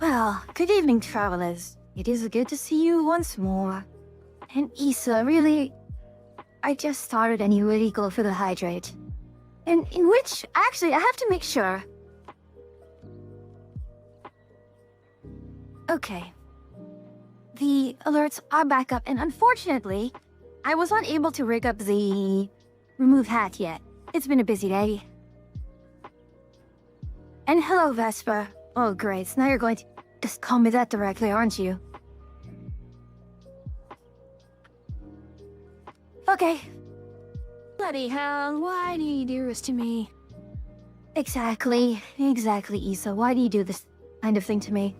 Well, good evening, travelers. It is good to see you once more. And Issa, really, I just started a new illegal for the hydrate. And in which, actually, I have to make sure. Okay. The alerts are back up, and unfortunately, I was not able to rig up the remove hat yet. It's been a busy day. And hello, Vesper. Oh, great. So now you're going to just call me that directly, aren't you? Okay. Bloody hell, why do you do this to me? Exactly, Issa. Why do you do this kind of thing to me?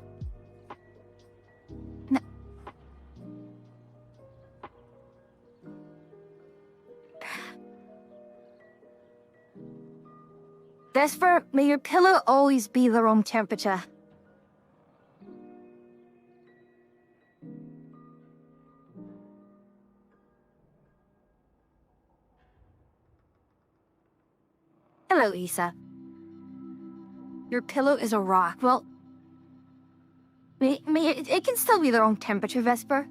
No. Vesper, may your pillow always be the room temperature. Hello, Issa. Your pillow is a rock. Well, it can still be the wrong temperature, Vesper.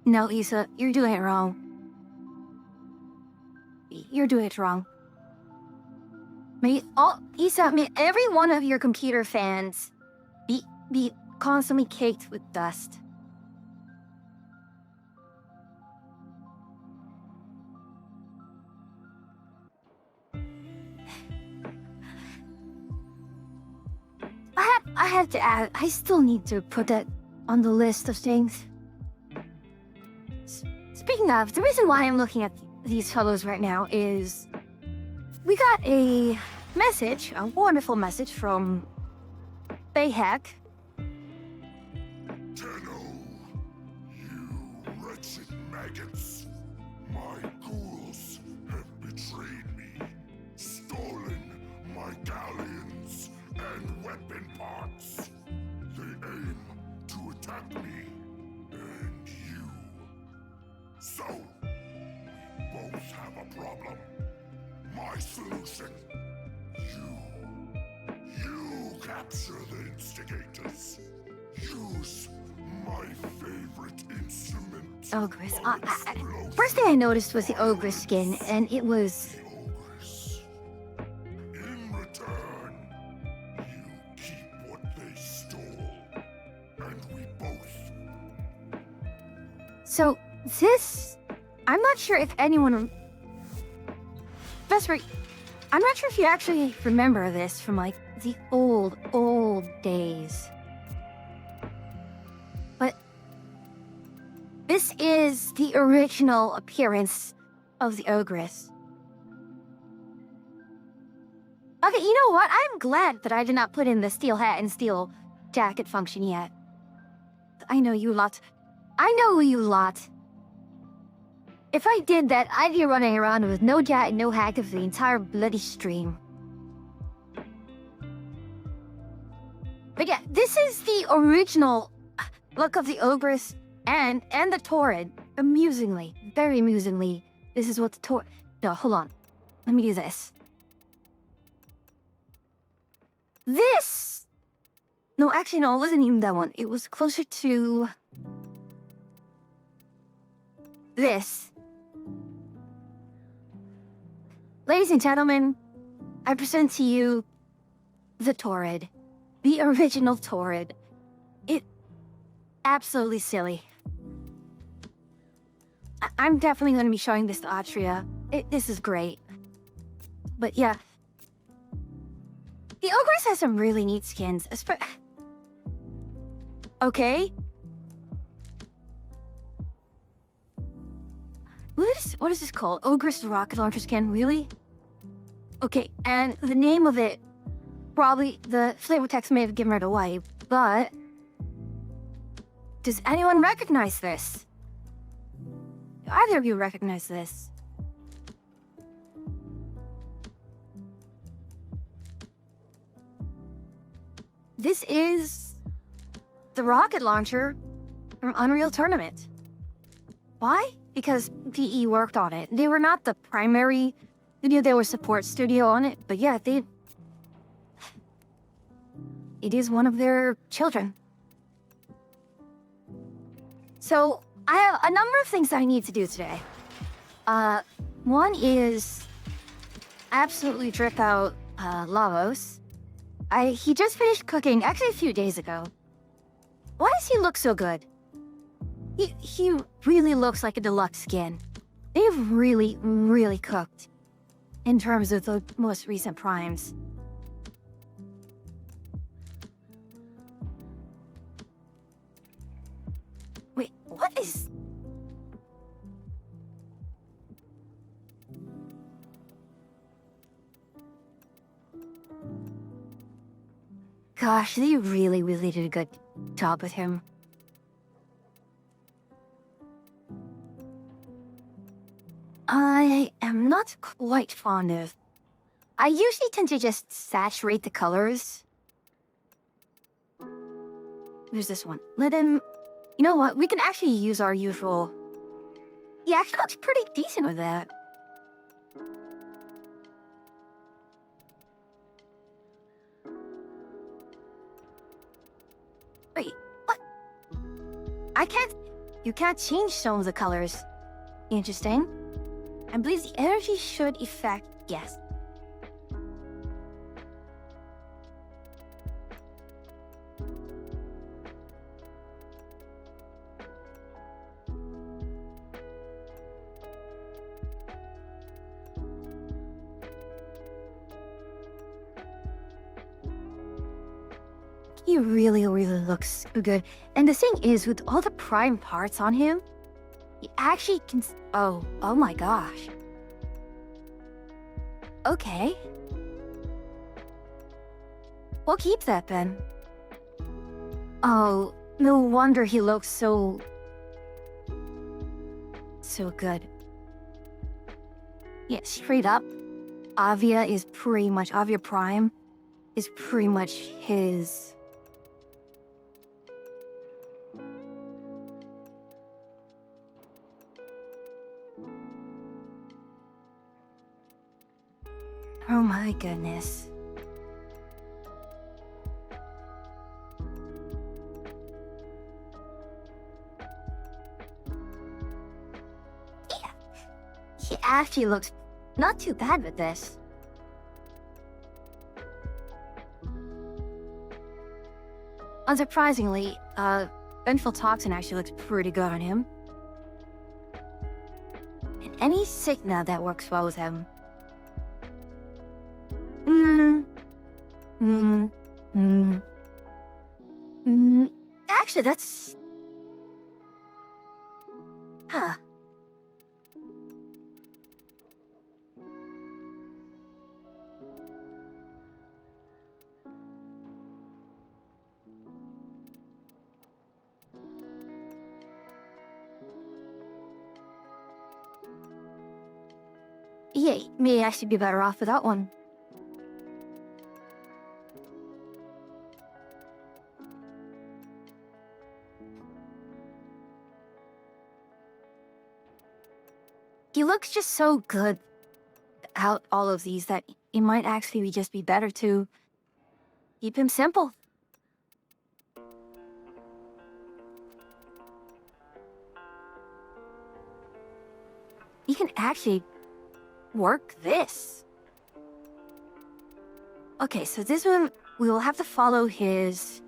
No, Issa, you're doing it wrong. You're doing it wrong. Issa, may every one of your computer fans be constantly caked with dust. I have to add, I still need to put that on the list of things. Speaking of, the reason why I'm looking at these fellows right now is we got a message, a wonderful message from Bayhack. Tenno, you wretched maggots. My ghouls have betrayed me, stolen my galleons and weapon parts. They aim to attack me, and you So, we both have a problem. My solution. You capture the instigators. Use my favorite instrument. Ogress. of explosion. First thing I noticed was the Ogress skin, and it was... The Ogress. In return, you keep what they stole. And we both. So, this... I'm not sure if anyone... Vesper, I'm not sure if you actually remember this from, like, the old days. But... this is the original appearance of the Ogress. Okay, you know what? I'm glad that I did not put in the steel hat and steel jacket function yet. I know you lot. I know you lot. If I did that, I'd be running around with no jacket and no hat of the entire bloody stream. But yeah, this is the original look of the Ogress and the Torrid. Amusingly, very amusingly, this is what the Torrid... No, hold on. Let me do this. This... No, actually, no, it wasn't even that one. It was closer to... this. Ladies and gentlemen, I present to you the Torrid. The original Torrid. It... absolutely silly. I'm definitely going to be showing this to Atria. This is great. But yeah. The Ogress has some really neat skins. Okay. What is this called? Ogress rocket launcher skin? Really? Okay, and the name of it, probably the flavor text may have given it away, but... does anyone recognize this? Do either of you recognize this? This is the rocket launcher from Unreal Tournament. Why? Because PE worked on it. They were not the primary studio, they were support studio on it, but yeah, it is one of their children. So, I have a number of things I need to do today. One is absolutely drip out Lavos. He just finished cooking, actually a few days ago. Why does he look so good? He really looks like a deluxe skin. They've really, really cooked in terms of the most recent primes. Wait, what is... Gosh, they really, really did a good job with him. I am not quite fond of... I usually tend to just saturate the colors. There's this one. Let him... You know what? We can actually use our usual... He actually looks pretty decent with that. Wait, what? I can't... You can't change some of the colors. Interesting. I believe the energy should affect... Yes. He really, really looks good. And the thing is, with all the prime parts on him, he actually can... Oh my gosh. Okay. We'll keep that then. Oh, no wonder he looks so good. Yeah, straight up, Avia Prime is pretty much his... Oh my goodness. Yeah, he actually looks not too bad with this. Unsurprisingly, vengeful toxin actually looks pretty good on him. And any Signa that works well with him. Actually, that's... Huh. Yeah, may actually be better off with that one. He looks just so good out all of these that it might actually just be better to keep him simple. He can actually work this. Okay, so this one, we will have to follow his...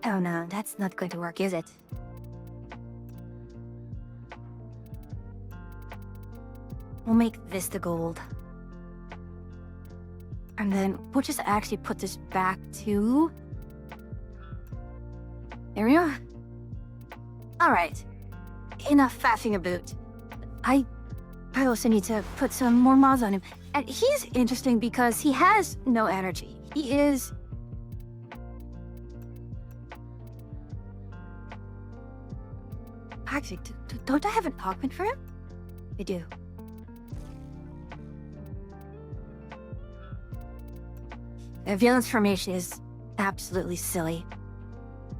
Oh no, that's not going to work, is it? We'll make this the gold. And then we'll just actually put this back to... There we are. Alright. Enough faffing about. I also need to put some more mods on him. And he's interesting because he has no energy. He is... Actually, don't I have an augment for him? I do. Villain's formation is absolutely silly.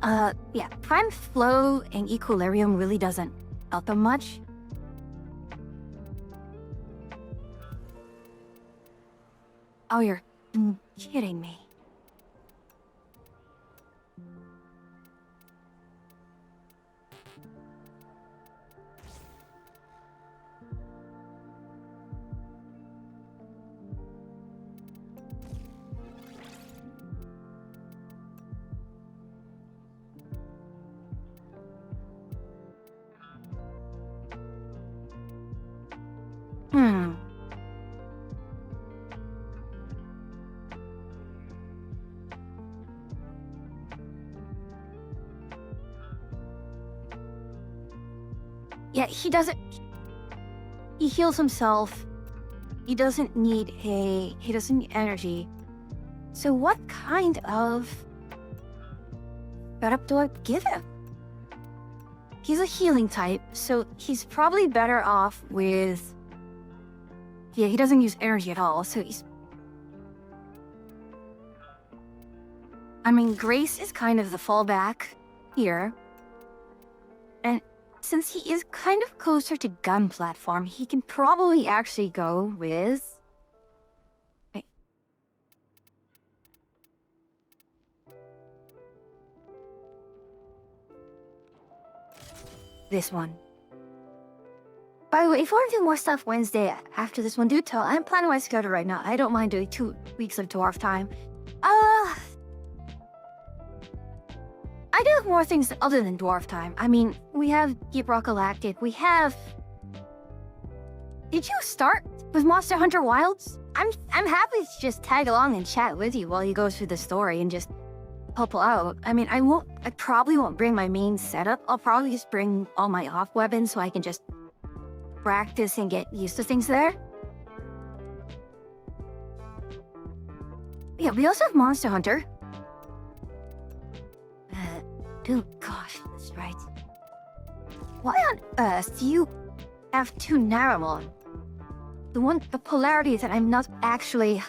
Yeah, Prime Flow and Equilibrium really doesn't help them much. Oh, you're kidding me. Yeah, he doesn't... He heals himself. He doesn't need he doesn't need energy. So what kind of setup do I give him? He's a healing type, so he's probably better off with... Yeah, he doesn't use energy at all, so he's... I mean, Grace is kind of the fallback here. And since he is kind of closer to gun platform, he can probably actually go with... Wait. This one. By the way, if you want to do more stuff Wednesday after this one, do tell. I'm planning my schedule right now. I don't mind doing 2 weeks of dwarf time. I do have more things other than dwarf time. I mean, we have Deep Rock Galactic. We have... Did you start with Monster Hunter Wilds? I'm happy to just tag along and chat with you while you go through the story and just help out. I mean, I probably won't bring my main setup. I'll probably just bring all my off weapons so I can just practice and get used to things there. Yeah, we also have Monster Hunter. Oh gosh, that's right. Why on earth do you have 2 Naramon? The polarity that I'm not actually...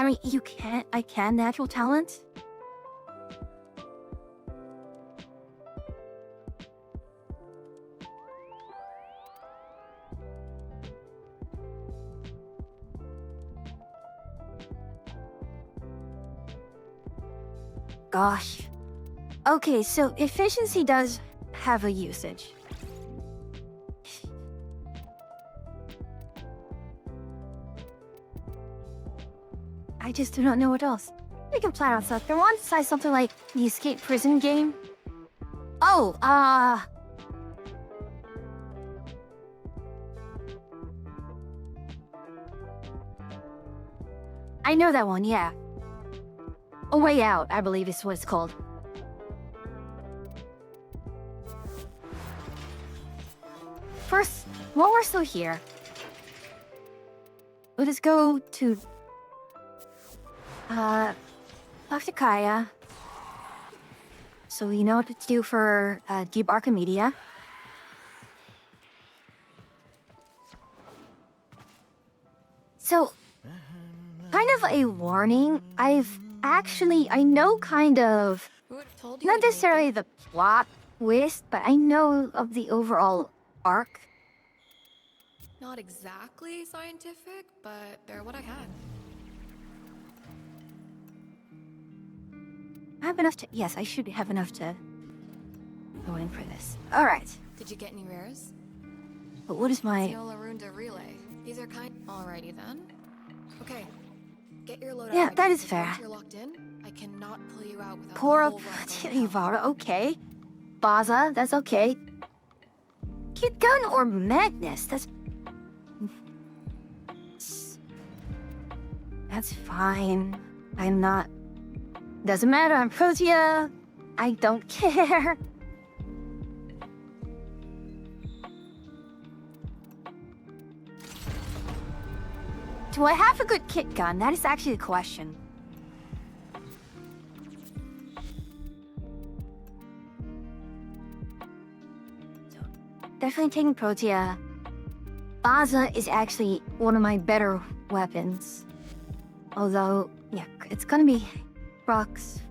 mean, I can natural talent. Gosh. Okay, so efficiency does have a usage. I just do not know what else. We can plan out stuff. I want to say something like the escape prison game. Oh, I know that one, yeah. A Way Out, I believe is what it's called. First, while we're still here, let us go to talk to Kaya. So we know what to do for Deep Archimedia. So, kind of a warning, I know kind of, not necessarily the plot twist, but I know of the overall arc. Not exactly scientific, but they're what I had. I have enough to, yes, I should have enough to go in for this. All right, Did you get any rares? but what is my, Snola Runda Relay. These are kind. Alrighty then. Okay. Get your loadout. Yeah, ready, that is because fair. Once you're locked in, I cannot pull you out without pour the up whole run going down. Ivara, okay. Baza, that's okay. Kid Gun or Magnus, that's fine. I'm not, doesn't matter, I'm Protea. I don't care. Do I have a good kit gun? That is actually the question. So, definitely taking Protea. Baza is actually one of my better weapons. Although, yeah, it's gonna be rocks.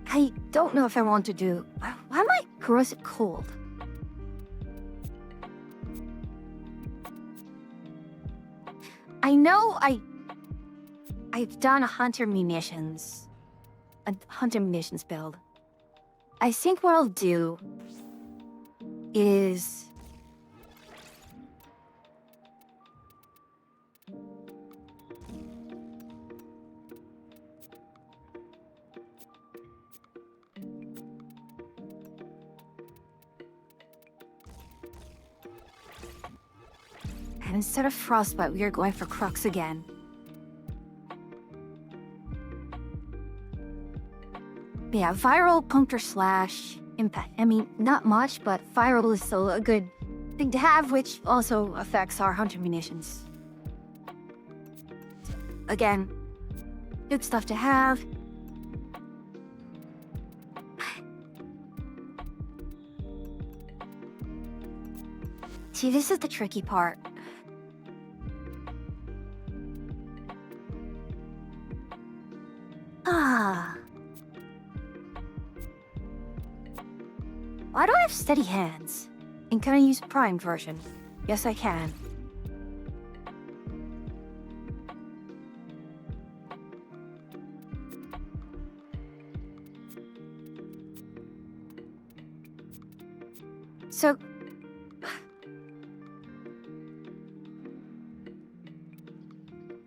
I don't know if I want to do... Why am I corrosive cold? I know I've done a hunter munitions build. I think what I'll do is and instead of frostbite, we are going for crux again. But yeah, viral puncture slash impact. I mean, not much, but viral is still a good thing to have, which also affects our hunter munitions. Again, good stuff to have. See, this is the tricky part. Why do I have steady hands? And can I use primed version? Yes, I can. So...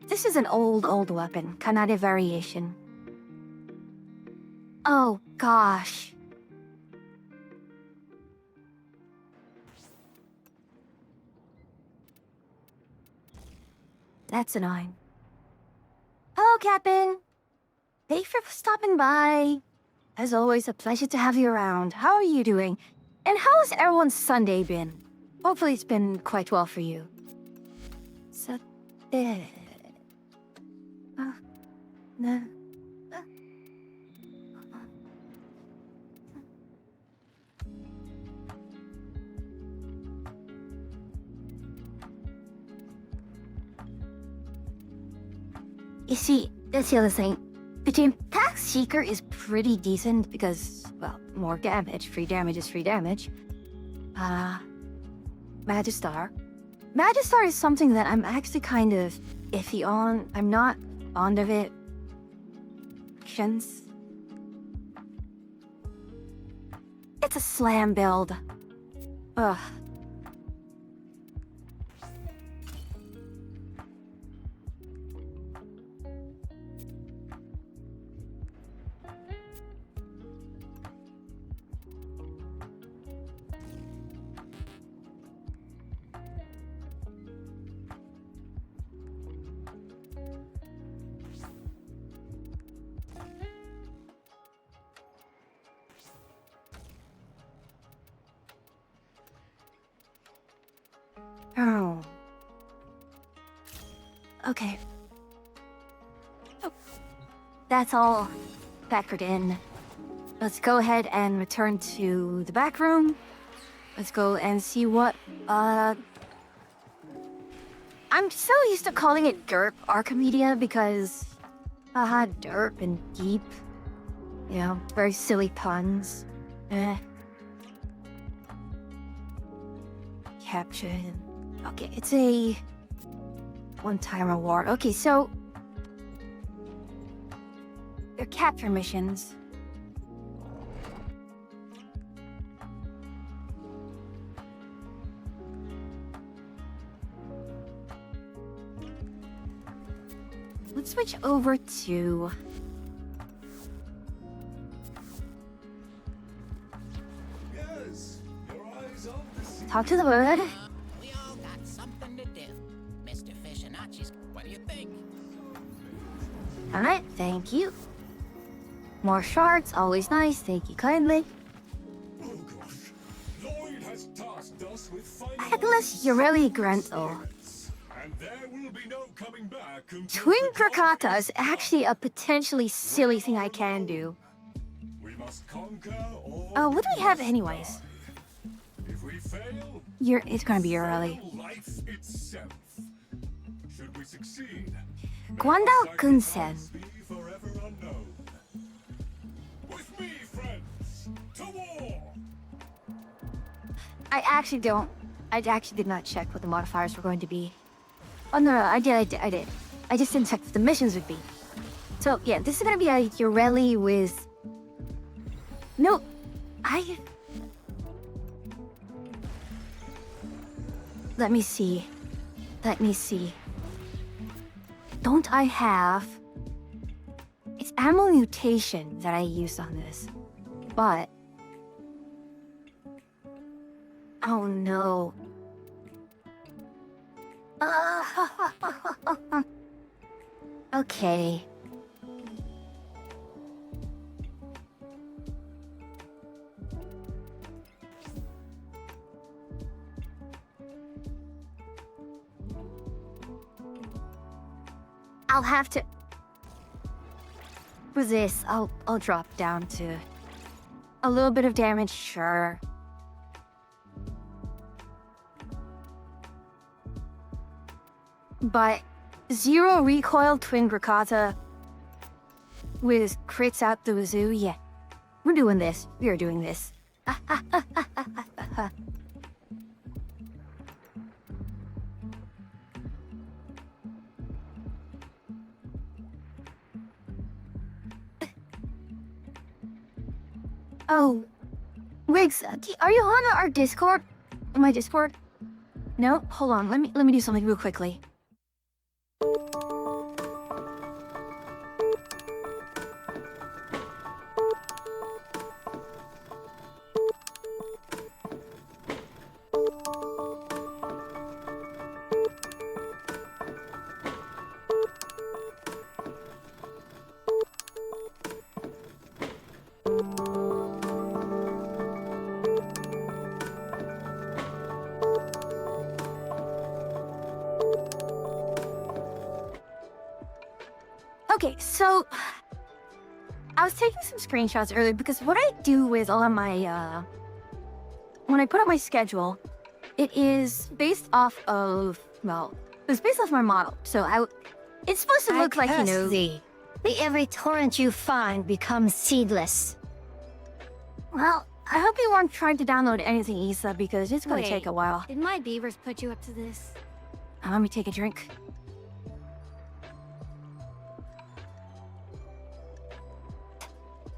This is an old weapon, Kanade variation. Oh, gosh. That's annoying. Hello, Captain. Thanks for stopping by. As always, a pleasure to have you around. How are you doing? And how has everyone's Sunday been? Hopefully it's been quite well for you. So, no. see, that's the other thing. The Impact Seeker is pretty decent because, well, more damage. Free damage is free damage. Magistar. Magistar is something that I'm actually kind of iffy on. I'm not fond of it. It's a slam build. Ugh. Oh. Okay. Oh. That's all factored in. Let's go ahead and return to the back room. Let's go and see what, I'm so used to calling it derp Archimedia because, derp and deep. You know, very silly puns. Caption. Okay, it's a one-time reward. Okay, so they're capture missions. Let's switch over to Yes, your eyes on the sea. talk to the bird. We all got something to do. Mr. Fishinacci's, what do you think? All right, thank you. More shards, always nice. Thank you kindly. Oh gosh. Lloyd has tasked us with finding Atlas Ureli Grantel. and there will be no coming back until Twin the job Krakata is is actually a potentially silly thing I can do. we must conquer all. What do we have anyways? If we fail, It's gonna be early. fail life itself. Should we succeed, Guandao sacrifice Kunsen. be forever unknown. With me, friends, to war! I actually did not check what the modifiers were going to be. Oh no, I did. I just didn't check what the missions would be. So yeah, this is gonna be a Ureli with... No, Let me see. Don't I have... It's ammo mutation that I used on this. But... Oh no. Okay. I'll have to... For this, I'll drop down to a little bit of damage, sure. But 0 recoil twin Grakata with crits out the wazoo, yeah. We're doing this. We are doing this. Oh, Riggs, are you on our Discord? My Discord? No, hold on. Let me do something real quickly. Okay, so I was taking some screenshots earlier because what I do with all of my, when I put up my schedule, it is based off of, well, it's based off my model. So It's supposed to look like, you curse know... thee. The every torrent you find becomes seedless. Well, I hope you weren't trying to download anything, Issa, because it's going to take a while. Did my beavers put you up to this? Let me take a drink.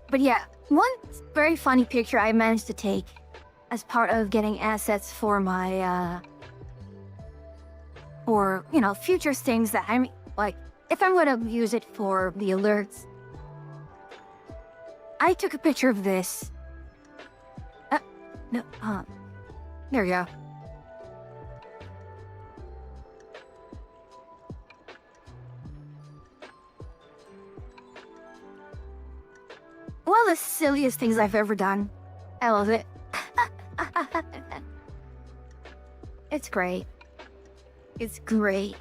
But yeah, one very funny picture I managed to take as part of getting assets for my, for, you know, future things that I'm, like, if I'm gonna use it for the alerts. I took a picture of this. No, there we go. One of the silliest things I've ever done. I love it. It's great. It's great.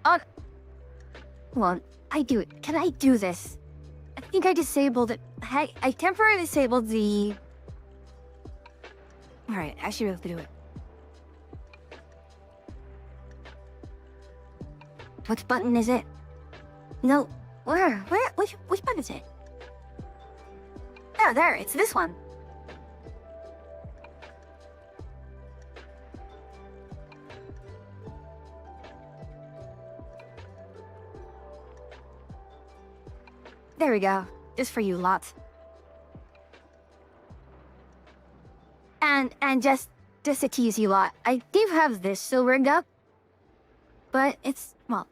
Oh, well, I do it. Can I do this? I think I disabled it. I temporarily disabled the... Alright, I should be able to do it. Which button is it? No, which button is it? Oh, there, it's this one. There we go. Just for you lot. And just to tease you lot, I do have this still rigged up. But it's, well,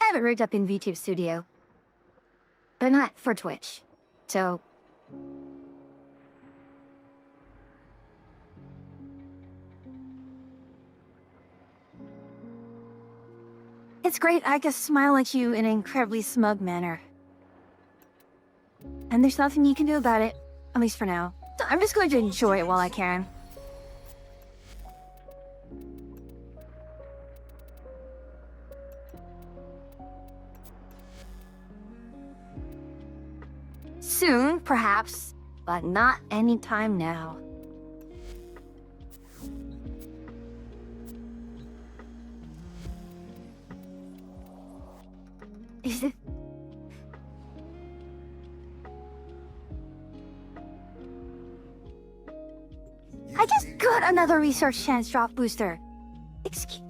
I have it rigged up in VTube Studio. But not for Twitch. So... It's great I can smile at you in an incredibly smug manner. And there's nothing you can do about it, at least for now. So I'm just going to enjoy it while I can. Soon, perhaps, but not anytime now. Is it? I just got another research chance drop booster. Excuse,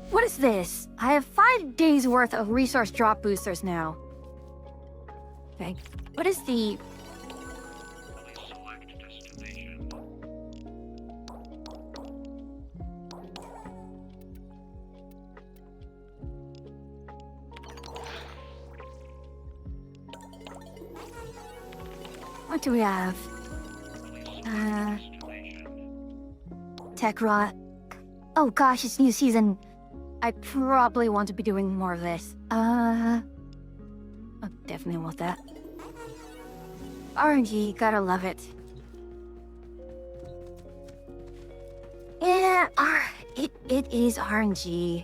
what is this? I have 5 days worth of resource drop boosters now. Okay, what is the... What do we have? Tech rot. Oh gosh, it's new season. I probably want to be doing more of this. Oh, definitely want that. RNG, gotta love it. Yeah, it is RNG.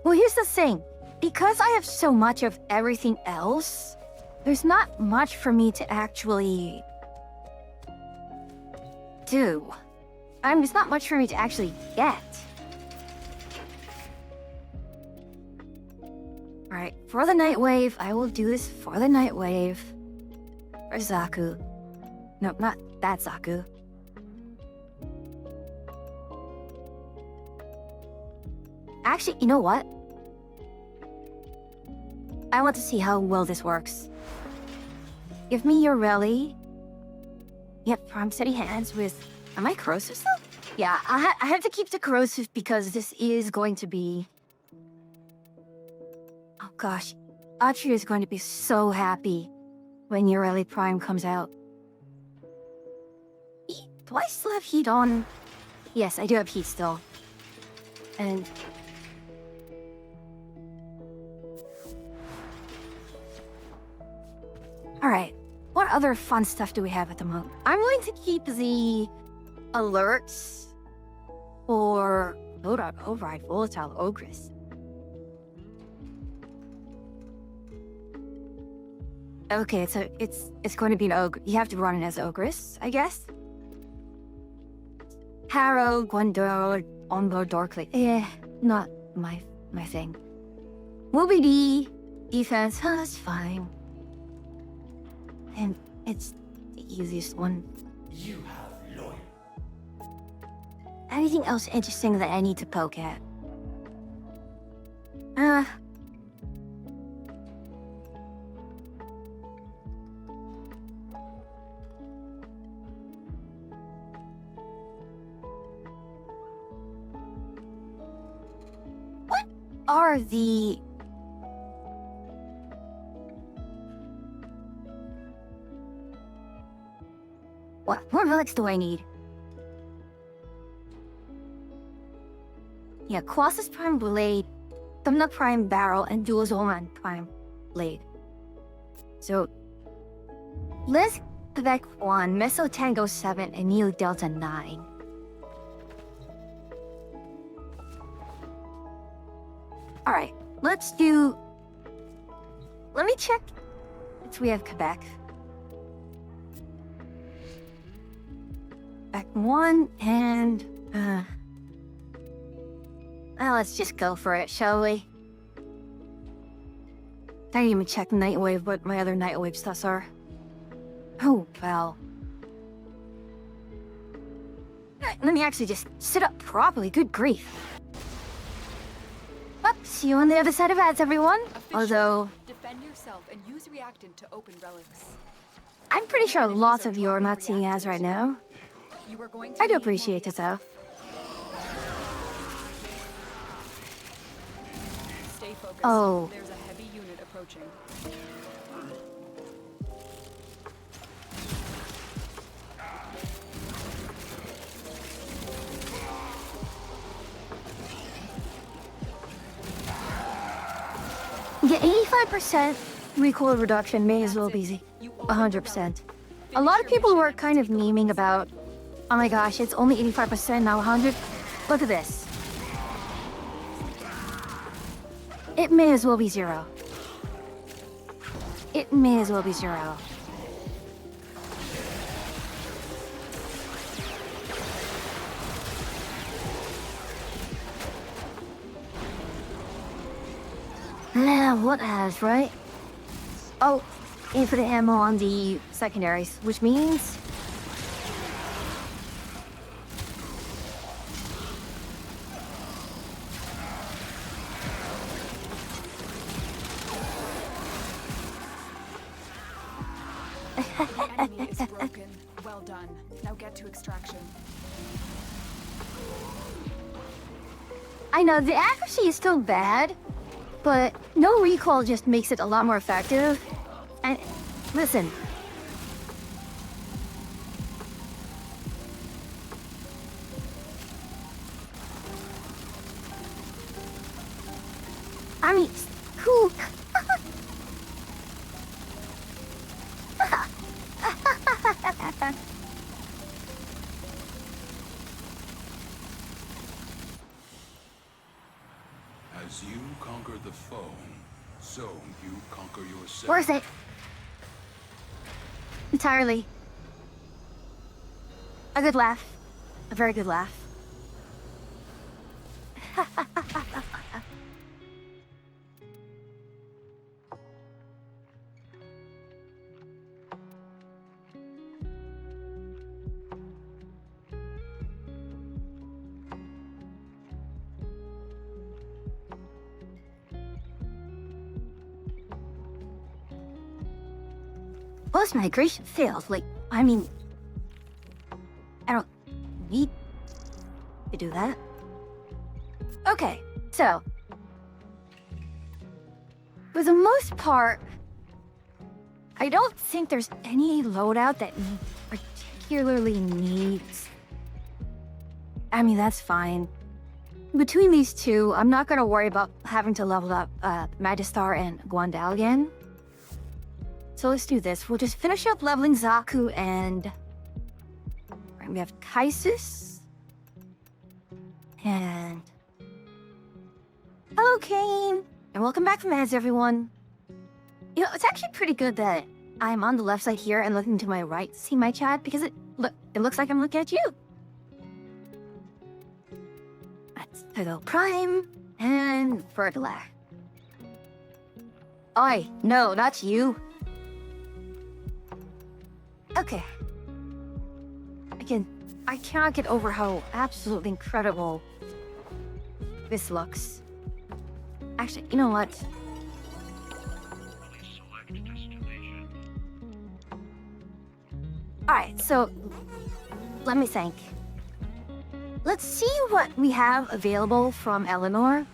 Well, here's the thing. Because I have so much of everything else, there's not much for me to actually do. There's not much for me to actually get. Alright, for the Night Wave, I will do this for the Night Wave. For Zaku. No, not that Zaku. Actually, you know what? I want to see how well this works. Give me your rally. Yep, from steady hands with... Am I corrosive still? Yeah, I have to keep the corrosive because this is going to be... Oh gosh, Audrey is going to be so happy when your rally prime comes out. Do I still have heat on? Yes, I do have heat still. And... Alright, what other fun stuff do we have at the moment? I'm going to keep the alerts for Override Volatile Ogress. Okay, so it's going to be an ogre. You have to run it as Ogress, I guess. Harrow, Gwendor, Onboard Dorkly. Not my thing. Mobility, defense, that's fine. And it's the easiest one. You have loyal. Anything else interesting that I need to poke at? What are the... What relics do I need? Yeah, Colossus Prime Blade, Thumbnut Prime Barrel, and Dual Zoman Prime Blade. So, let's Quebec 1, Meso Tango 7, and Neo Delta 9. Alright, let's do... Let me check if we have Quebec. Quebec 1, and... Well, let's just go for it, shall we? I didn't even check Nightwave, what my other Nightwave stats are. Oh, well. Let me actually just sit up properly, good grief. Well, see you on the other side of ads, everyone. Although... Defend yourself and use reactant to open relics. I'm pretty sure lots of you are not seeing ads right now. You are going to I do need appreciate it, though. Stay focused. Oh. There's a heavy unit approaching. Yeah, 85% recoil reduction may as well be 100%. A lot of people were kind of memeing about, oh my gosh, it's only 85%, now 100. Look at this. It may as well be 0. It may as well be 0. Now, what has, right? Oh, infinite ammo on the secondaries, which means... The enemy is broken. Well done. Now get to extraction. I know, the accuracy is still bad, but no recoil just makes it a lot more effective. And listen. I mean, who? As you conquer the foe, so you conquer yourself. Worth it. Entirely. A good laugh. A very good laugh. Post migration failed. Like, I mean, I don't need to do that. Okay, so for the most part, I don't think there's any loadout that particularly needs. I mean, that's fine. Between these two, I'm not gonna worry about having to level up Magistar and Guandal again. So let's do this. We'll just finish up leveling Zaku and... Right, we have Kaisis. And... Hello, Kane! And welcome back from ads, everyone. You know, it's actually pretty good that I'm on the left side here and looking to my right to see my chat, because it looks like I'm looking at you. That's Turtle Prime and Vertilac. Oi, no, not you. Okay. Again, I cannot get over how absolutely incredible this looks. Actually, you know what? Alright, so let me think. Let's see what we have available from Eleanor.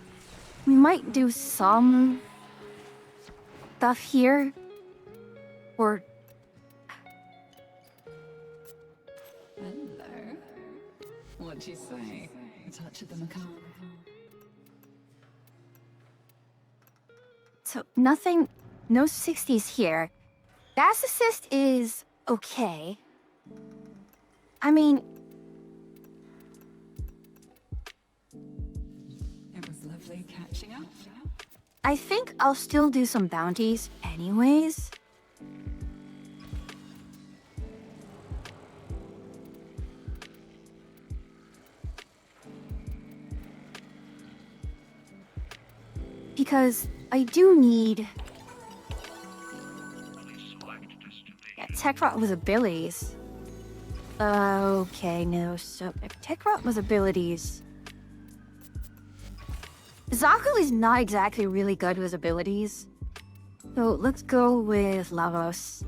We might do some stuff here. Or Hello. What'd you say? A touch of the macabre. so nothing, no 60s here. Gas assist is okay. I mean, It was lovely catching up. I think I'll still do some bounties anyways. Because I do need... Yeah, tech rot with abilities. Okay, no, so if tech rot with abilities... Zaku is not exactly really good with abilities. So let's go with Lavos.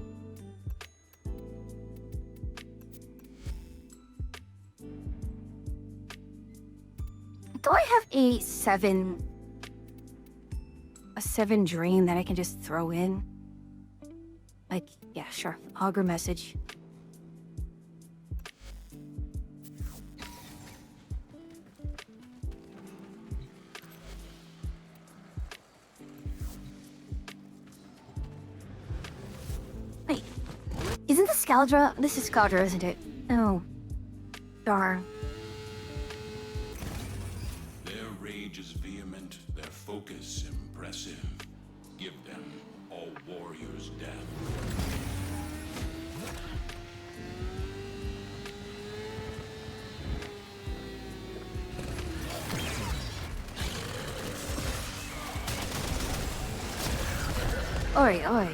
Do I have a 7 drain that I can just throw in? Like, yeah, sure. Augur message. Wait, isn't this Scaldra? This is Scaldra, isn't it? Oh, darn. Their rage is vehement, their focus impressive. Give them all warriors' death. Oi, oi.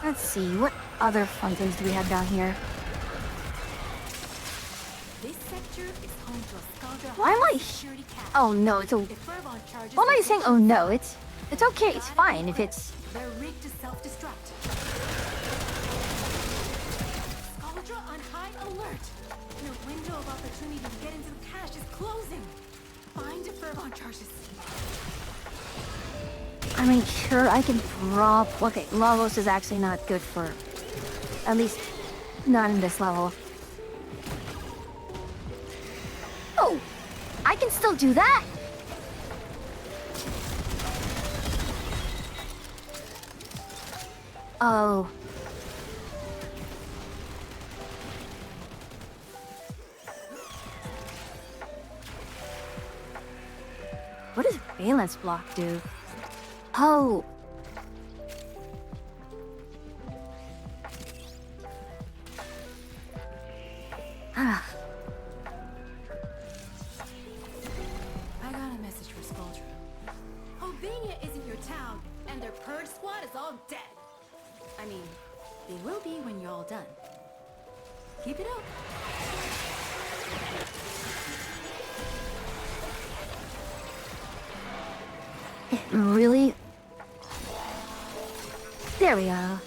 Let's see, what other fun things do we have down here? This sector is home to a Scaldra Why am I... security cat. Oh no, it's a... If Furbon charges Why am I saying, oh no, it's okay, it's fine if it's... they're rigged to self-destruct. Scaldra on high alert. Your window of opportunity to get into the cache is closing. Find Furbon charges. I mean, sure, I can drop... Okay, Lavos is actually not good for... At least, not in this level. Oh! I can still do that? Oh. What does Valence Block do? Oh. Ah. I got a message for Scaldra. Albania isn't your town, and their purge squad is all dead. I mean, they will be when you're all done. Keep it up. Really? There we are.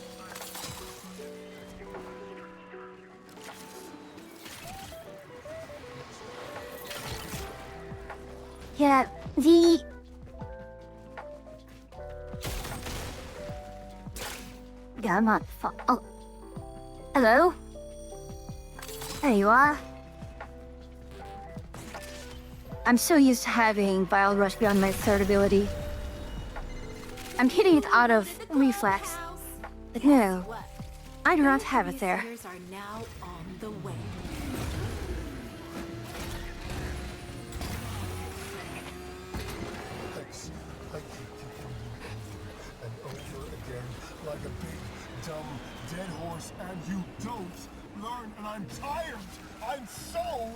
Yeah, the... Yeah, I'm not... Oh. Hello? There you are. I'm so used to having Vile Rush beyond my third ability. I'm hitting it out of reflex. But no, What? I do not have it there. Visitors are now on the way. dead horse and you don't learn, and I'm tired. I'm so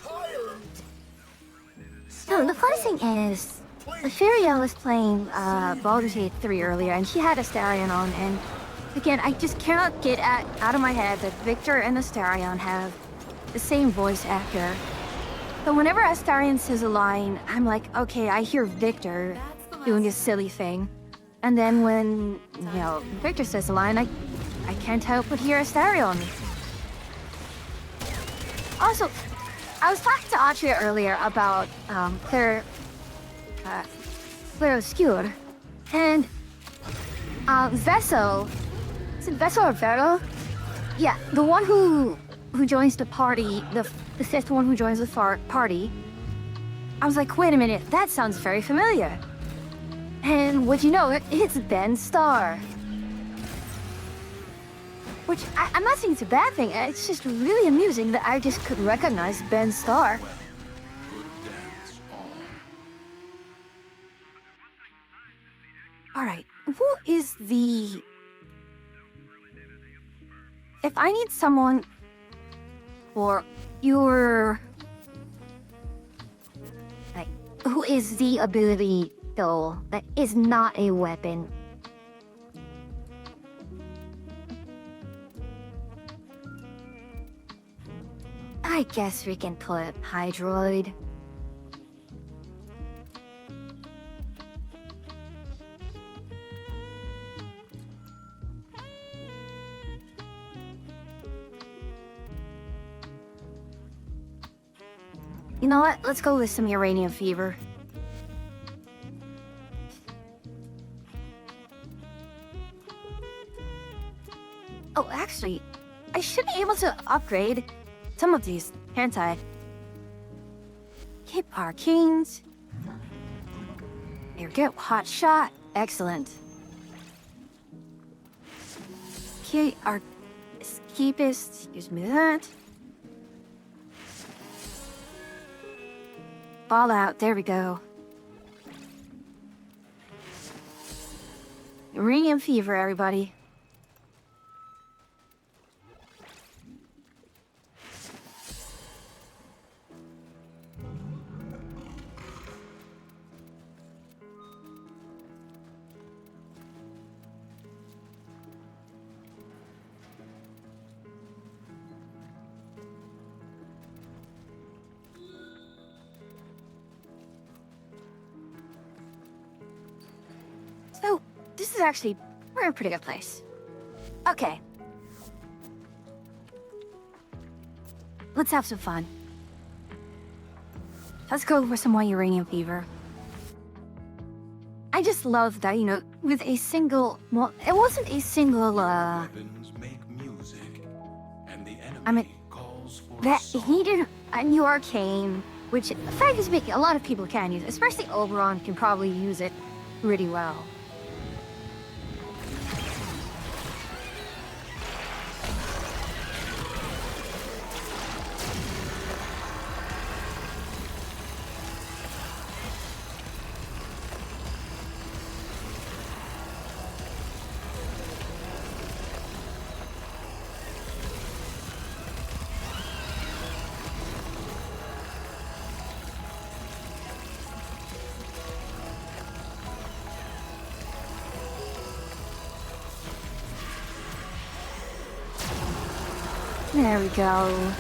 tired. So the funny thing is, Etheria was playing Baldur's Gate 3 earlier, and she had Astarion on, and again, I just cannot get out of my head that Victor and Astarion have the same voice actor. So whenever Astarion says a line, I'm like, okay, I hear Victor doing his silly thing. And then when, Victor says a line, I can't help but hear Astarion. Also, I was talking to Atria earlier about Claire Obscure, and Vesso, is it Vesso or Vero? Yeah, the one who joins the party, the fifth one who joins the party. I was like, wait a minute, that sounds very familiar. And would you know it, it's Ben Starr. Which, I'm not saying it's a bad thing, it's just really amusing that I just could recognize Ben Starr. Good dance on. Alright, who is the... If I need someone for your... Like, who is the ability, though, that is not a weapon? I guess we can put Hydroid. You know what? Let's go with some uranium fever. Oh, actually, I should be able to upgrade some of these, can't I? Keep Arcanes. There we go. Hot shot. Excellent. Okay, our Escapist. Use me that. Fallout. There we go. Uranium fever, everybody. So, this is actually, we're in a pretty good place. Okay. Let's have some fun. Let's go for some more uranium fever. I just love that, with a single, well, it wasn't a single, Weapons make music, and the enemy I mean, calls for that song. he did a new arcane, which, frankly speaking, a lot of people can use, especially Oberon can probably use it really well. There we go.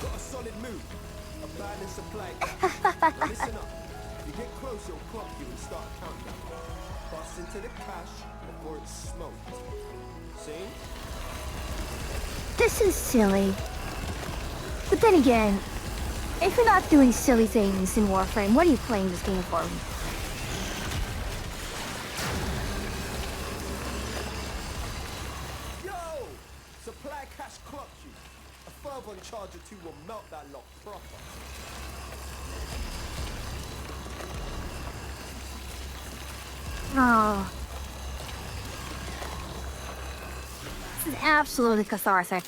Got a solid move. Abandon supply. Now listen up. If you get close, you'll clock you and start a countdown. Bust into the cache before it's smoked. See? This is silly. But then again, if you're not doing silly things in Warframe, what are you playing this game for? Yo! Supply cache clocked you. A fervent charge or two will melt that lot proper. Oh. This is absolutely cathartic.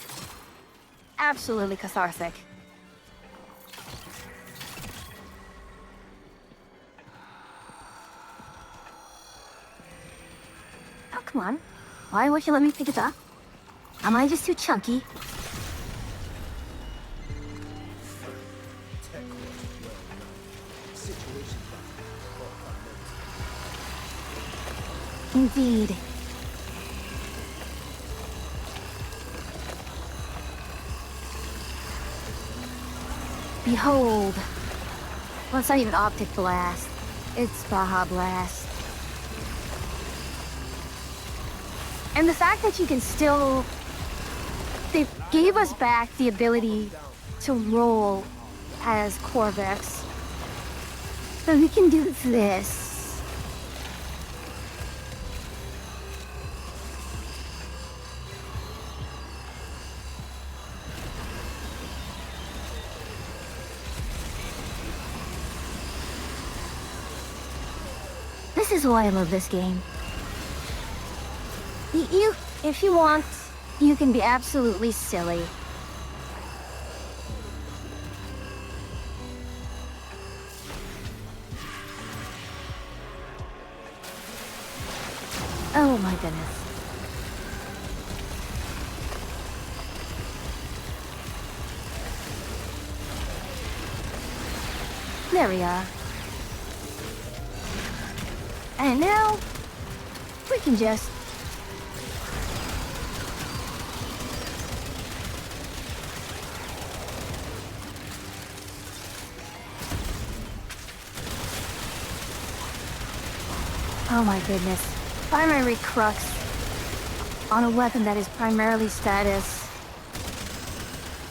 Absolutely cathartic. Come on. Why won't you let me pick it up? Am I just too chunky? Tech was well known. Situation back. Indeed. Behold. Well, it's not even optic blast. It's Baja Blast. And the fact that you can still... They gave us back the ability to roll as Corvex. So we can do this. This is why I love this game. You, if you want, you can be absolutely silly. Oh my goodness. There we are. And now, we can just... Oh my goodness. Primary crux on a weapon that is primarily status.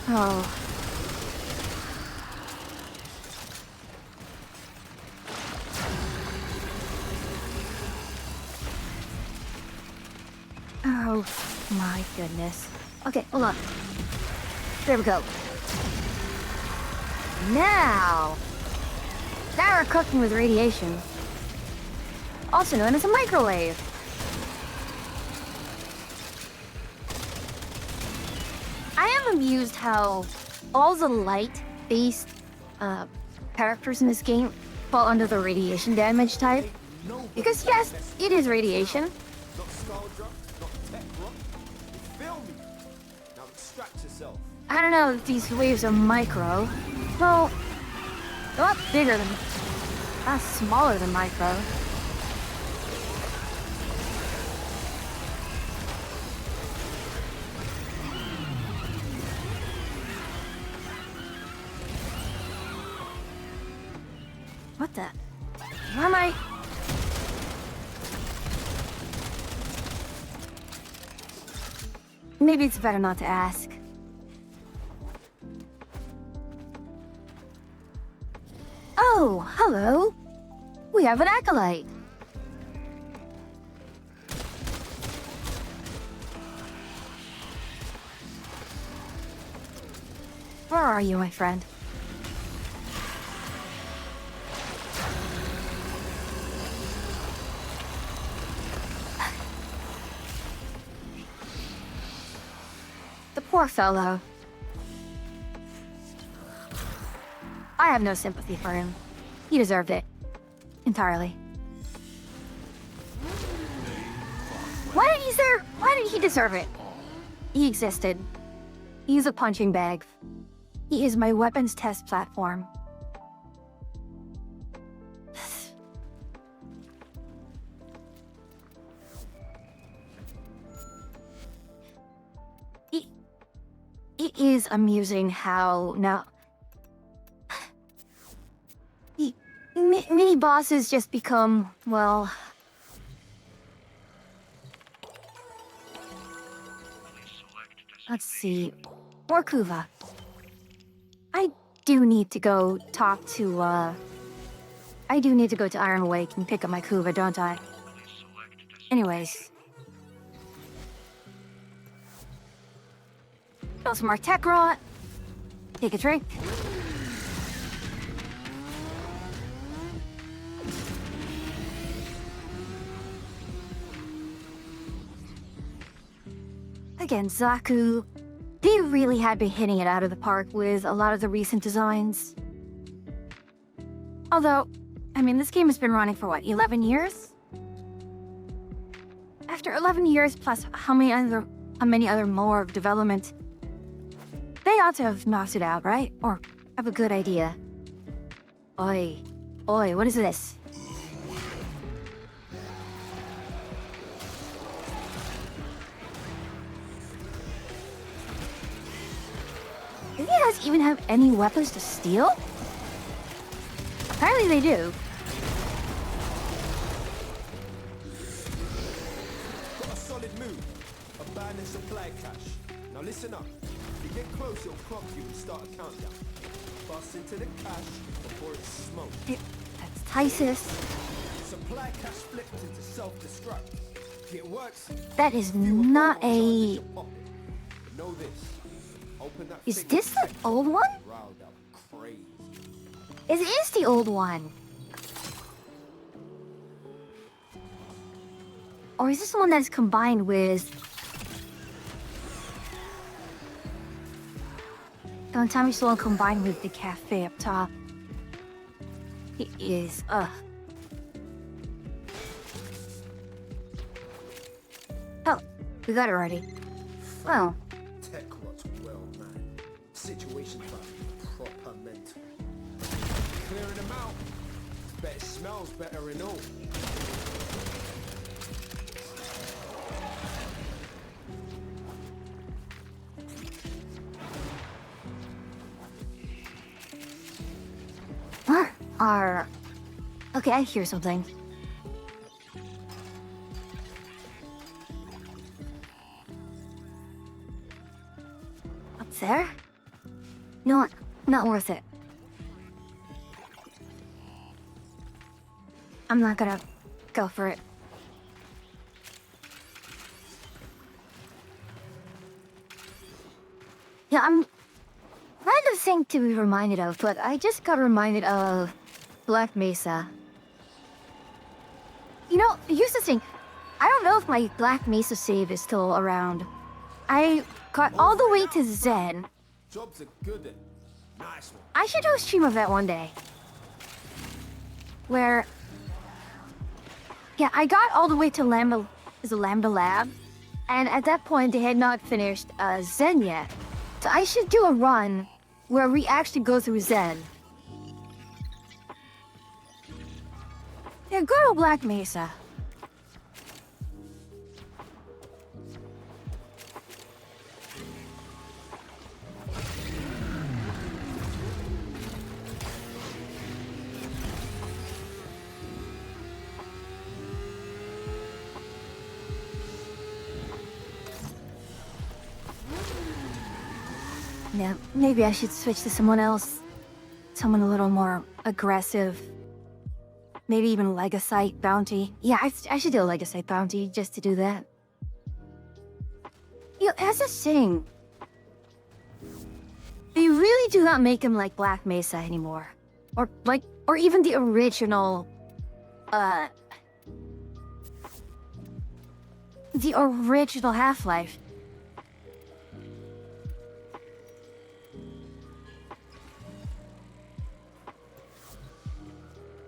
Oh. Oh my goodness. Okay, hold on. There we go. Now we're cooking with radiation. Also known as a microwave. I am amused how all the light-based characters in this game fall under the radiation damage type. Because yes, it is radiation. Not Scaldra, not Tech Rock. You feel me? Now extract yourself. I don't know if these waves are micro. Well, they're a lot bigger than... smaller than micro. What the? Where am I? Maybe it's better not to ask. Oh, hello. We have an acolyte. Where are you, my friend? The poor fellow. I have no sympathy for him. He deserved it. Entirely. Why did he deserve it? He existed. He's a punching bag. He is my weapons test platform. It is amusing how now... Mini bosses just become, well... Let's see... Morkuva. I do need to go talk to, I do need to go to Iron Wake and pick up my Kuva, don't I? Anyways. Throw some more tech rot. Take a drink. Again, Zaku. They really had been hitting it out of the park with a lot of the recent designs. Although, I mean, this game has been running for what, 11 years? I after 11 years plus how many other more of development, they ought to have knocked it out, right? Or have a good idea. Oi, what is this? Do you guys even have any weapons to steal? Apparently they do. Got a solid move. Abandoned supply cache. Now listen up. If you get close, it'll clock you and start a countdown. Bust into the cache before it's smoked. That's Tysus. Supply cache flipped into self-destruct. If it works, That is you will not go on a... to pop it. Know this. Open that Is thing this the old one? riled up crazy. It is the old one. Or is this the one that's combined with... Don't tell me it's the one combined with the cafe up top. It is, Oh, we got it already. Well, Tech rot's well, man. Situation proper mental. Clearing them out. Bet it smells better and all. okay, I hear something. Up there? No, not worth it. I'm not gonna go for it. Yeah, I'm random thing to be reminded of, but I just got reminded of Black Mesa. You know, here's the thing. I don't know if my Black Mesa save is still around. I got all the way to Zen. Jobs are good at. Nice one. I should do a stream of that one day. Where... Yeah, I got all the way to Lambda Lab. And at that point, they had not finished Zen yet. So I should do a run where we actually go through Zen. Yeah, good old Black Mesa. Yeah, maybe I should switch to someone else. Someone a little more aggressive. Maybe even Legacyte bounty. Yeah, I should do a Legacyte bounty just to do that. You know, as a thing, they really do not make him like Black Mesa anymore. Or even the original, the original Half-Life.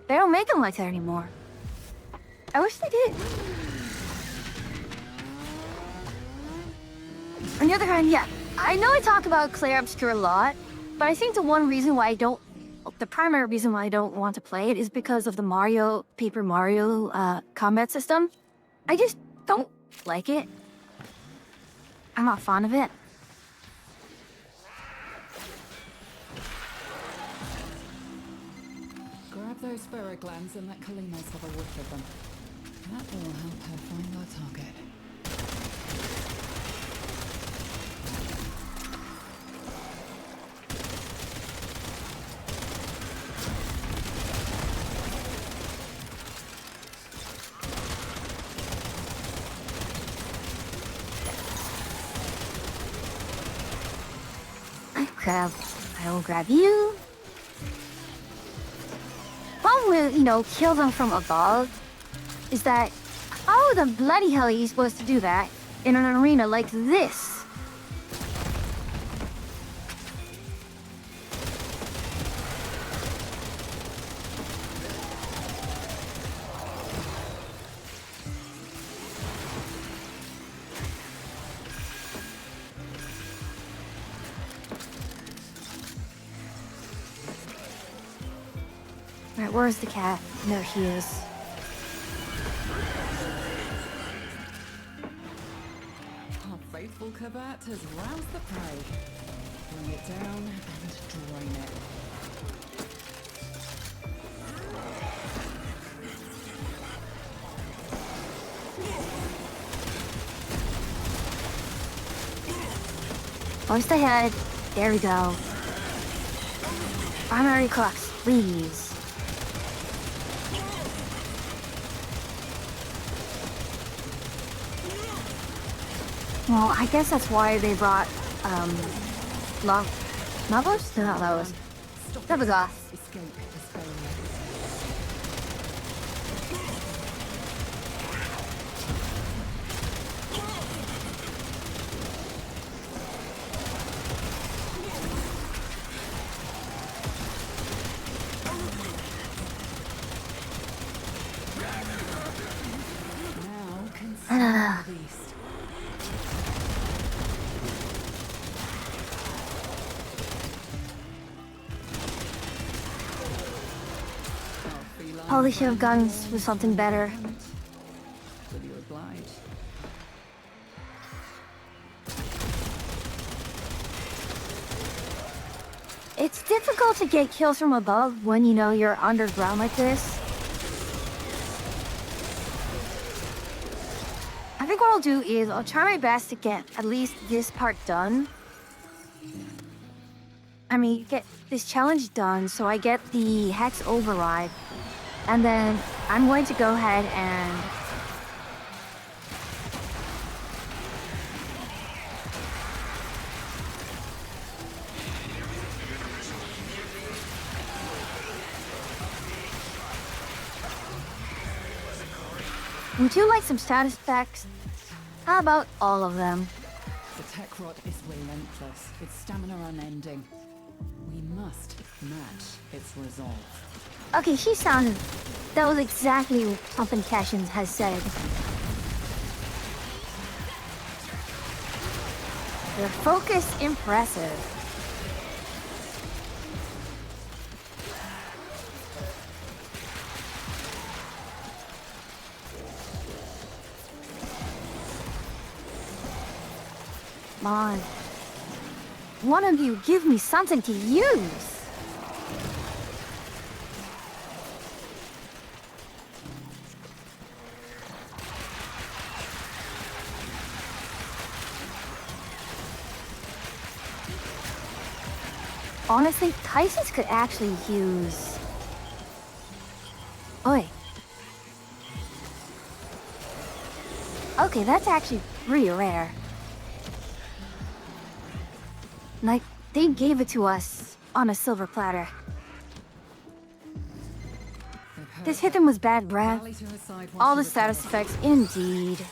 They don't make them like that anymore. I wish they did. On the other hand, yeah, I know I talk about Claire Obscure a lot, but I think the primary reason why I don't want to play it is because of the Paper Mario combat system. I just don't like it. I'm not fond of it. Grab those ferro glands and let Kalinos have a whiff of them. That will help her find our target. I will grab you. One will, kill them from above is that how the bloody hell are you supposed to do that in an arena like this? Alright, where's the cat? There he is. Our faithful Kabat has roused the prey. Bring it down and drain it. Hoist ahead. There we go. Primary crux, please. Well, I guess that's why they brought, Lagos? They're not Lagos. That was off. Escape this failure. Now consider the beast. Probably should have gone with something better. Will you oblige? It's difficult to get kills from above when you know you're underground like this. I think what I'll do is I'll try my best to get at least this part done. I mean, get this challenge done so I get the Hex Override. And then I'm going to go ahead and would you like some status effects? How about all of them? The tech rot is relentless, its stamina unending. We must match its resolve. Okay, she sounded... That was exactly something Cashin has said. Their focus impressive. Come on. One of you give me something to use. Honestly, Tyson's could actually use... Oi. Okay, that's actually pretty rare. Like, they gave it to us on a silver platter. This hit them with bad breath. Rally to her side once All you the status recover. effects, indeed.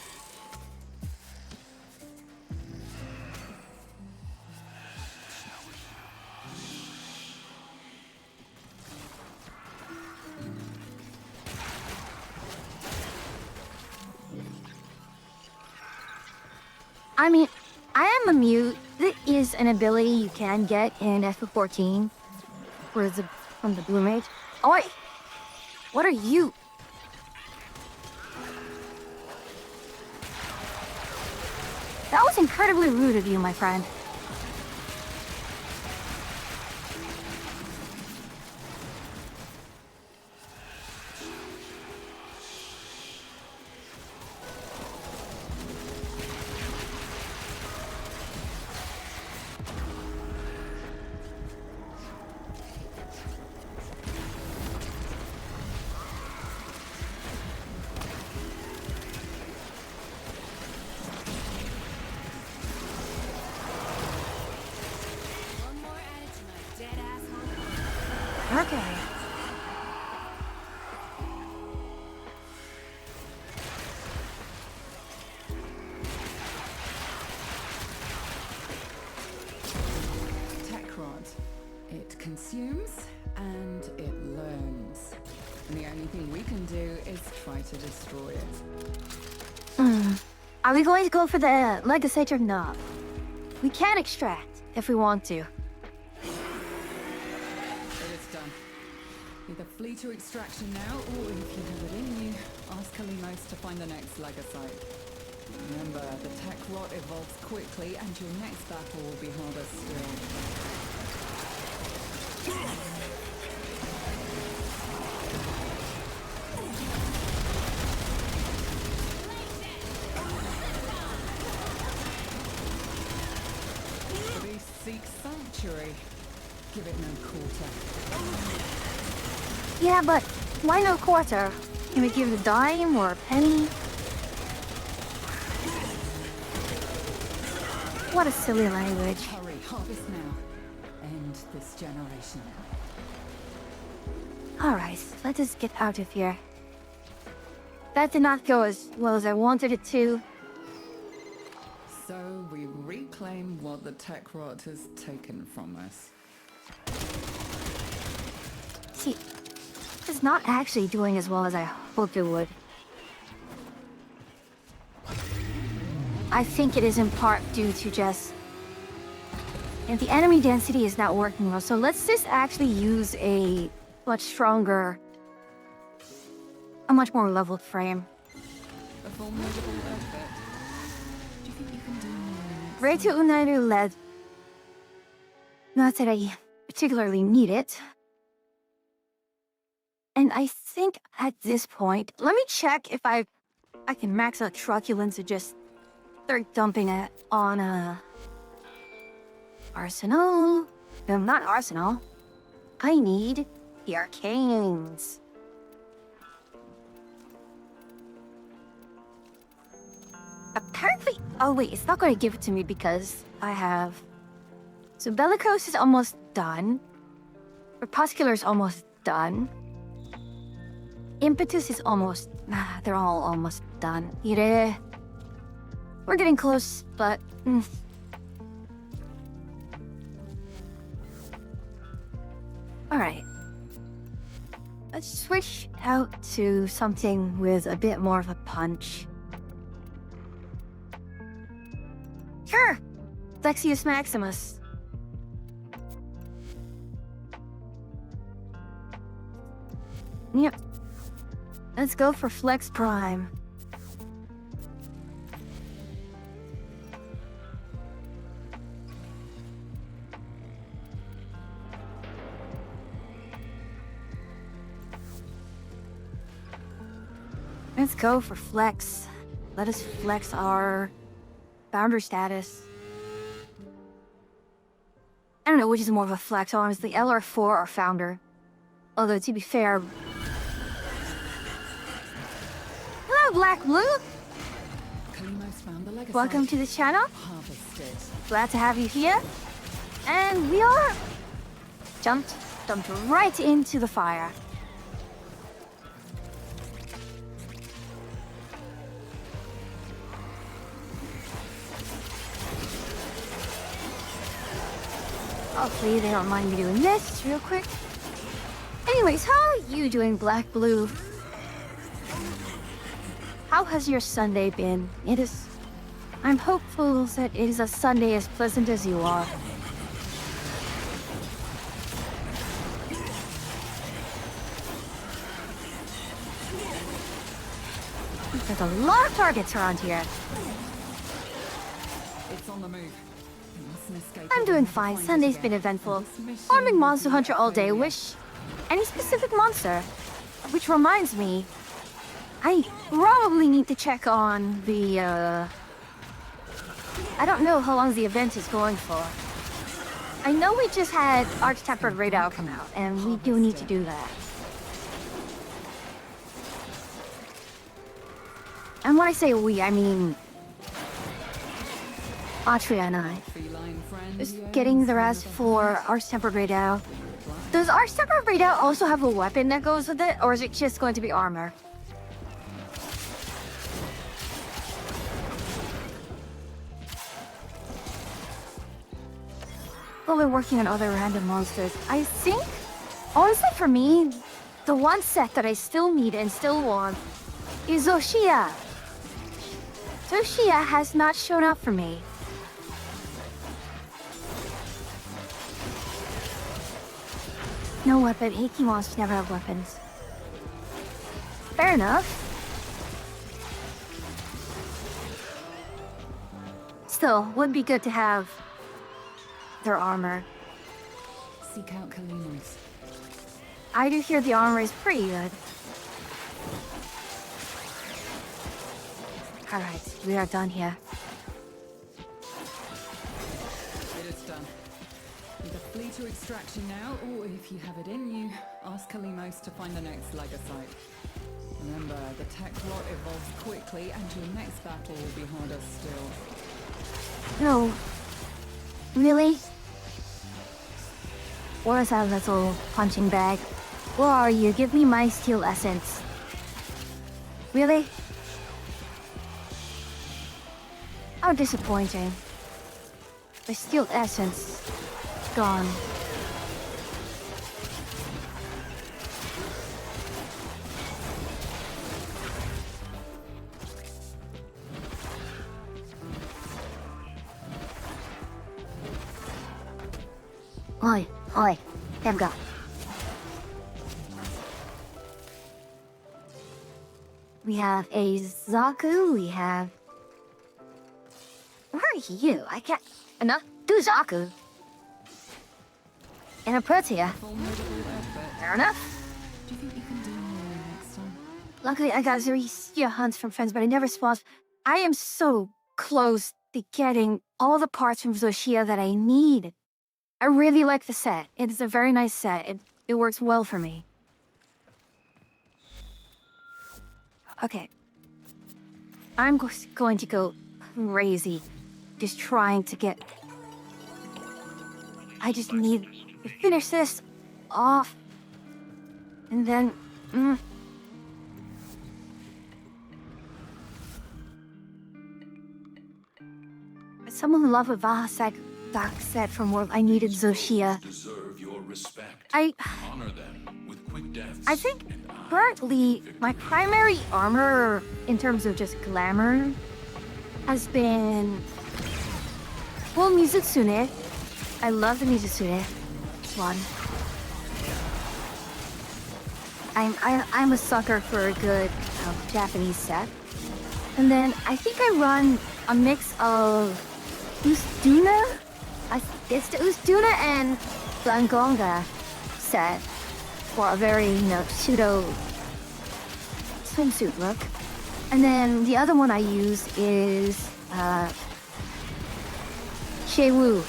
I mean, I am a mute. That is an ability you can get in FF14 from the Blue Mage. Oh wait, what are you? That was incredibly rude of you, my friend. Okay. Tech rod. It consumes and it learns. And the only thing we can do is try to destroy it. Are we going to go for the Legacytes or not? We can extract if we want to. It is done. Either flee to extraction now, or if you have it in you, ask Kalimos to find the next Legacyte. Remember, the tech rot evolves quickly, and your next battle will be harder still. Seek sanctuary. Give it no quarter. Yeah, but why no quarter? Can we give it a dime or a penny? What a silly language. Hurry, harvest now. End this generation. Alright, let us get out of here. That did not go as well as I wanted it to. So we reclaim what the tech rot has taken from us. See, it's not actually doing as well as I hoped it would. I think it is in part due to just... And the enemy density is not working well, so let's just actually use a much stronger... a much more leveled frame. A formidable effort. Do you think you can do more? Radio United LED. Not that I particularly need it. And I think at this point, let me check if I can max out truculence and just start dumping it on Arsenal. No, not Arsenal. I need the arcanes. Apparently, oh wait, it's not going to give it to me because I have... So Bellicose is almost done. Crepuscular is almost done. Impetus is almost... they're all almost done. Ire. We're getting close, but... Alright. Let's switch out to something with a bit more of a punch. Sure! Lexius Maximus. Yep. Let's go for Flex Prime. Let's go for Flex. Let us flex our founder status. I don't know which is more of a flex, honestly, LR4 or founder. Although, to be fair... Hello, Black Blue! Welcome to the channel. Glad to have you here. And we are... Jumped right into the fire. Hopefully they don't mind me doing this real quick. Anyways, how are you doing, Black Blue? How has your Sunday been? I'm hopeful that it is a Sunday as pleasant as you are. There's a lot of targets around here. It's on the move. I'm doing fine. Sunday's been eventful. Farming Monster Hunter all day. Wish any specific monster. Which reminds me, I probably need to check on the, I don't know how long the event is going for. I know we just had Arch-Tempered Radar come out, and we do need to do that. And when I say we, I mean... Atria and I. Just getting the rest for Arch-Tempered Radar. Does Arch-Tempered Radar also have a weapon that goes with it, or is it just going to be armor? While we're working on other random monsters, I think, honestly for me, the one set that I still need and still want is Zoshia. Zoshia has not shown up for me. No weapon. Heiki wants to never have weapons. Fair enough. Still, would be good to have their armor. Seek out Kalino's. I do hear the armor is pretty good. Alright, we are done here. It is done. Either flee to extraction now, or if you have it in you, ask Kalimos to find the next Legacyte. Remember, the tech rot evolves quickly, and your next battle will be harder still. No. Really? Where's that little punching bag? Where are you? Give me my steel essence. Really? How disappointing. The steel essence gone. Oi, oi, Temga. We have a Zaku, we have... Where are you? I can't... Enough? Do Zaku. And a Protea. Fair enough. Do you think you can do more next time? Luckily, I got Zeresia hunts from friends, but I never spawned. I am so close to getting all the parts from Zoshia that I need. I really like the set. It is a very nice set. It works well for me. Okay. I'm going to go crazy. Just trying to get... I just need to finish this off. And then... Someone love a Vahasek Doc said from World I needed Zoshia. Deserve your respect. I Honor them with quick deaths. think currently my primary armor in terms of just glamour has been well Mizutsune. I love the Mizutsune one. I'm a sucker for a good Japanese set. And then I think I run a mix of Usduna? It's the Usduna and Blangonga set for a very, pseudo swimsuit look. And then the other one I use is Sheiwu.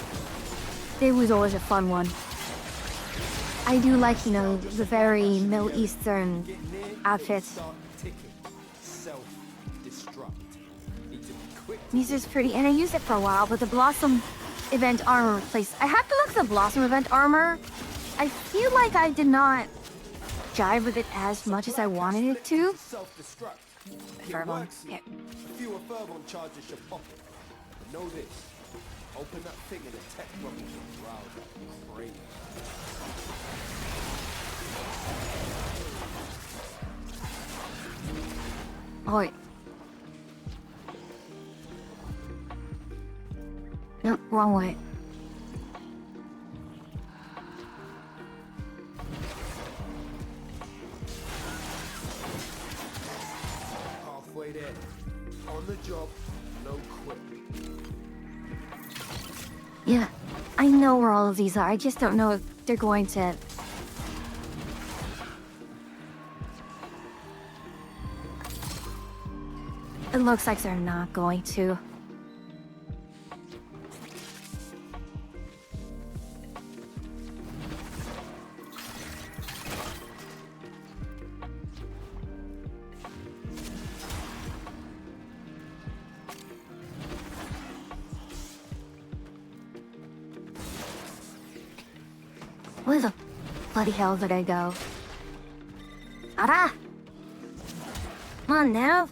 Sheiwu's always a fun one. I do like, the very Middle Eastern outfits. Mizu's pretty, and I used it for a while, but the Blossom event armor replaced. I have to look at the Blossom event armor. I feel like I did not jive with it as much as I wanted it to. Furbon. Yeah. A fewer Furbon charges should pop it. But know this. Open that thing in a tech rocket and round. Great. Oi. No, wrong way. Halfway there. On the job, no quit. Yeah, I know where all of these are. I just don't know if they're going to... It looks like they're not going to. Where the bloody hell did I go? Ara! Come on now.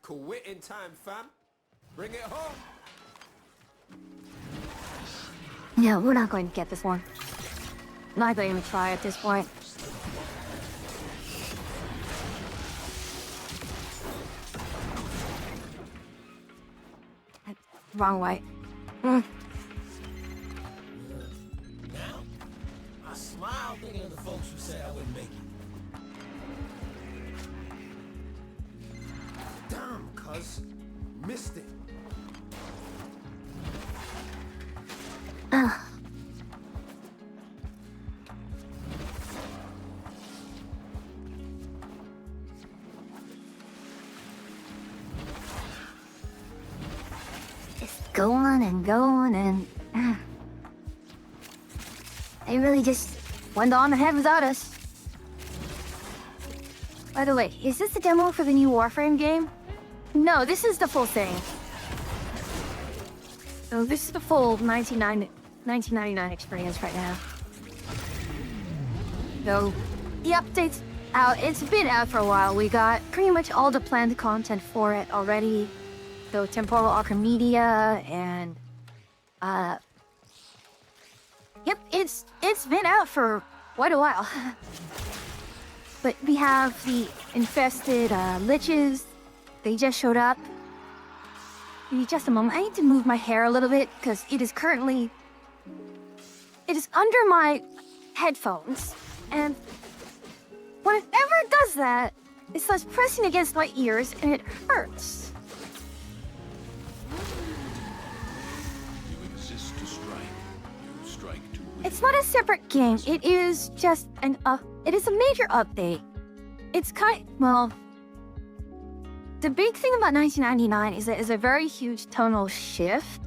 Quitting time, fam. Bring it home. Yeah, we're not going to get this one. Not going to try at this point. Wrong way. Now, I smile thinking of the folks who said I wouldn't make it. Damn, cuz. Missed it. It's going and going and... They really just went on ahead without us. By the way, is this the demo for the new Warframe game? No, this is the full thing. So this is the full 1999 experience right now. So the update's out. It's been out for a while. We got pretty much all the planned content for it already. So Temporal Archimedia and yep, it's been out for quite a while. But we have the infested liches. They just showed up. Give me just a moment. I need to move my hair a little bit because it is currently... It is under my headphones. And whenever it does that, it starts pressing against my ears and it hurts. You exist to strike. You strike to win. It's not a separate game. It is just an it is a major update. It's well, the big thing about 1999 is that it's a very huge tonal shift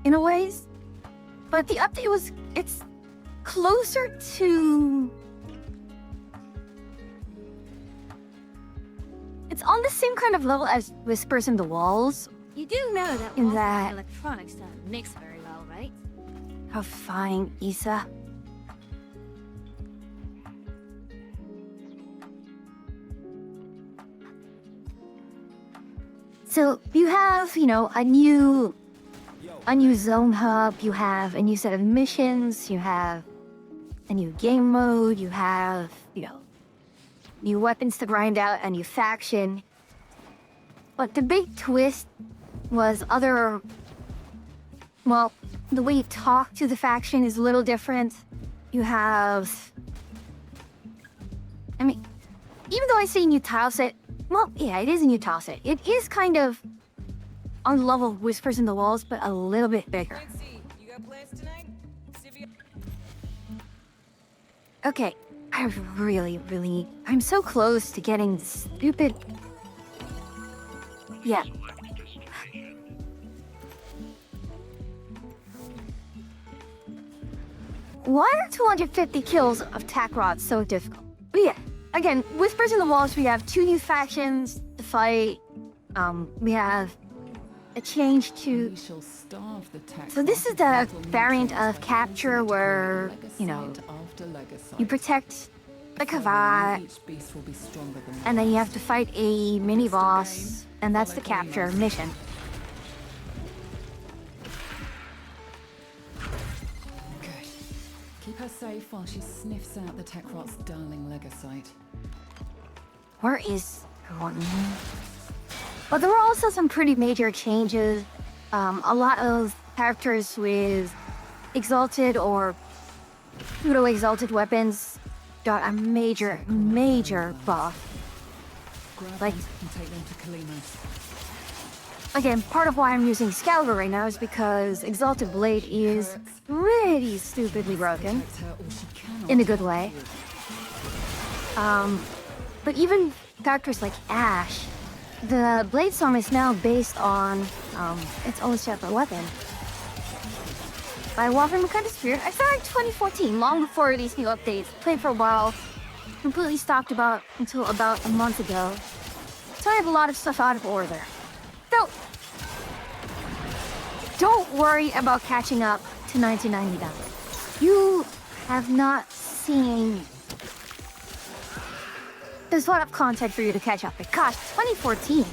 in a ways. But the update it's closer to... It's on the same kind of level as Whispers in the Walls. You do know that In Walmart that- electronics don't mix very well, right? How fine, Issa. So you have, a new zone hub, you have a new set of missions, you have a new game mode, you have, new weapons to grind out, a new faction. But the big twist was the way you talk to the faction is a little different. You have... even though I say new tileset, yeah, it is a new tileset. It is kind of on the level of Whispers in the Walls, but a little bit bigger. You got plans tonight? Okay, I'm so close to getting stupid... Yeah. Why are 250 kills of tack rods so difficult? But yeah, again, Whispers in the Walls, we have 2 new factions to fight. We have a change to... We shall starve the tax So this is the variant of capture where, you protect the Kavat, Each beast will be stronger than and then you have to fight a mini-boss, and that's the capture mission. Good. Keep her safe while she sniffs out the Techrot's darling Legacyte. Where is one? But there were also some pretty major changes. A lot of characters with exalted or pseudo-exalted weapons got a major buff. Grab Like- them and take them to Kalimos. Again, part of why I'm using Excalibur right now is because Exalted Blade is pretty stupidly broken, Protect her or she cannot in a good way. But even characters like Ash, the Blade Storm is now based on its own separate weapon. By Warframe Kind of Spirit, I started in 2014, long before these new updates. Played for a while, completely stopped until about a month ago. So I have a lot of stuff out of order. Don't worry about catching up to 1999. You have not seen... There's a lot of content for you to catch up with. Gosh, 2014.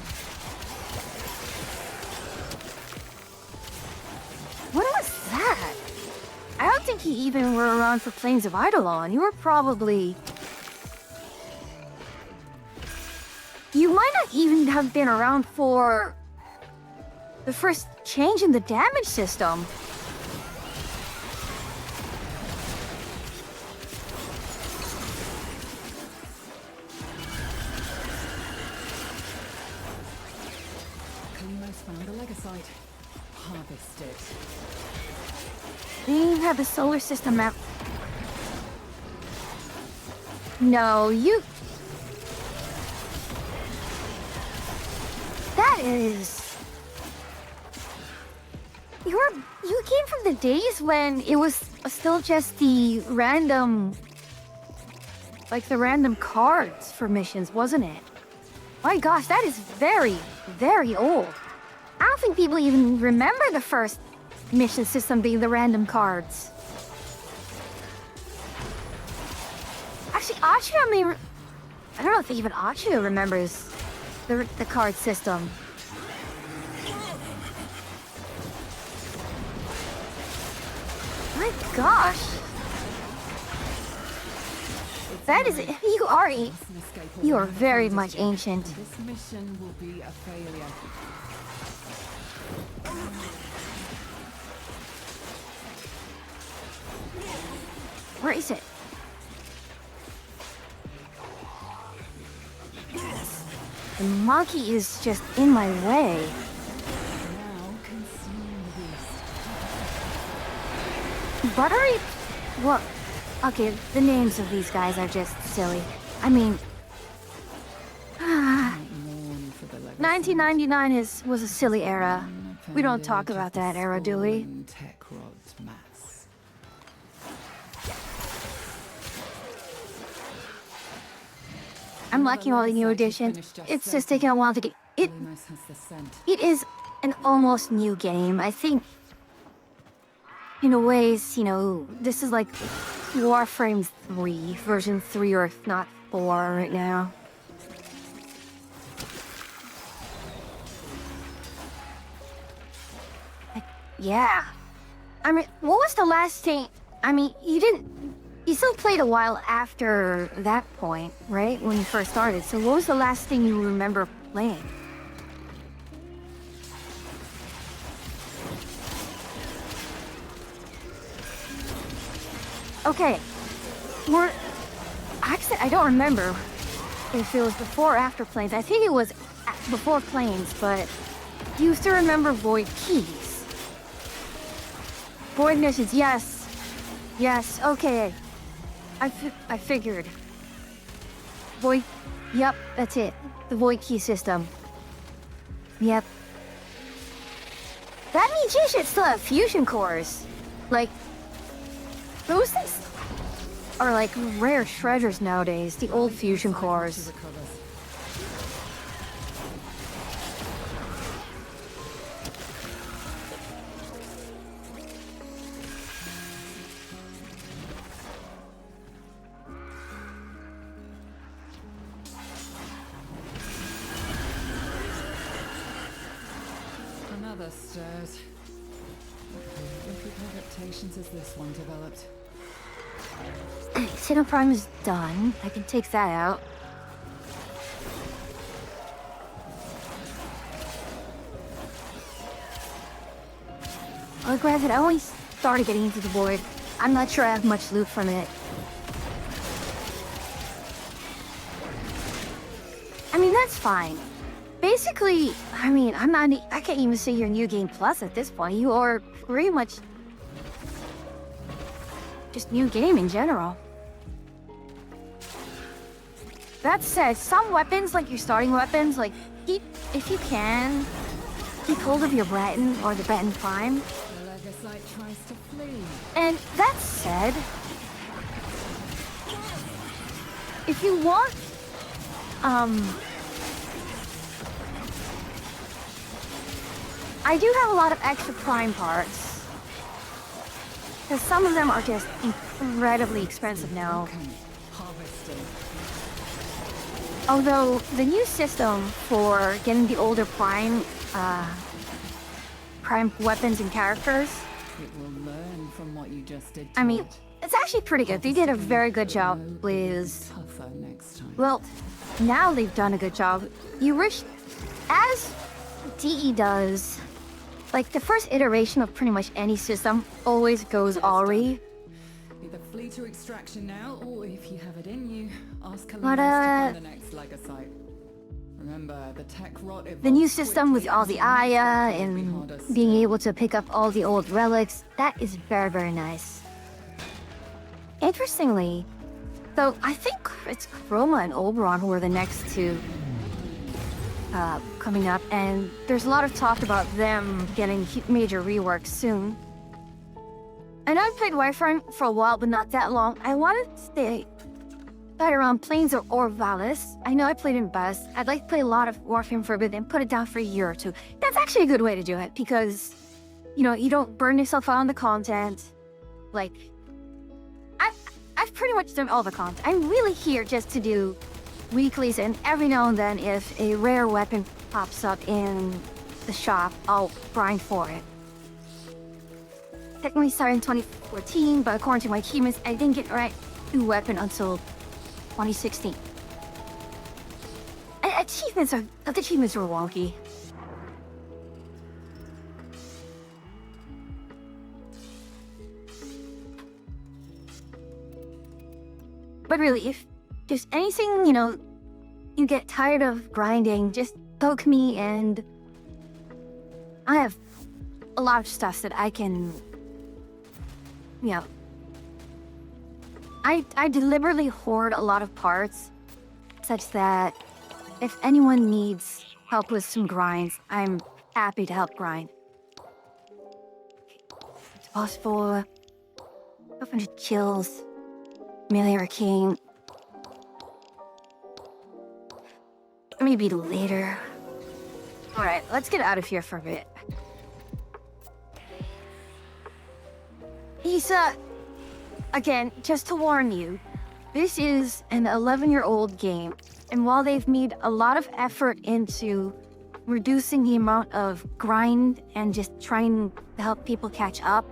What was that? I think you even were around for Plains of Eidolon. You were probably... You might not even have been around for the first change in the damage system. Kalimos found a Legacyte. Harvest it. They have the solar system map. No, you... That is... You came from the days when it was still just the random... Like the random cards for missions, wasn't it? My gosh, that is very, very old. I don't think people even remember the first mission system being the random cards. Actually, Achia I don't know if even Achia remembers the card system. My gosh. That is... You are very much ancient. This mission will be a failure. Where is it? The monkey is just in my way. Now consume the beast. Buttery? What? Okay, the names of these guys are just silly. I mean... 1999 was a silly era. We don't talk about that era, do we? I'm liking all the new additions. It's just taking a while to get... It is an almost new game. I think, in a ways, you know, this is like Warframe 3, version 3, or if not 4 right now. Yeah. I mean, what was the last thing... I mean, you still played a while after that point, right? When you first started. So what was the last thing you remember playing? Okay. Actually, I don't remember if it was before or after Plains. I think it was before Plains, but do you still remember Void Keys? Void missions, yes. Yes, okay. I figured. Void... Yep, that's it. The Void Key system. Yep. That means you should still have fusion cores. Like... Those things are like rare treasures nowadays, the old fusion cores. Another stairs. Different adaptations as this one developed. Sinnoh Prime is done. I can take that out. Well, granted, I only started getting into the void. I'm not sure I have much loot from it. I mean, that's fine. Basically, I mean, I can't even say you're New Game Plus at this point. You are pretty much just new game in general. That said, some weapons, like your starting weapons, like, if you can, keep hold of your Breton or the Breton Prime. The Legacyte tries to flee. And that said, if you want, I do have a lot of extra Prime parts. Because some of them are just incredibly expensive now. Although, the new system for getting the older Prime weapons and characters It will learn from what you just did. I mean, it's actually pretty good. They did a very good job with... Tougher next time. Well, now they've done a good job. You wish... As DE does, like, the first iteration of pretty much any system always goes awry. Either flee to extraction now, or if you have it in you, ask Kalinos But, to find the next Legacyte. Remember, the tech rot the new system with all the Aya and being able to pick up all the old relics, that is very, very nice. Interestingly, though, I think it's Chroma and Oberon who are the next two coming up, and there's a lot of talk about them getting major reworks soon. I know I've played Warframe for a while, but not that long. I wanted to stay around Plains or Valis. I know I played in Best. I'd like to play a lot of Warframe for a bit and put it down for a year or two. That's actually a good way to do it because, you know, you don't burn yourself out on the content. Like, I've pretty much done all the content. I'm really here just to do weeklies, and every now and then if a rare weapon pops up in the shop, I'll grind for it. Technically started in 2014, but according to my achievements, I didn't get the right new weapon until 2016. The achievements were wonky. But really, if there's anything, you know, you get tired of grinding, just poke me, and I have a lot of stuff that I can, you know, I deliberately hoard a lot of parts such that if anyone needs help with some grinds, I'm happy to help grind. It's possible. Open to chills. Melee Arcane. Maybe later. Alright, let's get out of here for a bit. Issa, again, just to warn you, this is an 11-year-old game, and while they've made a lot of effort into reducing the amount of grind and just trying to help people catch up,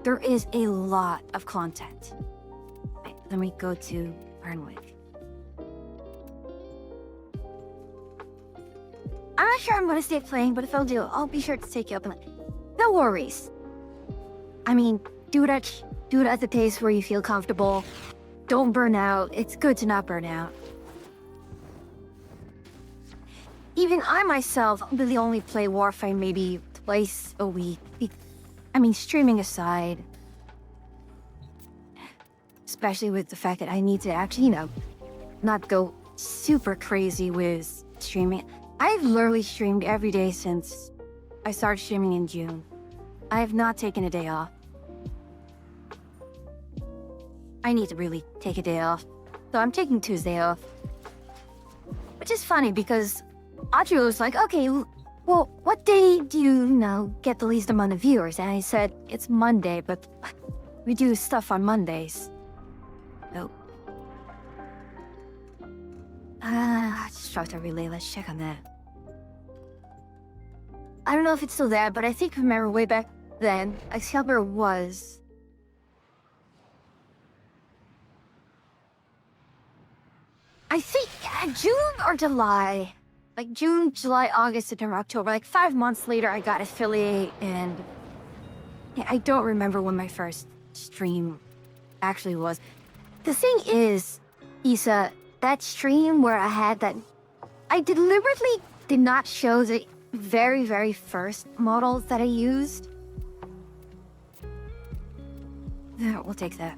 there is a lot of content. Right, let me go to Burnwick. I'm not sure I'm gonna stay playing, but if I'll do, I'll be sure to take you up on it. No worries. I mean, do it at the pace where you feel comfortable. Don't burn out. It's good to not burn out. Even I myself really only play Warframe maybe twice a week. I mean, streaming aside. Especially with the fact that I need to actually, you know, not go super crazy with streaming. I've literally streamed every day since I started streaming in June. I have not taken a day off. I need to really take a day off. So I'm taking Tuesday off. Which is funny because Audrey was like, okay, well, what day do you know, get the least amount of viewers? And I said, it's Monday, but we do stuff on Mondays. Nope. Structure relay, let's check on that. I don't know if it's still there, but I think remember way back then, Excalibur was... I think June or July. Like June, July, August, September, October. Like 5 months later, I got affiliate, and yeah, I don't remember when my first stream actually was. The thing is, Issa, that stream where I had that, I deliberately did not show the very, very first models that I used. Yeah, we'll take that.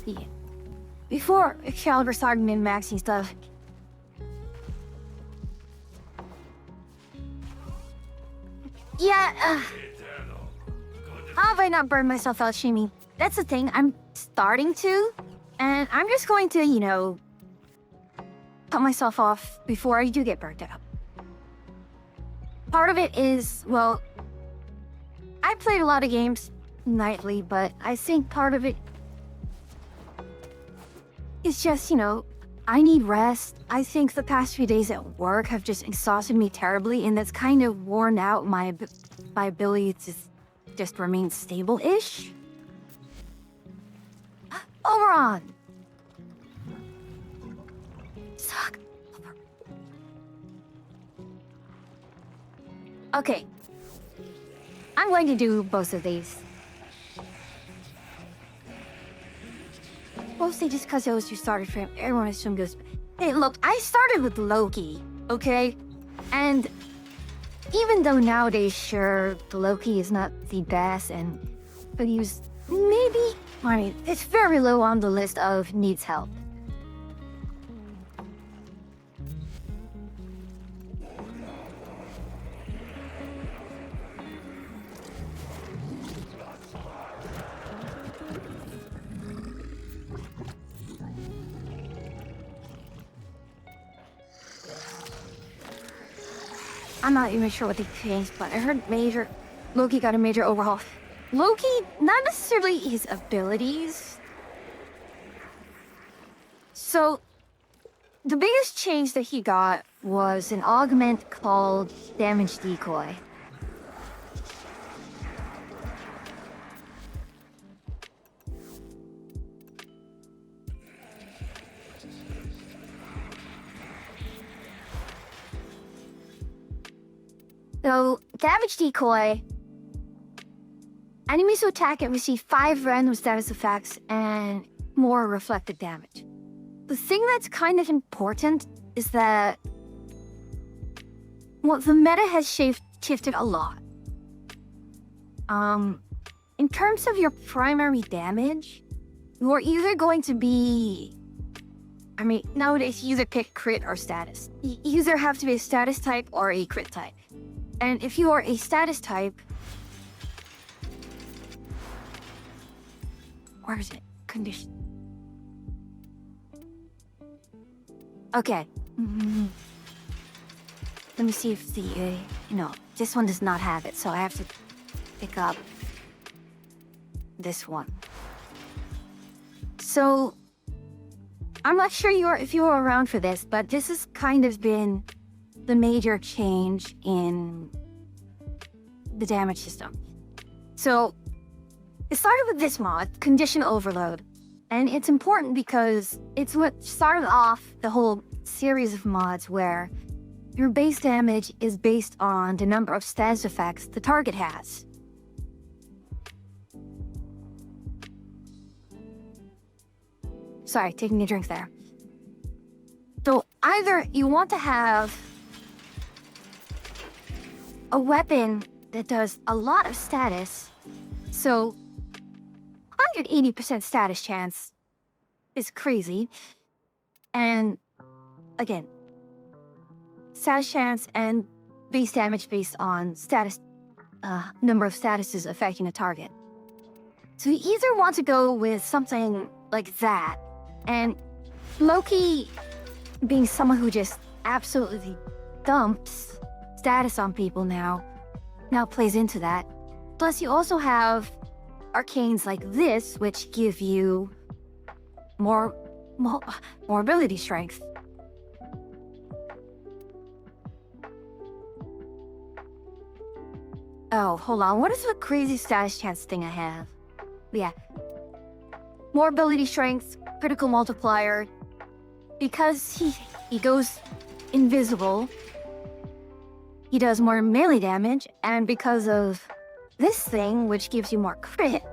Yeah. Before Excalibur started min-maxing stuff. Yeah, how have I not burned myself out streaming? That's the thing, I'm starting to, and I'm just going to, you know, cut myself off before I do get burnt out. Part of it is, well, I played a lot of games nightly, but I think part of it it's just, you know, I need rest. I think the past few days at work have just exhausted me terribly, and that's kind of worn out my ability to just remain stable-ish. Oberon! Suck. Okay. I'm going to do both of these. Mostly just because it was your started frame. Everyone assumed goes. Hey, look, I started with Loki, okay? And even though nowadays, sure, the Loki is not the best, but he was maybe, I mean, it's very low on the list of needs help. I'm not even sure what they changed, but I heard Loki got a major overhaul. Loki, not necessarily his abilities. So, the biggest change that he got was an augment called Damage Decoy. So, Damage Decoy, enemies who attack it receive 5 random status effects and more reflected damage. The thing that's kind of important is that, well, the meta has shifted a lot. In terms of your primary damage, you're either going to be, I mean, nowadays you either pick crit or status. You either have to be a status type or a crit type. And if you are a status type, where is it? Condition. Okay. Let me see if the, no, this one does not have it, so I have to pick up this one. So, I'm not sure if you were around for this, but this has kind of been the major change in the damage system. So, it started with this mod, Condition Overload. And it's important because it's what started off the whole series of mods where your base damage is based on the number of status effects the target has. Sorry, taking a drink there. So either you want to have a weapon that does a lot of status, so 180% status chance is crazy, and again, status chance and base damage based on status, number of statuses affecting a target. So you either want to go with something like that, and Loki, being someone who just absolutely dumps status on people now plays into that. Plus you also have arcanes like this, which give you more ability strength. Oh, hold on. What is the crazy status chance thing I have? Yeah. More ability strength, critical multiplier. Because he goes invisible, he does more melee damage, and because of this thing, which gives you more crit,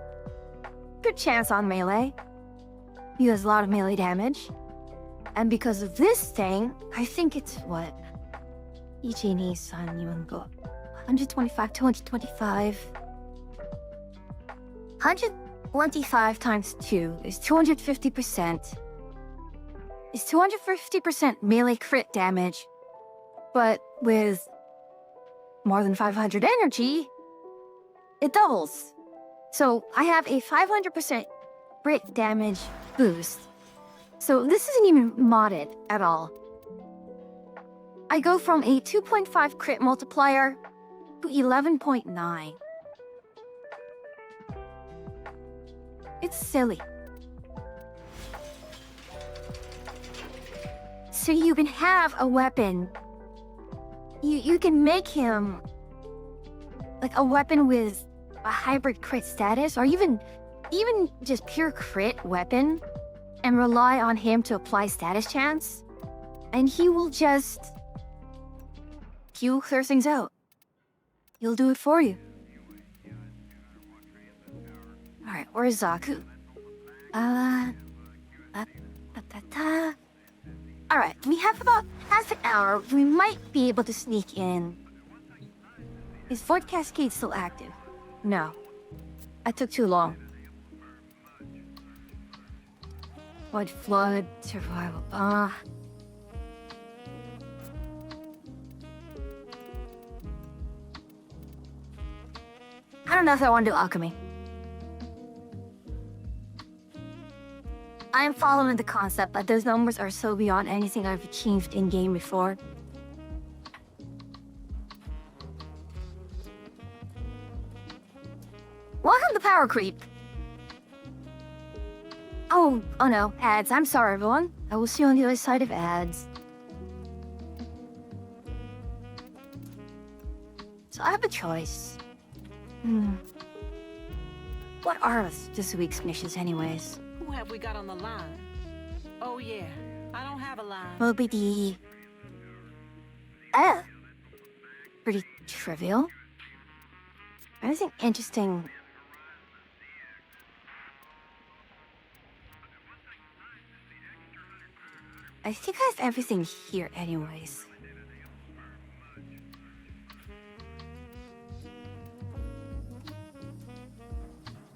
good chance on melee, he does a lot of melee damage. And because of this thing, I think it's what? 125, 225. 125 times 2 is 250%. It's 250% melee crit damage, but with more than 500 energy, it doubles. So I have a 500% crit damage boost. So this isn't even modded at all. I go from a 2.5 crit multiplier to 11.9. It's silly. so you can have a weapon. You can make him like a weapon with a hybrid crit status, or even just pure crit weapon, and rely on him to apply status chance, and he will just clear things out. He'll do it for you. Alright, where's Zaku? Alright, we have about half an hour. We might be able to sneak in. Is Void Cascade still active? No. That took too long. Void Flood, Survival. I don't know if I want to do alchemy. I am following the concept, but those numbers are so beyond anything I've achieved in-game before. Welcome to Power Creep. Oh no, ads. I'm sorry, everyone. I will see you on the other side of ads. So I have a choice. What are this week's missions anyways? Who have we got on the line? Oh yeah, I don't have a line. Moby D. Pretty trivial. Anything interesting? I think I have everything here anyways.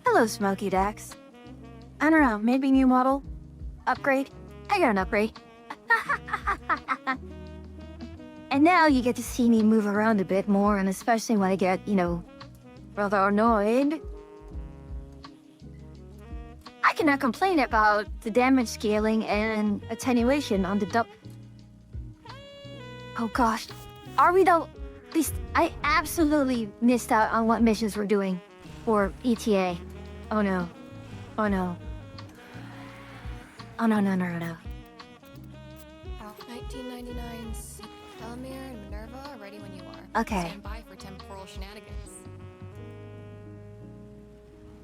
Hello, Smokey Dax. I don't know, maybe new model? Upgrade? I got an upgrade. And now you get to see me move around a bit more, and especially when I get, rather annoyed. I cannot complain about the damage scaling and attenuation on the Oh gosh. Are we though? At least I absolutely missed out on what missions we're doing for ETA. Oh no. Oh no. Oh no. 1999's Delamere and Minerva are ready when you are. Okay. Stand by for temporal shenanigans.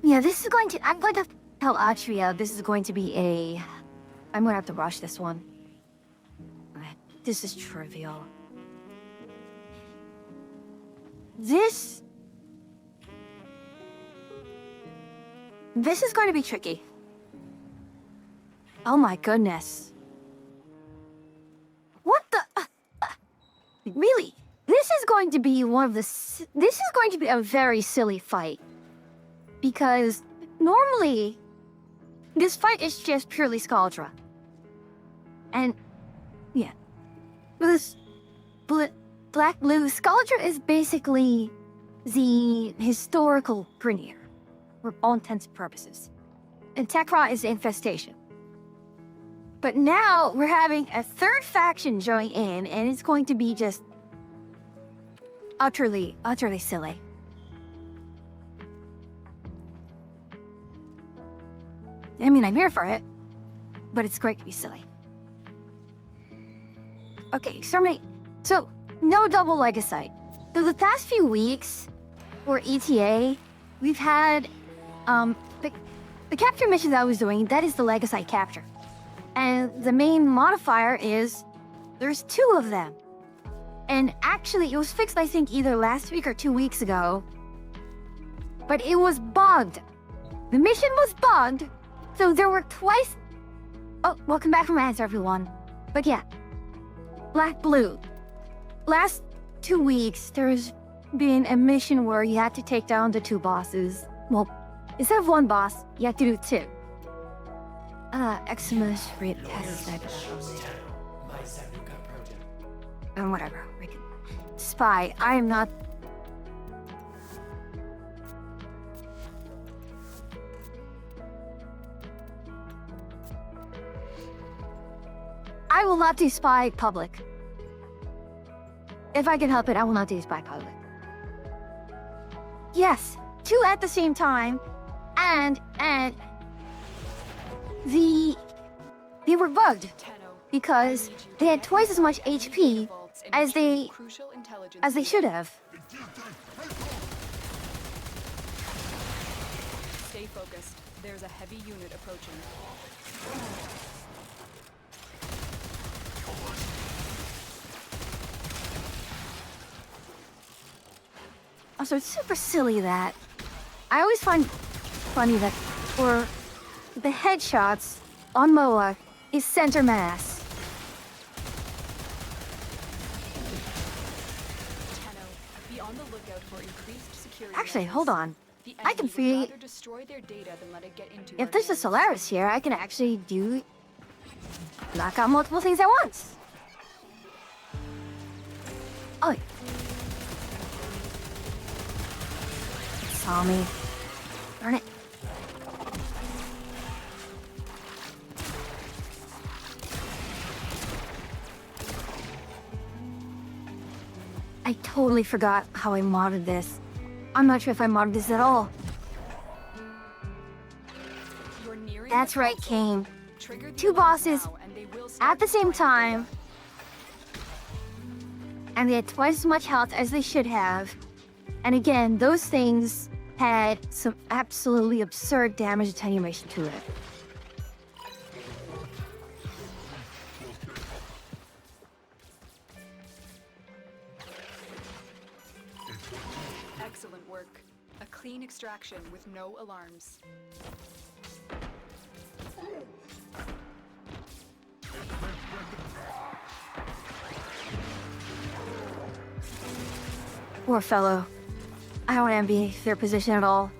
Yeah, I'm going to tell Atria this is going to be I'm gonna have to rush this one. This is trivial. This is going to be tricky. Oh my goodness. What the... really? This is going to be this is going to be a very silly fight. Because normally, this fight is just purely Scaldra. And, yeah. This Black Blue, Scaldra is basically the historical Grineer, for all intents and purposes. And Tekra is the infestation. But now we're having a third faction join in, and it's going to be just utterly silly. I mean, I'm here for it, but it's great to be silly. Okay, so no double Legacyte. So the past few weeks for ETA, we've had the capture missions I was doing, that is the Legacyte capture. And the main modifier is there's 2 of them. And actually, it was fixed, I think, either last week or 2 weeks ago. But it was bugged. The mission was bugged, so there were twice... Oh, welcome back from ads, everyone. But yeah, Black Blue. Last 2 weeks, there's been a mission where you had to take down the 2 bosses. Well, instead of 1 boss, you had to do 2. Eximus, Rip, and whatever. Spy, I am not... I will not do Spy public. If I can help it, I will not do Spy public. Yes, 2 at the same time, and they were bugged. because they had twice as much HP as they should have. Stay focused. There's a heavy unit approaching. Also, it's super silly that I always find funny that for the headshots on Moa is center mass. Be on the lookout for increased security. Actually, hold on. The I can enemy would feel rather destroy their data than let it get into if our there's a hands. Solaris here, I can actually knock out multiple things at once. Oh, it saw me. Darn it. I totally forgot how I modded this. I'm not sure if I modded this at all. You're nearing That's the right, console. Kane. Trigger the 2 alarms bosses now, and they will start at the same destroying time. And they had twice as much health as they should have. And again, those things had some absolutely absurd damage attenuation to it. Excellent work. A clean extraction with no alarms. Poor fellow. I don't envy their position at all.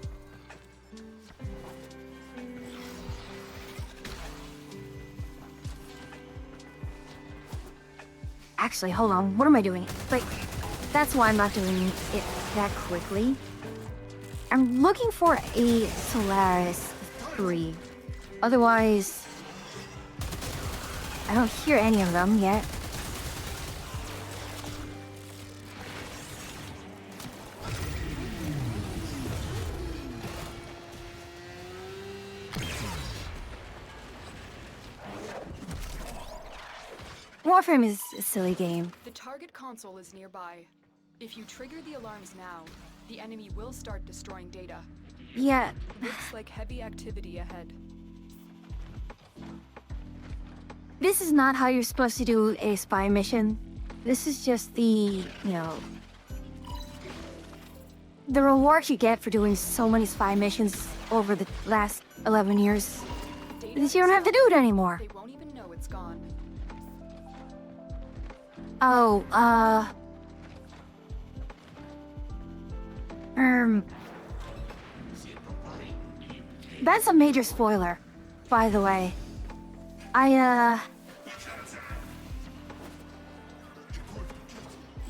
Actually, hold on. What am I doing? Wait, that's why I'm not doing it that quickly. I'm looking for a Solaris 3. Otherwise, I don't hear any of them yet. Warframe is a silly game. The target console is nearby. If you trigger the alarms now, the enemy will start destroying data. Yeah, Looks like heavy activity ahead. this is not how you're supposed to do a spy mission. This is just the, the reward you get for doing so many spy missions over the last 11 years. Data Because you don't have to do it anymore. They won't even know it's gone. Oh, that's a major spoiler, by the way.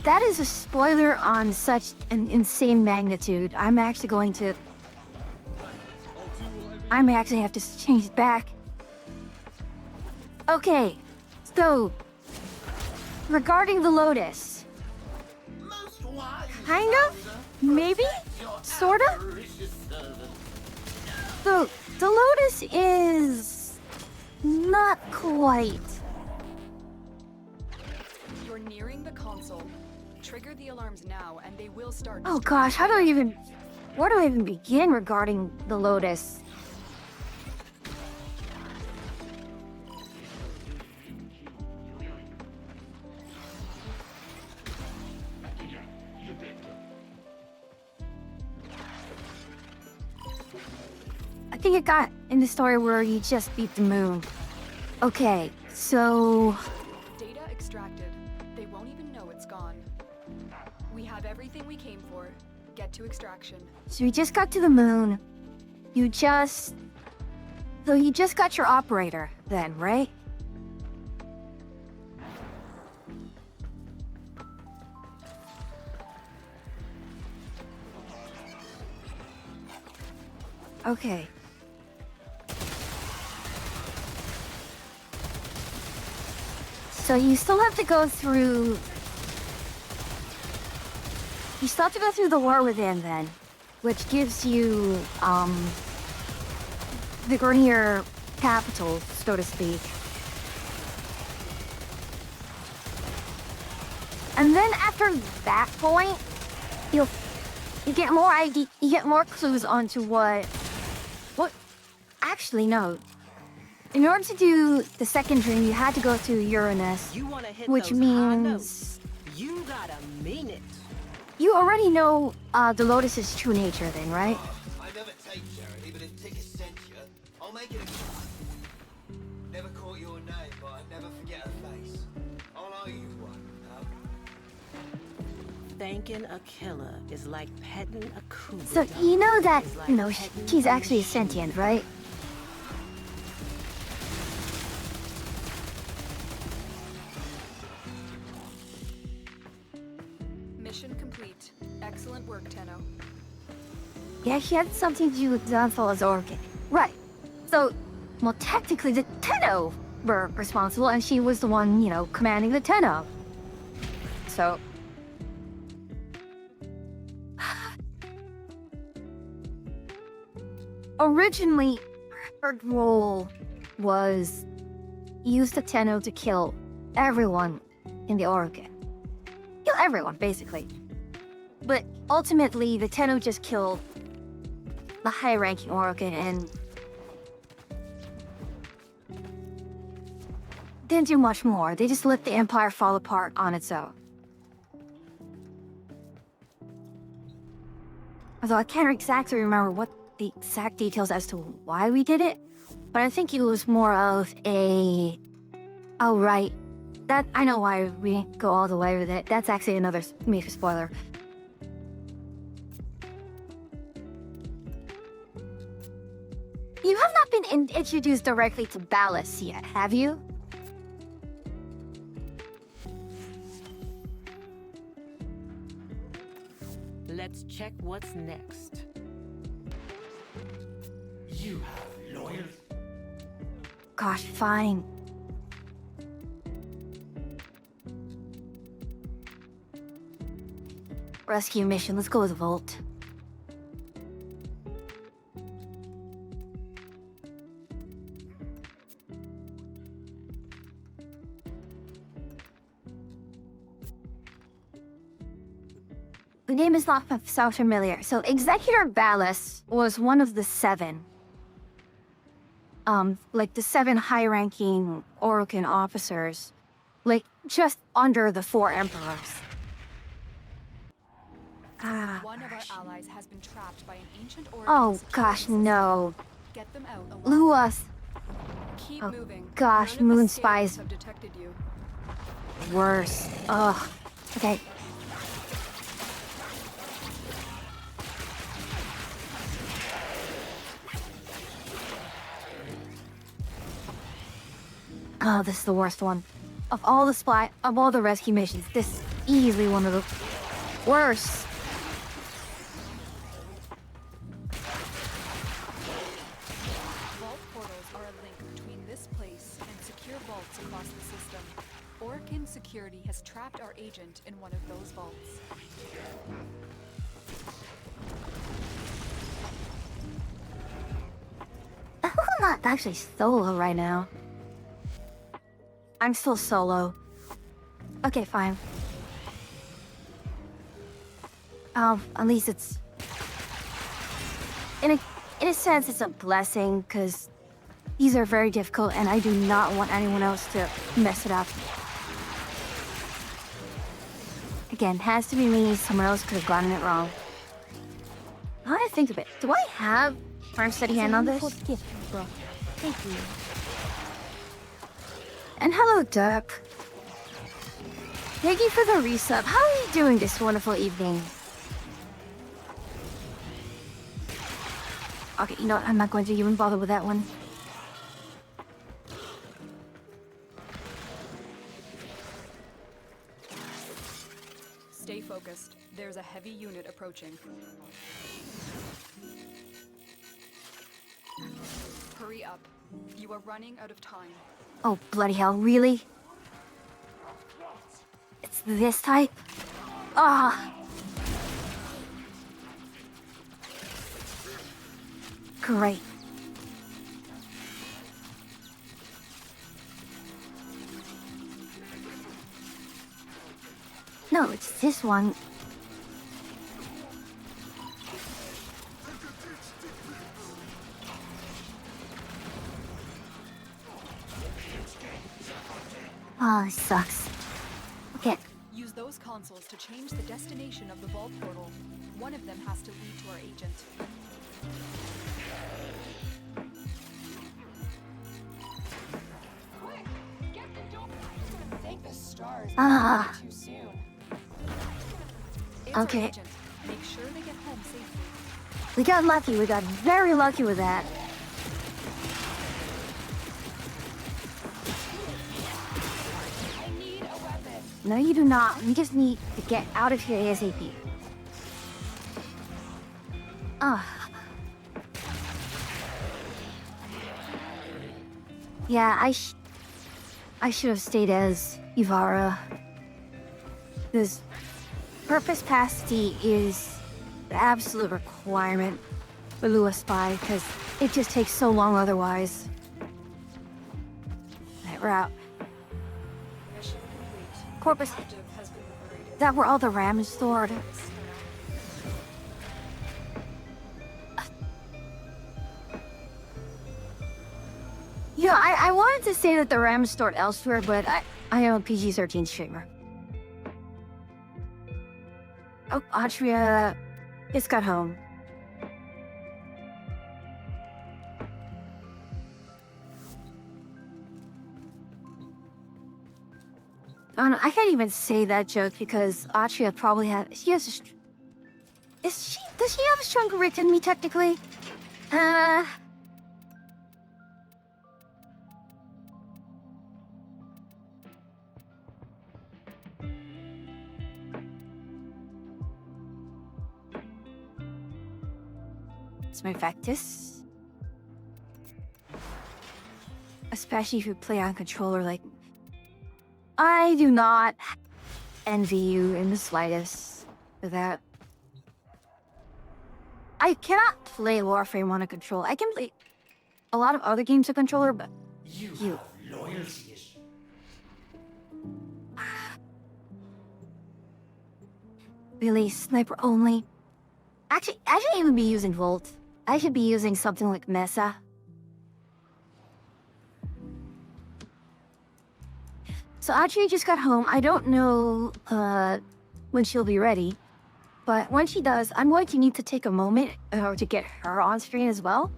That is a spoiler on such an insane magnitude. I may actually have to change it back. Okay, so, regarding the Lotus. Kind of? Maybe? Sorta? So, the Lotus is not quite. You're nearing the console. Trigger the alarms now, and they will start. Oh gosh, where do I even begin regarding the Lotus? I think it got in the story where you just beat the moon. Okay, so... Data extracted. They won't even know it's gone. We have everything we came for. Get to extraction. So you just got to the moon. So you just got your operator then, right? Okay. So you still have to go through... You still have to go through the War Within then, which gives you, the Grenier capital, so to speak. And then after that point, you get more clues onto what. Actually, no. In order to do the second dream, you had to go to Uranus, You wanna hit which those high means notes. You gotta mean it. you already know the Lotus's true nature, then, right? I never take charity, but if tickets sent you, I'll make it a... Never caught your name, but I never forget her face. I'll owe you one, Thanking a killer is like petting a cougar. So you know that It's like no, petting she's a actually machine. sentient, right? Mission complete. Excellent work, Tenno. Yeah, she had something to do with Xanthala's organ. Right. So, well, technically the Tenno were responsible, and she was the one, you know, commanding the Tenno. So... Originally, her role was use the Tenno to kill everyone in the organ. Kill everyone, basically. But ultimately, the Tenno just killed the high-ranking organ and didn't do much more. They just let the Empire fall apart on its own. Although I can't exactly remember what the exact details as to why we did it, but I think it was more of a... Oh, right. That, I know why we didn't go all the way with it. That's actually another major spoiler. You have not been introduced directly to Ballast yet, have you? Let's check what's next. You have lawyers? Gosh, fine. Rescue mission, let's go with Volt. The name is not so familiar. So Executor Ballast was one of the 7. Like the 7 high-ranking Orokin officers. Like, just under the 4 emperors. Ah, One of our allies has been trapped by an ancient Orokin oh security gosh, system. no. Get them out. Luas. Keep Oh, moving. gosh, None of the moon scales spies. have detected you. Worse. Ugh. Okay. Oh, this is the worst one. Of all the rescue missions, this is easily one of the worst. Vault portals are a link between this place and secure vaults across the system. Orokin security has trapped our agent in one of those vaults. I hope I'm not actually solo right now. I'm still solo. Okay, fine. At least it's... In a sense, it's a blessing, because these are very difficult, and I do not want anyone else to mess it up. Again, has to be me, someone else could have gotten it wrong. Now I think of it, do I have firm steady hand on this? Thank you. And hello, Derp. Thank you for the resub. How are you doing this wonderful evening? Okay, you know what? I'm not going to even bother with that one. Stay focused. There's a heavy unit approaching. Hurry up. You are running out of time. Oh, bloody hell, really? It's this type? Ah! Great. No, it's this one. Oh, this sucks. Okay. Use those consoles to change the destination of the vault portal. One of them has to lead to our agent. Thank the stars. Ah. Too soon. It's our Okay. agent. Make sure they get home safely. We got lucky. We got very lucky with that. I need a weapon. No, you do not. We just need to get out of here ASAP. Ah. Yeah, I should have stayed as Ivara. This purpose pasty is the absolute requirement for Lua Spy, because it just takes so long otherwise. Right, we're out. Mission complete. Corpus, Objective has been liberated. is that where all the RAM is stored? Yeah, I wanted to say that the RAM is stored elsewhere, but I am a PG-13 streamer. Oh, Atria just got home. Oh, no, I can't even say that joke because Atria probably does she have a stronger rig than me technically? It's my Vectus. Especially if you play on controller like... I do not envy you in the slightest for that. I cannot play Warframe on a controller. I can play a lot of other games on controller, but you. Have loyalty issues. Really, sniper only. Actually, I shouldn't even be using Volt. I should be using something like Mesa. So Atria just got home. I don't know when she'll be ready. But when she does, I'm going to need to take a moment to get her on screen as well.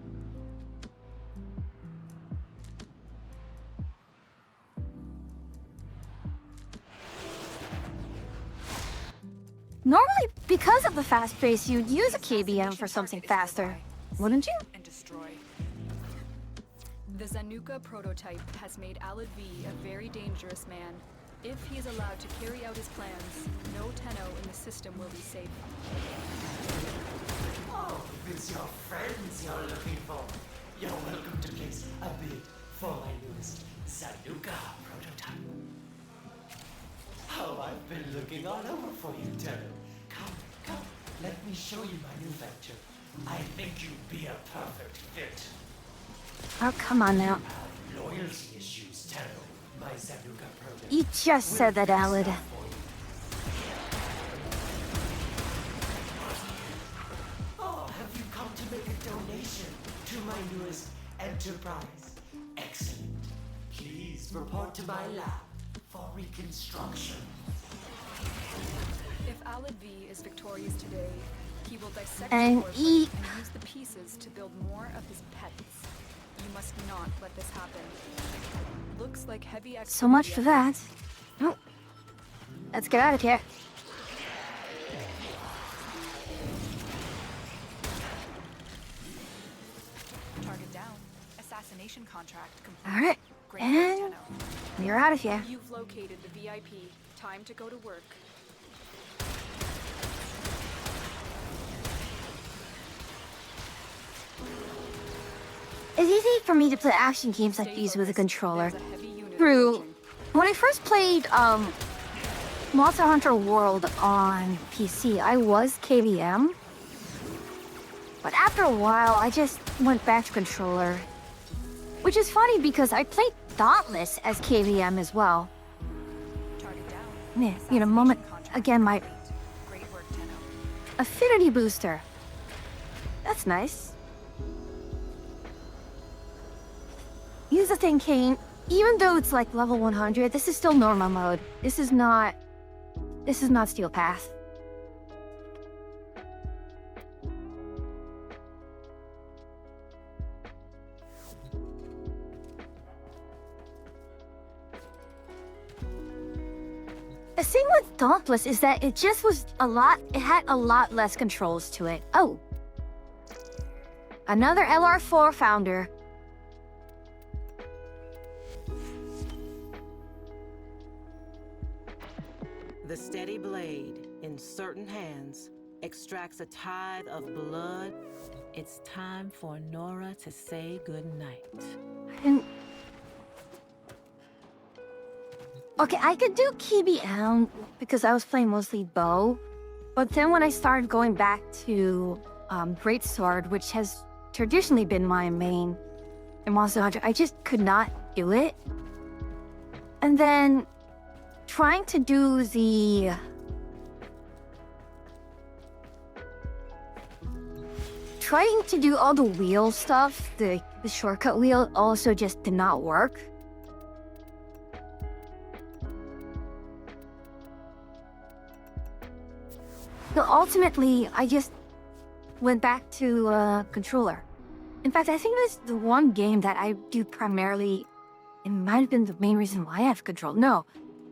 Normally, because of the fast pace, you'd use a KBM for something faster, wouldn't you? And destroy. The Zanuka prototype has made Alad V a very dangerous man. If he is allowed to carry out his plans, no Tenno in the system will be safe. Oh, if it's your friends you're looking for, you're welcome to place a bid for my newest Zanuka prototype. Oh, I've been looking all over for you, Tenno. Come, let me show you my new venture. I think you'd be a perfect fit. Oh, come on now. Loyalty issues, Tenno. My Zanuka prototype. You just said that, Alad. Oh, have you come to make a donation to my newest enterprise? Excellent. Please report to my lab for reconstruction. If Alad V is victorious today, he will dissect And the eat. and use the pieces to build more of his pets. You must not let this happen. Looks like heavy activity. So much for that. Oh. Let's get out of here. Target down. Assassination contract complete. Alright. Great And work, Tenno. we're out of here. You've located the VIP. Time to go to work. It's easy for me to play action games like these with a controller. There's a heavy unit Through approaching. when I first played Monster Hunter World on PC, I was KVM. But after a while, I just went back to controller. Which is funny because I played Dauntless as KVM as well. Target down. Yeah, you know, moment again, my Great work, Tenno. affinity booster. That's nice. Here's the thing, Kane. Even though it's like level 100, this is still normal mode. This is not Steel Path. The thing with Dauntless is that it had a lot less controls to it. Oh. Another LR4 founder. The steady blade in certain hands extracts a tithe of blood. It's time for Nora to say goodnight. Okay, I could do KBM because I was playing mostly bow, but then when I started going back to Greatsword, which has traditionally been my main in Monster Hunter, I just could not do it. And then trying to do all the wheel stuff, the shortcut wheel, also just did not work. So ultimately, I just went back to controller. In fact, I think that's the one game that I do primarily. It might have been the main reason why I have control. No,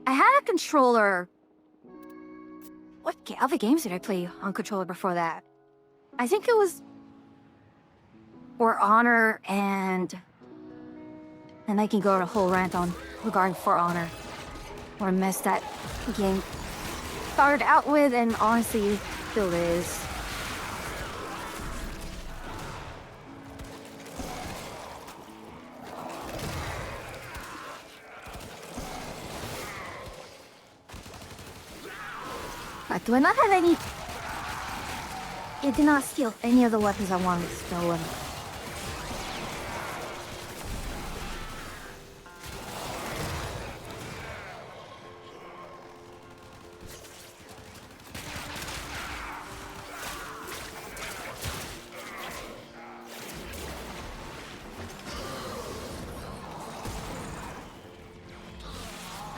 I had a controller. What other games did I play on controller before that? I think it was For Honor and I can go on a whole rant on regarding For Honor, or a mess that game started out with and honestly still is. But do I not have any? It did not steal any of the weapons I wanted stolen.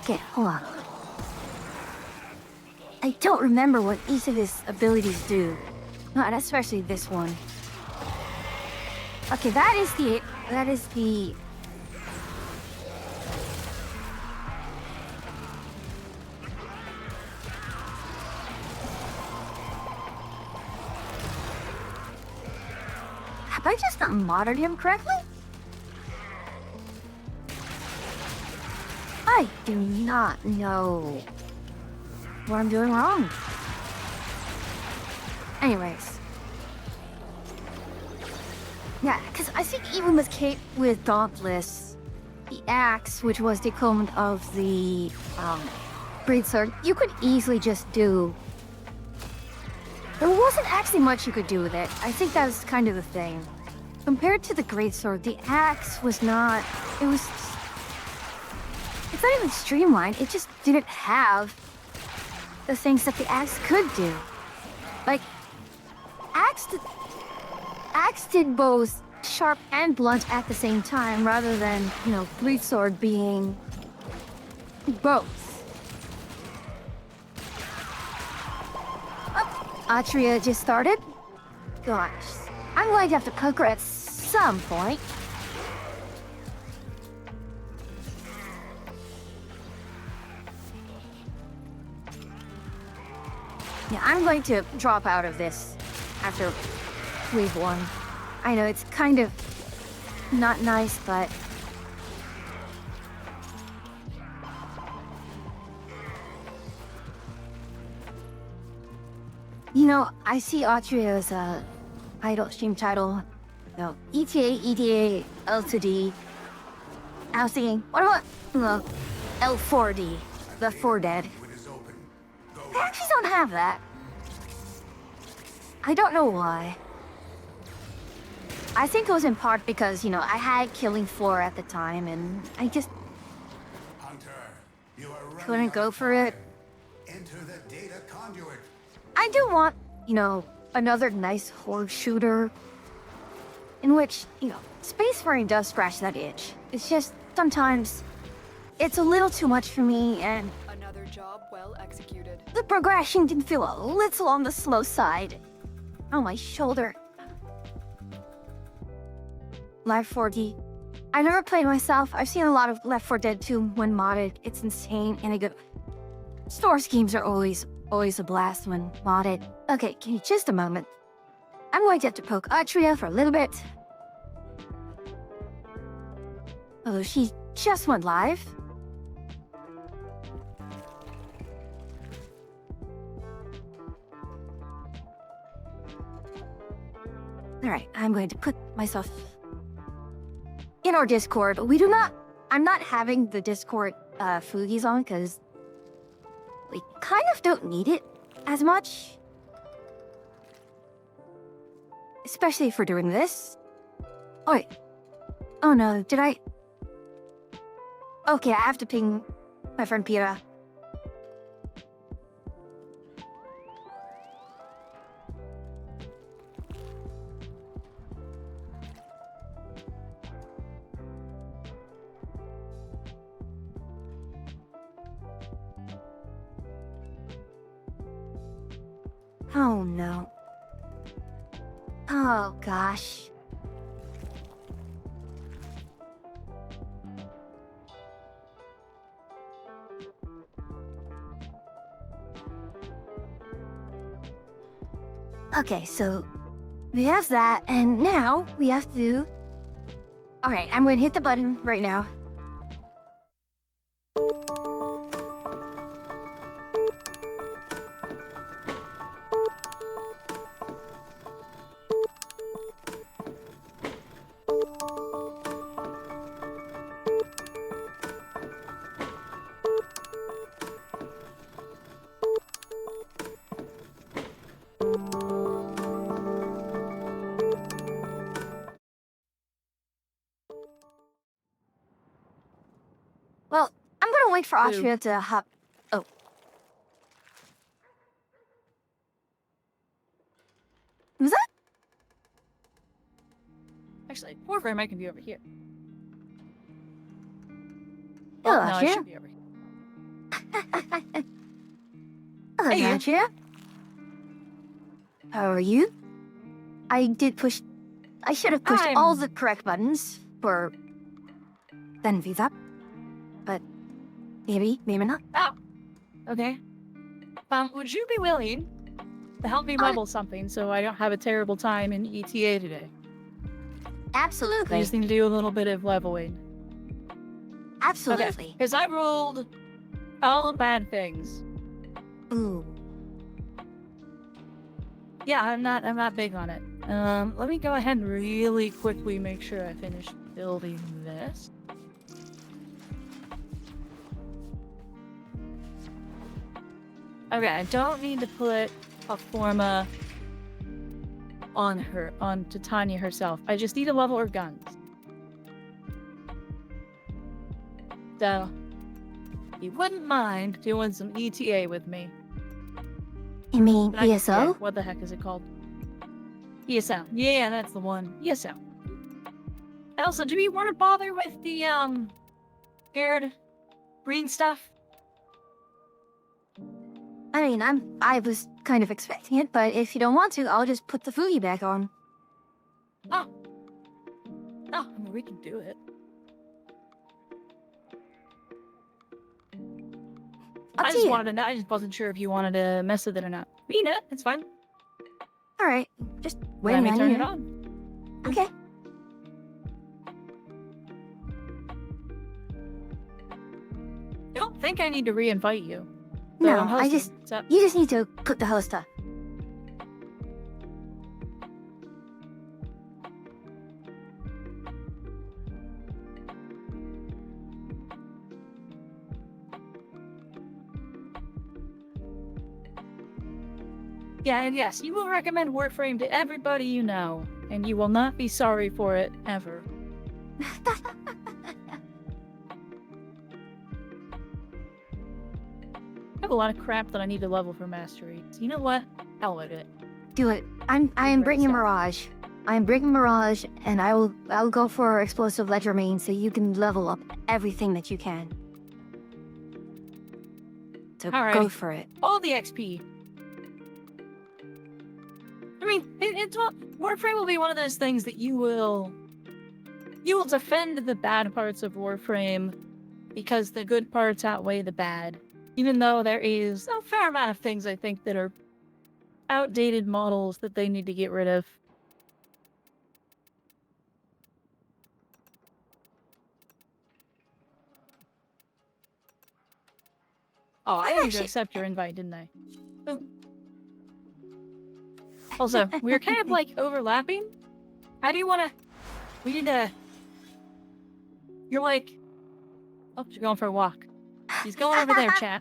Okay, hold on. I don't remember what each of his abilities do. Not especially this one. Okay, that is the... Have I just not modded him correctly? I do not know what I'm doing wrong. Anyways. Yeah, because I think even with Dauntless, the axe, which was the equivalent of the greatsword, you could easily just do... There wasn't actually much you could do with it. I think that was kind of the thing. Compared to the greatsword, the axe was not... It's not even streamlined, it just didn't have the things that the axe could do. Like, Axe did both sharp and blunt at the same time, rather than, you know, greatsword being both. Oh, Atria just started. Gosh, I'm going to have to cook her at some point. Yeah, I'm going to drop out of this after wave 1. I know it's kind of not nice, but... You know, I see Atria's stream title. No, ETA, L2D. I was thinking, what about L4D, the 4 Dead? I actually don't have that. I don't know why. I think it was in part because, you know, I had Killing Floor at the time, and I just couldn't go for it. Enter the data conduit. I do want, another nice horde shooter in which, spacefaring does scratch that itch. It's just sometimes it's a little too much for me, and Another job well executed. the progression can feel a little on the slow side. Oh, my shoulder. Live2D. I never played myself. I've seen a lot of Left 4 Dead 2 when modded. It's insane, and store schemes are always a blast when modded. Okay, give me just a moment. I'm going to have to poke Atria for a little bit. Oh, she just went live. Alright, I'm going to put myself in our Discord. I'm not having the Discord Fugies on because we kind of don't need it as much. Especially if we're doing this. Oh wait. Oh no, did I? Okay, I have to ping my friend Pira. Oh no. Oh gosh. Okay, so we have that, and now we have to... Alright, I'm going to hit the button right now. Well, I'm gonna wait for Atria to hop... Oh. Who's that? Actually, Warframe, I can be over here. Hello, No, I Atria. should be over here. Hello, Hey, you. Atria. How are you? I should have pushed all the correct buttons for... Then views up. But maybe not. Oh, okay. Would you be willing to help me level something so I don't have a terrible time in ETA today? Absolutely. I just need to do a little bit of leveling. Absolutely. Because I rolled all the bad things. Ooh. Yeah, I'm not big on it. Let me go ahead and really quickly make sure I finish building this. Okay, I don't need to put a Forma on Titania herself. I just need to level her guns. So, you wouldn't mind doing some ETA with me. You mean And yeah, ESO? what the heck is it called? ESO. Yeah, that's the one. ESO. Also, do we want to bother with the, scared green stuff? I mean, I was kind of expecting it, but if you don't want to, I'll just put the Fugi back on. Oh. No, I mean, we can do it. I just wanted to know. I just wasn't sure if you wanted to mess with it or not. Mina, it's fine. All right, just Let waiting me on turn you. it on. Okay. I don't think I need to re-invite you. So No, I'm I hosting, just so- you just need to put the host up. Yeah, and yes, you will recommend Warframe to everybody you know, and you will not be sorry for it, ever. have a lot of crap that I need to level for mastery. So you know what? Hell with it. Do it. I am bringing Mirage. I am bringing Mirage, and I'll go for explosive ledger main so you can level up everything that you can. So go for it. All the XP. I mean, Warframe will be one of those things that you will defend the bad parts of Warframe because the good parts outweigh the bad. Even though there is a fair amount of things, I think, that are outdated models that they need to get rid of. Oh, I didn't accept your invite, didn't I? Oh. Also, we were kind of like overlapping. How do you want to... We need to... You're like... Oh, she's going for a walk. She's going over there, chat.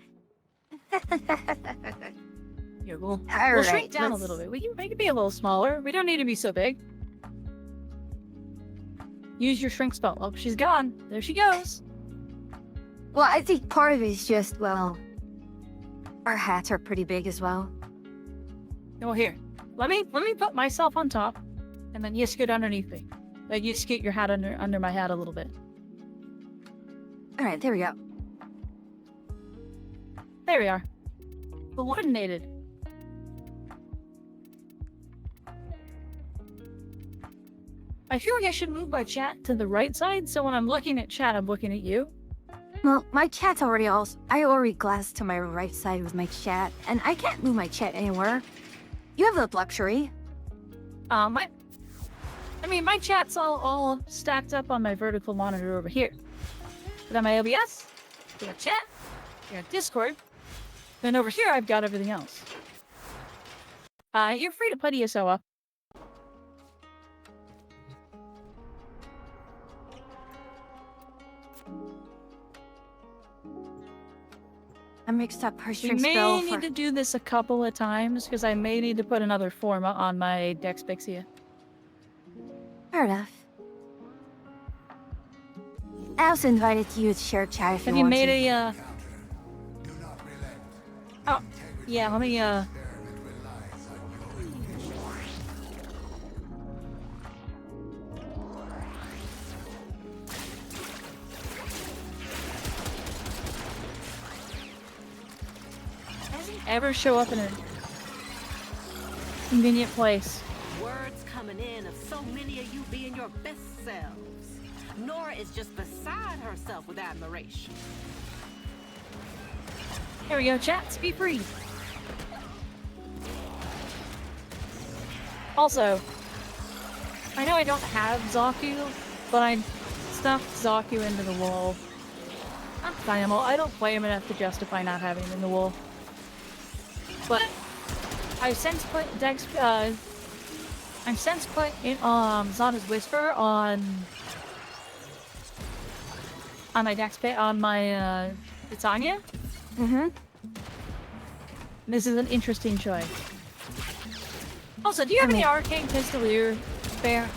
Here, we'll shrink down a little bit. We can make it be a little smaller. We don't need to be so big. Use your shrink spell. Oh, she's gone. There she goes. Well, I think part of it is just, well... Our hats are pretty big as well. Oh, here. Let me put myself on top, and then you scoot underneath me. Like you scoot your hat under my hat a little bit. All right, there we go. There we are. Coordinated. I feel like I should move my chat to the right side, so when I'm looking at chat, I'm looking at you. Well, my chat's already I already glassed to my right side with my chat, and I can't move my chat anywhere. You have the luxury. My chat's all stacked up on my vertical monitor over here. But on my OBS, we got chat, we got Discord, then over here I've got everything else. You're free to put ESO up. I mixed up her We string may spell need to do this a couple of times, because I may need to put another form on my Dexpixia. Fair enough. I also invited you to share chat if you want to. Have you made a, Oh, yeah, let me, ever show up in a convenient place. Words coming in of so many of you being your best selves. Nora is just beside herself with admiration. Here we go, chats, be free. Also, I know I don't have Zaku, but I stuffed Zaku into the wall. I don't play him enough to justify not having him in the wall. But I've since put Zana's Whisper on my Titania. Mm-hmm. This is an interesting choice. Also, do you have any arcane pistolier spare?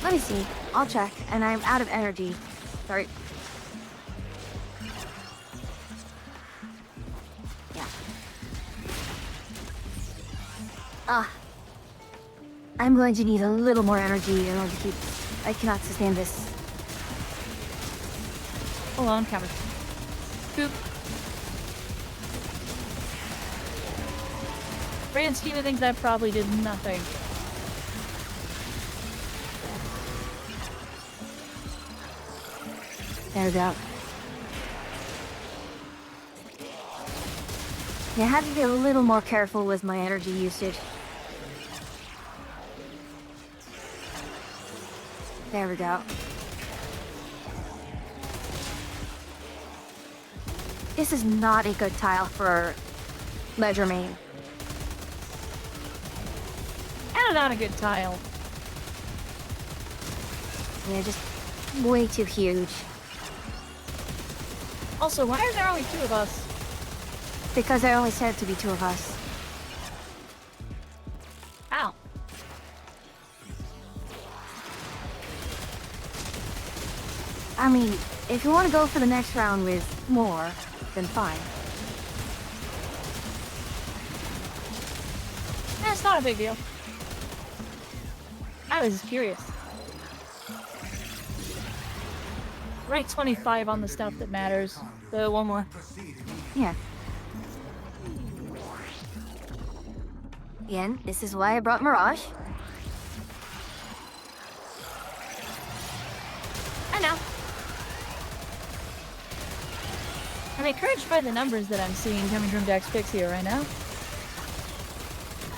Let me see. I'll check. And I'm out of energy. Sorry. Yeah. I'm going to need a little more energy in order to keep... I cannot sustain this. Hold on, camera. Boop. Grand scheme of things, that probably did nothing. There we go. Yeah, I have to be a little more careful with my energy usage. There we go. This is not a good tile for Ledger main. And not a good tile. Yeah, just way too huge. Also, why are there only two of us? Because I only said it to be two of us. Ow. I mean, if you want to go for the next round with more, then fine. It's not a big deal. I was curious. Rank 25 on the stuff that matters. So one more. Yeah. Again, this is why I brought Mirage. I know. I'm encouraged by the numbers that I'm seeing coming from Dex Pixie right now.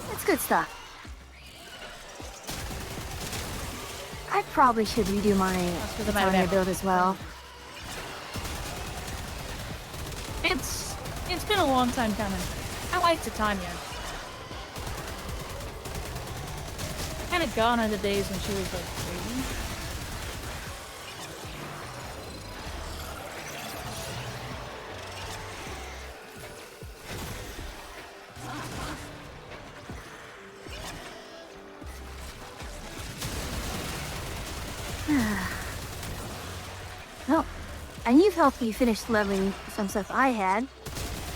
That's good stuff. I probably should redo my Tanya build as well. It's been a long time coming. I like Titania. Kind of gone are the days when she was like crazy. Well, and you've helped me finish leveling some stuff I had,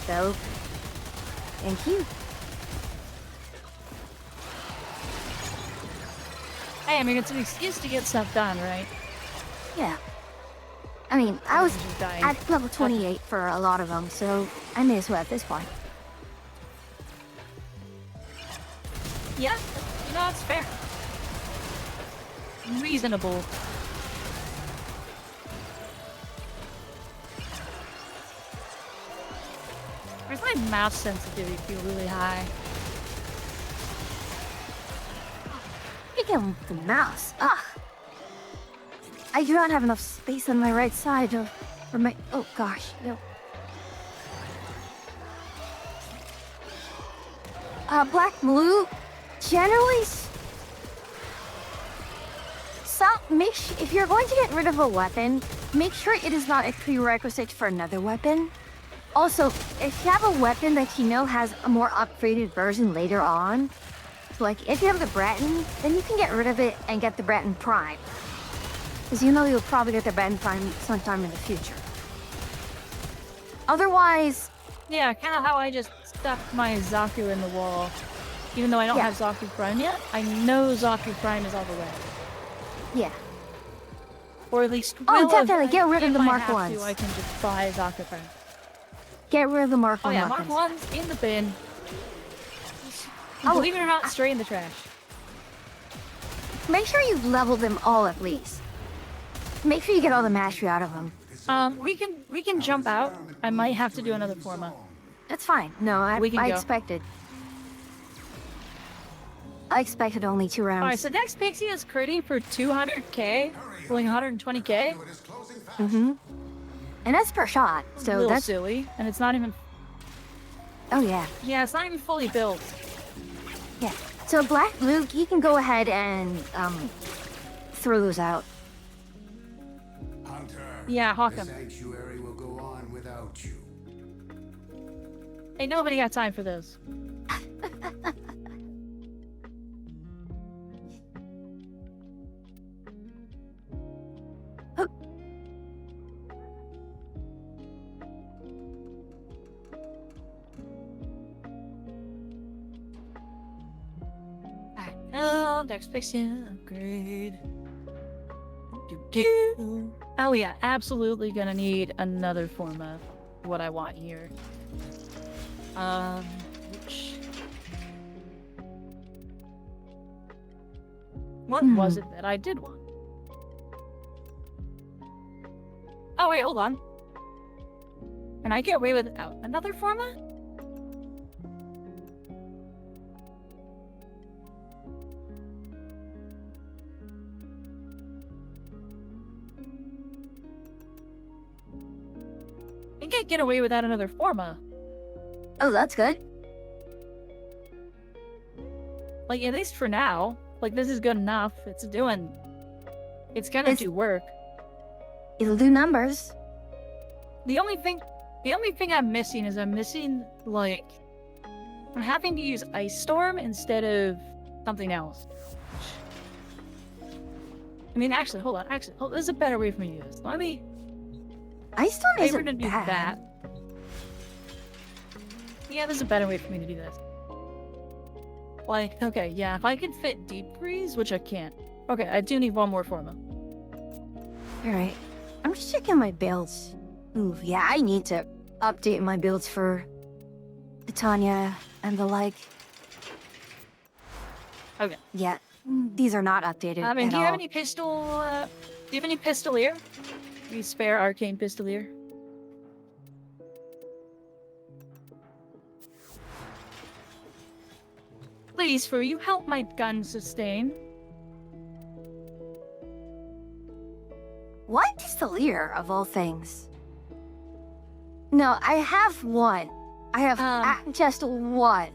so thank you. Hey, I mean, it's an excuse to get stuff done, right? Yeah. I mean, I was at level 28 for a lot of them, so I may as well at this point. Yeah, no, it's fair. Reasonable. Where's my mouse sensitivity feel really high? Speaking of the mouse, I do not have enough space on my right side for my, oh gosh, no. Black blue, generally, if you're going to get rid of a weapon, make sure it is not a prerequisite for another weapon. Also, if you have a weapon that you know has a more upgraded version later on, so like if you have the Breton, then you can get rid of it and get the Breton Prime. Because you know you'll probably get the Breton Prime sometime in the future. Otherwise... Yeah, kind of how I just stuck my Zaku in the wall. Even though I don't have Zaku Prime yet, I know Zaku Prime is all the way. Yeah. Or at least definitely get rid of the Mark If I have 1s. to, I can just buy Zaku Prime. Get rid of the Mark 1 yeah, weapons. Mark 1's in the bin. Believe it or not, straight in the trash. Make sure you level them all at least. Make sure you get all the mastery out of them. We can jump out. I might have to do another Forma. That's fine. No, I expected. I expected only 2 rounds. Alright, so next Pixie is critting for 200k, pulling 120k. Mm-hmm. And that's per shot, so that's silly. And it's not even... Oh yeah. Yeah, it's not even fully built. Yeah. So Black Blue, you can go ahead and throw those out. Hunter. Yeah, hawk 'em. The sanctuary will go on without you. Ain't nobody got time for those. Oh, next Pixie upgrade. Oh yeah, absolutely gonna need another form of what I want here. What was it that I did want? Oh wait, hold on. Can I get away without another format? I can't get away without another forma. Oh, that's good. Like, at least for now. Like, this is good enough. It's gonna do work. It'll do numbers. The only thing I'm missing is I'm having to use Ice Storm instead of something else. I mean, actually, hold on. There's a better way for me to do this. Let me... Ice Storm isn't gonna do bad. that. Yeah, there's a better way for me to do this. Like, okay, yeah, if I can fit deep freeze, which I can't. Okay, I do need one more formula. Alright. I'm just checking my builds. Ooh, yeah, I need to update my builds for Titania and the like. Okay. Yeah, these are not updated I mean, at do you have all. any pistol, do you have any pistolier? Any spare arcane pistolier? Please, for you help my gun sustain. What pistolier, of all things? No, I have one. I have just one.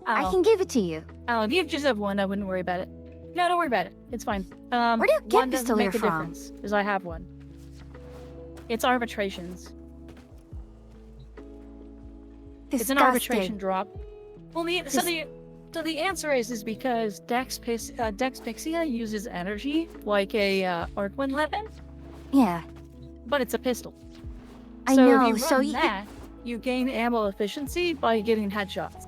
I can give it to you. Oh, if you just have one, I wouldn't worry about it. No, don't worry about it. It's fine. Where do you get one doesn't make pistolier a from? difference, because I have one. It's arbitrations. It's an arbitration drop. Well, so the answer is because Dex Pixia uses energy like a Arcwind weapon. Yeah. But it's a pistol. I so know, if you so run you- that, you gain ammo efficiency by getting headshots.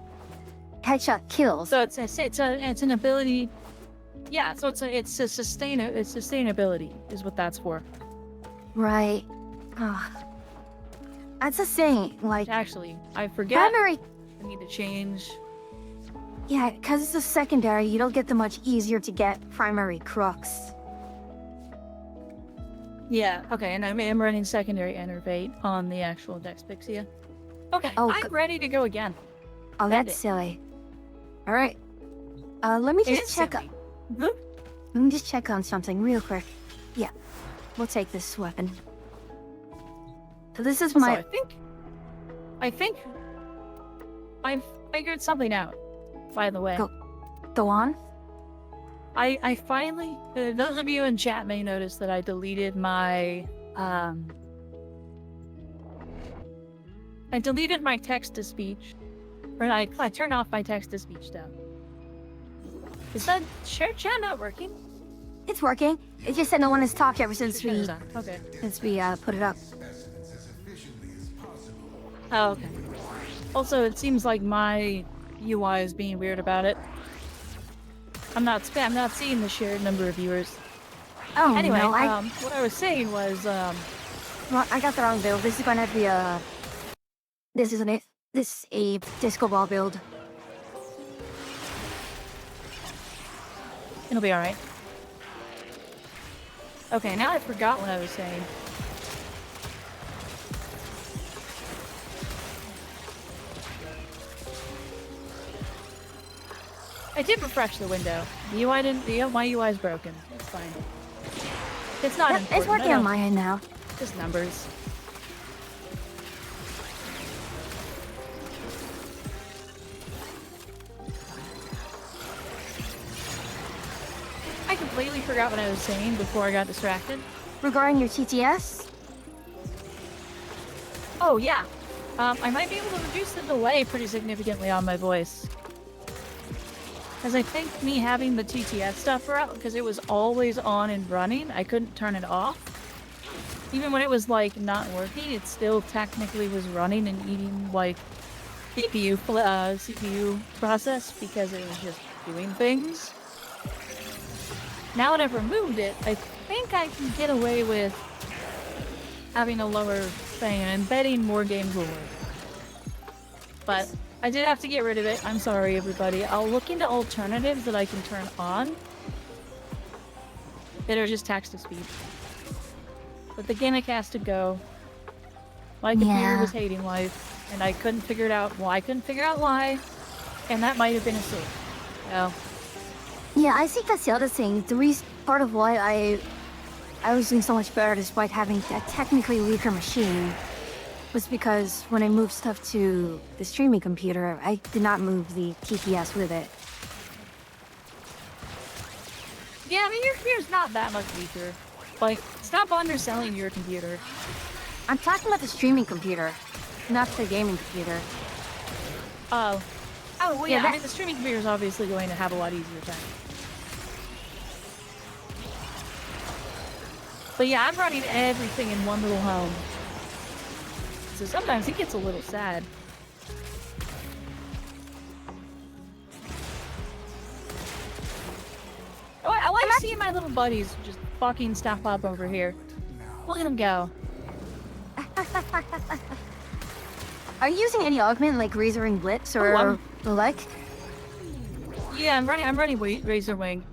Headshot kills. So it's an ability. Yeah, so it's sustainability is what that's for. Right. That's the thing, like... Actually, I forget. Primary... I need to change. Yeah, because it's a secondary, you don't get the much easier to get primary crux. Yeah, okay, and I'm running secondary enervate on the actual Dex Pixia. Okay, I'm ready to go again. Oh, that's silly. Alright. Let me It just is check... silly. Let me just check on something real quick. Yeah. We'll take this weapon. So this is Also, my... I think I figured something out, by the way. Go on? I finally, those of you in chat may notice that I deleted my, I deleted my text-to-speech, or I turned off my text-to-speech stuff. Is that shared chat not working? It's working. It's just that no one has talked ever since we... Okay. Since we, put it up. Oh, okay. Also, it seems like my UI is being weird about it. I'm not seeing the shared number of viewers. Oh, anyway, no, what I was saying was, Well, I got the wrong build. This is gonna be a... This isn't it. This is a disco ball build. It'll be alright. Okay, now I forgot what I was saying. I did refresh the window. The UI didn't. My UI is broken. It's fine. It's not important. It's working on my end now. Just numbers. I completely forgot what I was saying before I got distracted. Regarding your TTS? Oh, yeah. I might be able to reduce the delay pretty significantly on my voice. Because I think me having the TTS stuff out, because it was always on and running, I couldn't turn it off. Even when it was, like, not working, it still technically was running and eating, like, CPU process, because it was just doing things. Now that I've removed it, I think I can get away with having a lower thing, and I'm betting more games will work. But I did have to get rid of it. I'm sorry, everybody. I'll look into alternatives that I can turn on that are just text-to-speech. But the gimmick has to go. My computer was hating life, and I couldn't figure it out. Well, I couldn't figure out why, and that might have been a sin. So. Yeah, I think that's the other thing. The reason, part of why I was doing so much better despite having a technically weaker machine was because when I moved stuff to the streaming computer, I did not move the TTS with it. Yeah, I mean, your computer's not that much weaker. Like, stop underselling your computer. I'm talking about the streaming computer, not the gaming computer. Oh. Oh, well, yeah, Yeah, I mean, the streaming computer is obviously going to have a lot easier time. But yeah, I'm running everything in one little home. So sometimes it gets a little sad. see my little buddies just fucking step up over here. Look at them go. Are you using any augment like Razor and Blitz or the like? Yeah, I'm running Razor Wing.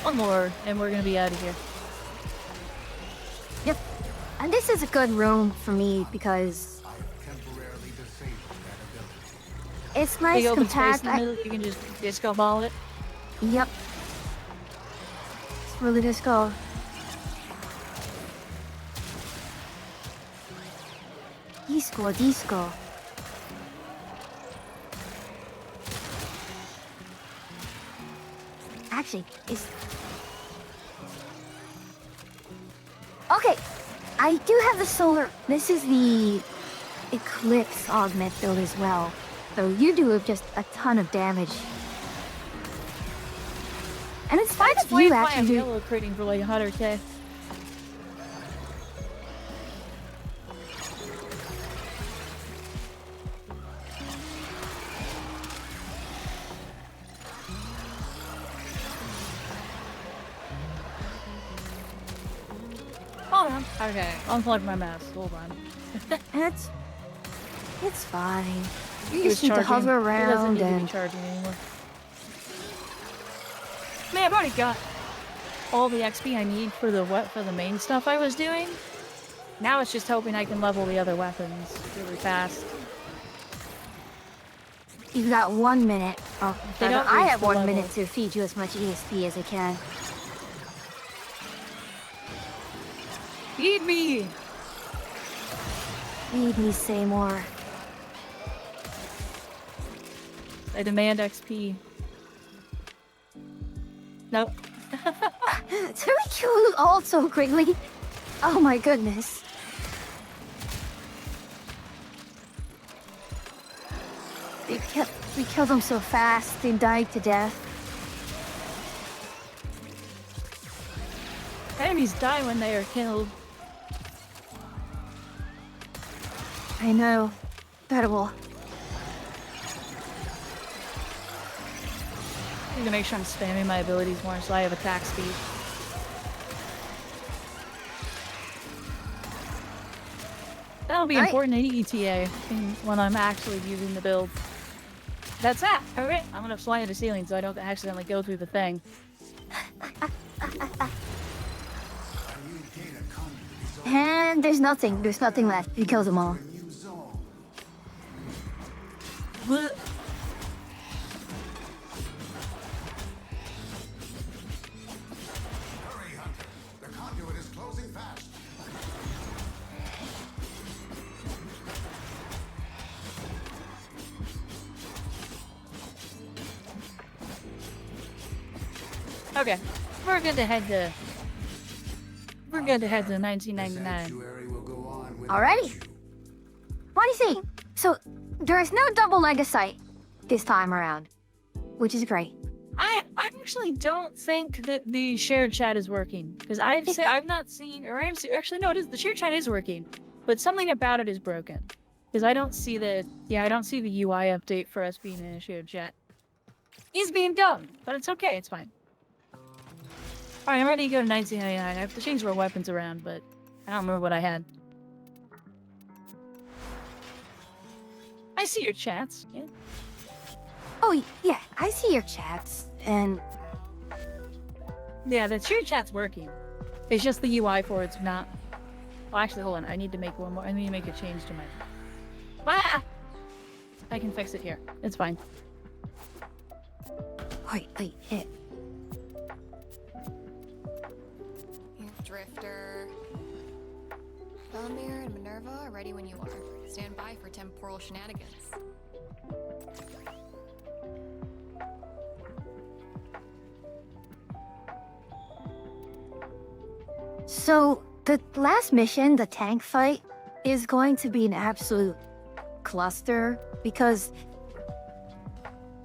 One more, and we're gonna be out of here. Yep. And this is a good room for me because it's nice, Big open compact. space in the middle, you can just disco ball it. Yep. It's really disco. Disco. Actually, it's... Okay, I do have the solar... This is the Eclipse augment build as well. So you do just a ton of damage. And it's fine if you actually do... yellow critting for like 100k. Hold on. Okay, unplug my mask. Hold on. It's fine. You He just was need to hover He doesn't around need to be and... charging anymore. Man, I've already got all the XP I need for the main stuff I was doing. Now it's just hoping I can level the other weapons really fast. You've got 1 minute. Oh, They don't I reach have the 1 level. minute to feed you as much EXP as I can. Feed me! Feed me, say more. I demand XP. Nope. It's really cute all so quickly. Oh my goodness. We killed them so fast, they died to death. Enemies die when they are killed. I know. Incredible. I need to make sure I'm spamming my abilities more so I have attack speed. That'll be important in ETA when I'm actually using the build. That's that. Alright, I'm gonna fly at the ceiling so I don't accidentally go through the thing. And there's nothing left. You killed them all. The conduit is closing fast. Okay, we're good to head to 1999. Alrighty. What do you think? So, there's no double Legacyte this time around, which is great. I actually don't think that the shared chat is working because I've not seen, or actually no, the shared chat is working, but something about it is broken because I don't see the UI update for us being in a shared chat. He's being dumb, but it's okay, it's fine. All right, I'm ready to go to 1999. I have to change my weapons around, but I don't remember what I had. I see your chats. Yeah. Oh, yeah, I see your chats, and... Yeah, the shared chat's working. It's just the UI for it's not... Well, actually, hold on. I need to make one more. I need to make a change to my... Ah! I can fix it here. It's fine. Wait, hit. Drifter. Belmir and Minerva are ready when you are. Stand by for temporal shenanigans. So, the last mission, the tank fight, is going to be an absolute cluster because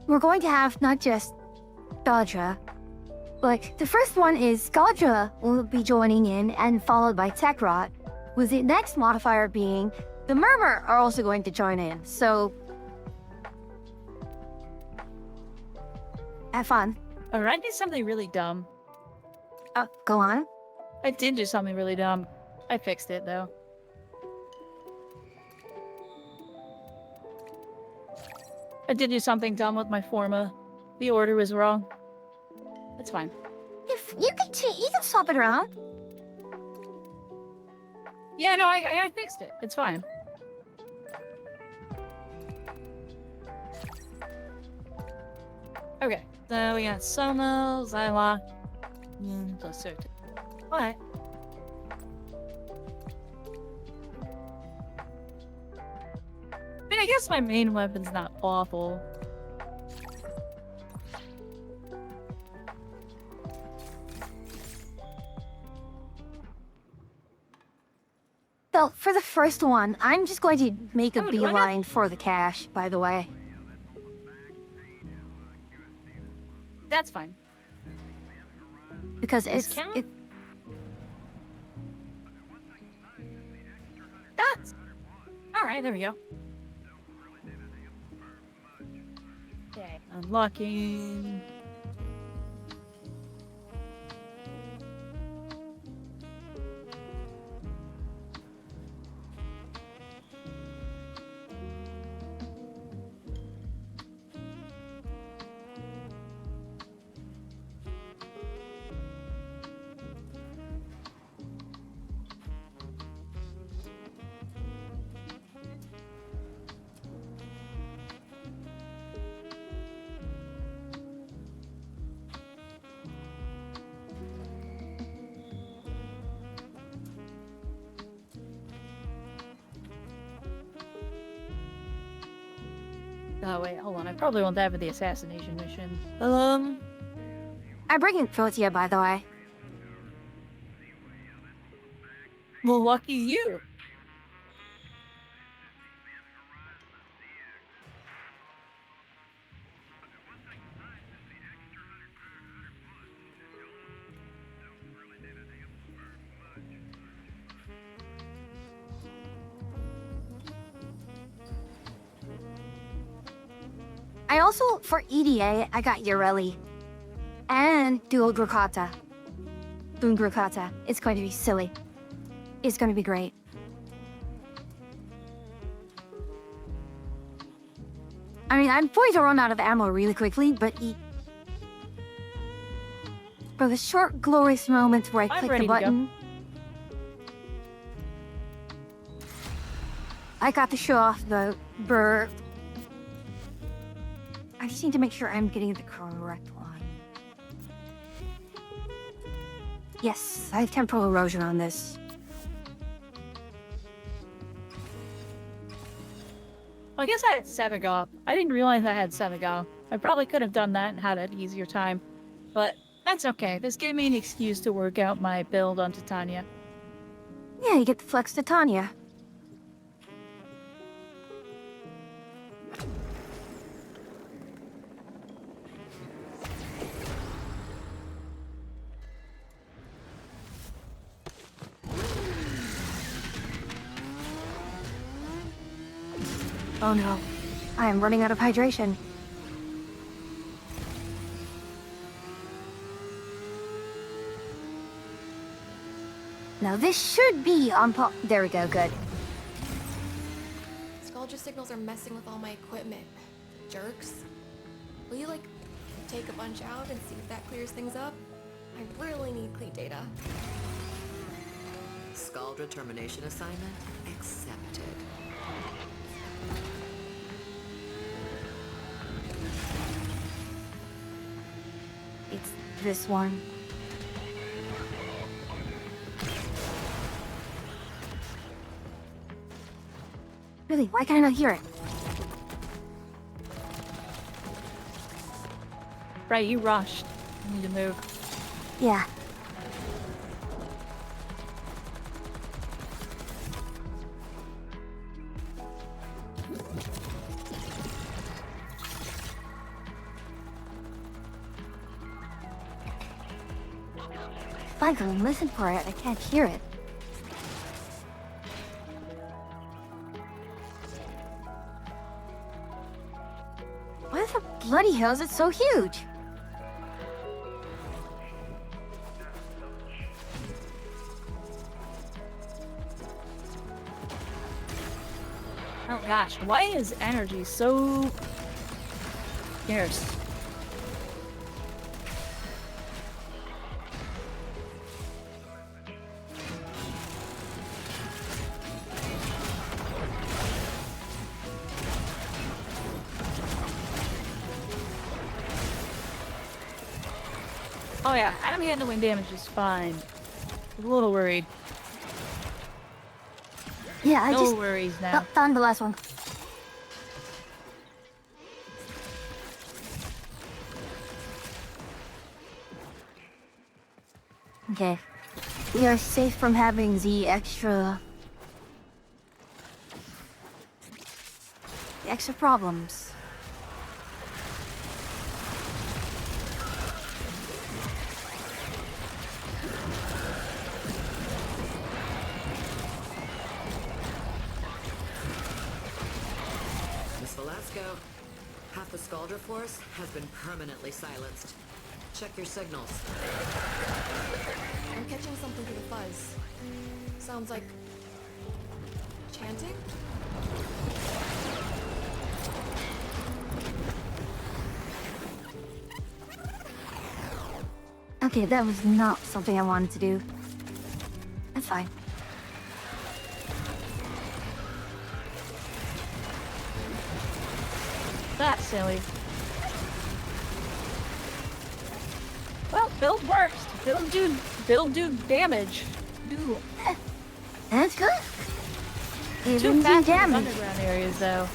we're going to have not just Dodra, but the first one is Dodra will be joining in and followed by Tekrot, with the next modifier being the Murmur are also going to join in. So, Have fun. Alright, I did something really dumb. Oh, go on. I did do something really dumb. I fixed it, though. I did do something dumb with my forma. The order was wrong. That's fine. If you can swap it around. Yeah, no, I fixed it. It's fine. Okay, so we got Somo, Zyla, and Blissert. What? I mean, I guess my main weapon's not awful. So, for the first one, I'm just going to make a Oh, do I not- beeline for the cash, by the way. That's fine. Because Does it's... count? It, That's... Alright, there we go. Okay, unlocking... Oh wait, hold on. I probably want that for the assassination mission. I'm bringing Protea, by the way. Well, lucky you. I also, for EDA, I got Ureli. And Dual Grukata. Boon Grukata. It's going to be silly. It's going to be great. I mean, I'm going to run out of ammo really quickly, but for the short, glorious moments where I I'm click ready the to go. button, I got to show off the burr. I just need to make sure I'm getting the correct one. Yes, I have temporal erosion on this. Well, I guess I had Sevago. I didn't realize I had Sevago. I probably could have done that and had an easier time. But that's okay. This gave me an excuse to work out my build on Titania. Yeah, you get the flex Titania. Oh no, I am running out of hydration. Now this should be on there we go, good. Sculpture signals are messing with all my equipment. Jerks. Will you, like, take a bunch out and see if that clears things up? I really need clean data. Scaldra termination assignment accepted. It's this one. Really, why can't I not hear it? Right, you rushed. You need to move. Yeah. If I go and listen for it, I can't hear it. Why the bloody hell is it so huge? Oh gosh, why is energy so scarce? Oh yeah, I'm handling damage is fine. I'm a little worried. Yeah, I no just worries now. found the last one. Okay. We are safe from having the extra problems. Miss Velasco, half the Scaldra force has been permanently silenced. Check your signals. I'm catching something through the fuzz. Sounds like chanting? Okay, that was not something I wanted to do. That's fine. That's silly. Well, build works. Build do damage. Do. That's good. Too Even do fast in damage. underground areas though.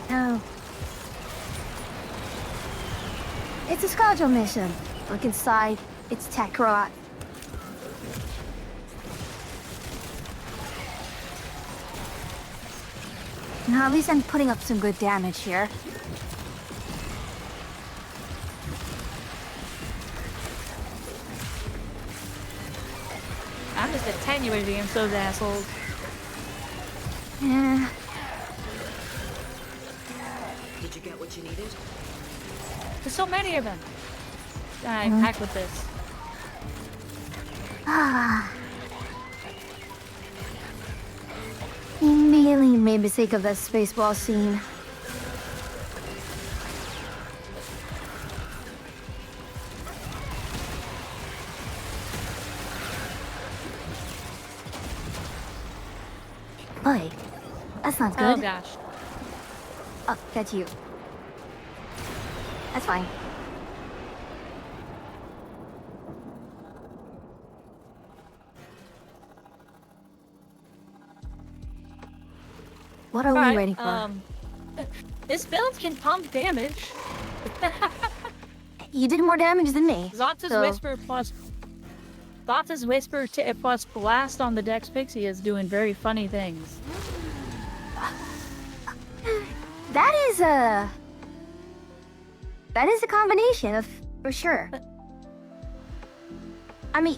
No. It's a schedule mission. Look inside. It's tech rot. Now, at least I'm putting up some good damage here. I'm just attenuating against those assholes. Yeah. Did you get what you needed? There's so many of them. I'm heck with this. Ah. He immediately made me think of that Spaceball scene. Boy, that's not good. Oh gosh. Oh, that's you. That's fine. What are we waiting for? This build can pump damage. You did more damage than me. Zota's Whisper plus plus Blast on the Dex Pixie is doing very funny things. That is a combination of for sure. I mean,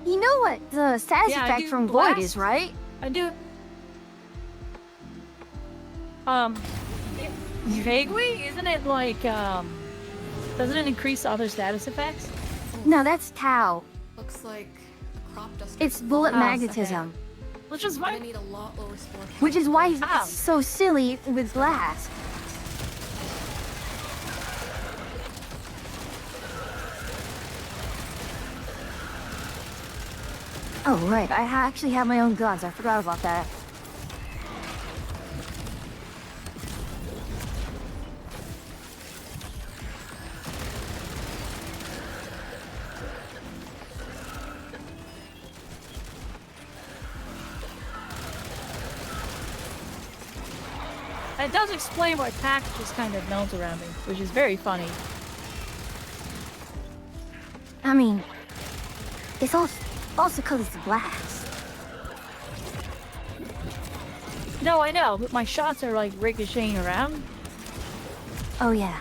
you know what the status effect from Void is, right? I do. Vaguely? Isn't it like, doesn't it increase other status effects? No, that's Tau. Looks like crop dust. It's bullet magnetism. Okay. Which is why I need a lot lower score. Which is why it's so silly with Blast. Oh, right. I actually have my own guns. I forgot about that. It does explain why Pac just kind of melts around me, which is very funny. I mean, it's also because it's Blast. No, I know, but my shots are like ricocheting around. Oh, yeah.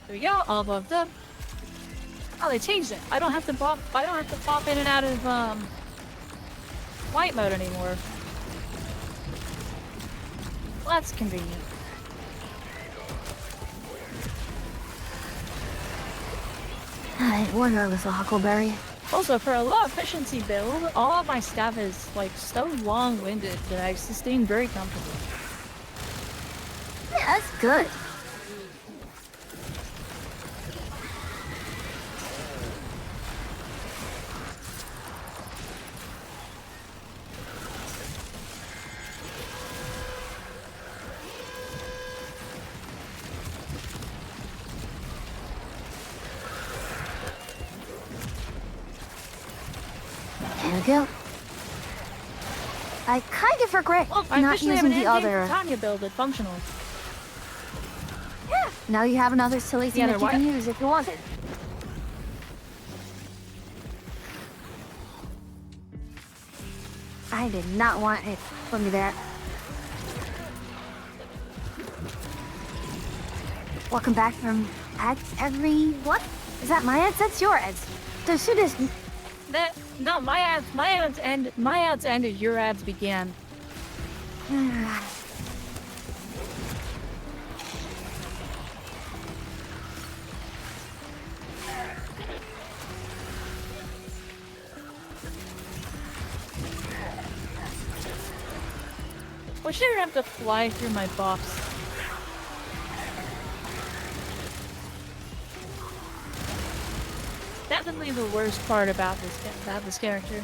There we go, all above them. Oh, they changed it. I don't have to pop in and out of flight mode anymore. Well, that's convenient. I wonder it was a huckleberry. Also, for a low efficiency build, all of my stuff is like so long-winded that I sustain very comfortably. Yeah, that's good. There we go. I kind of regret I not officially have using an the endgame other. Tanya build that's functional. Yeah. Now you have another silly thing Yeah, that you they're can what? use if you want it. I did not want it from me there. Welcome back from ads every what? Is that my ads? That's your ads. So soon as No, my ads ended, your ads began. Wish I didn't have to fly through my buffs. Definitely the worst part about this character.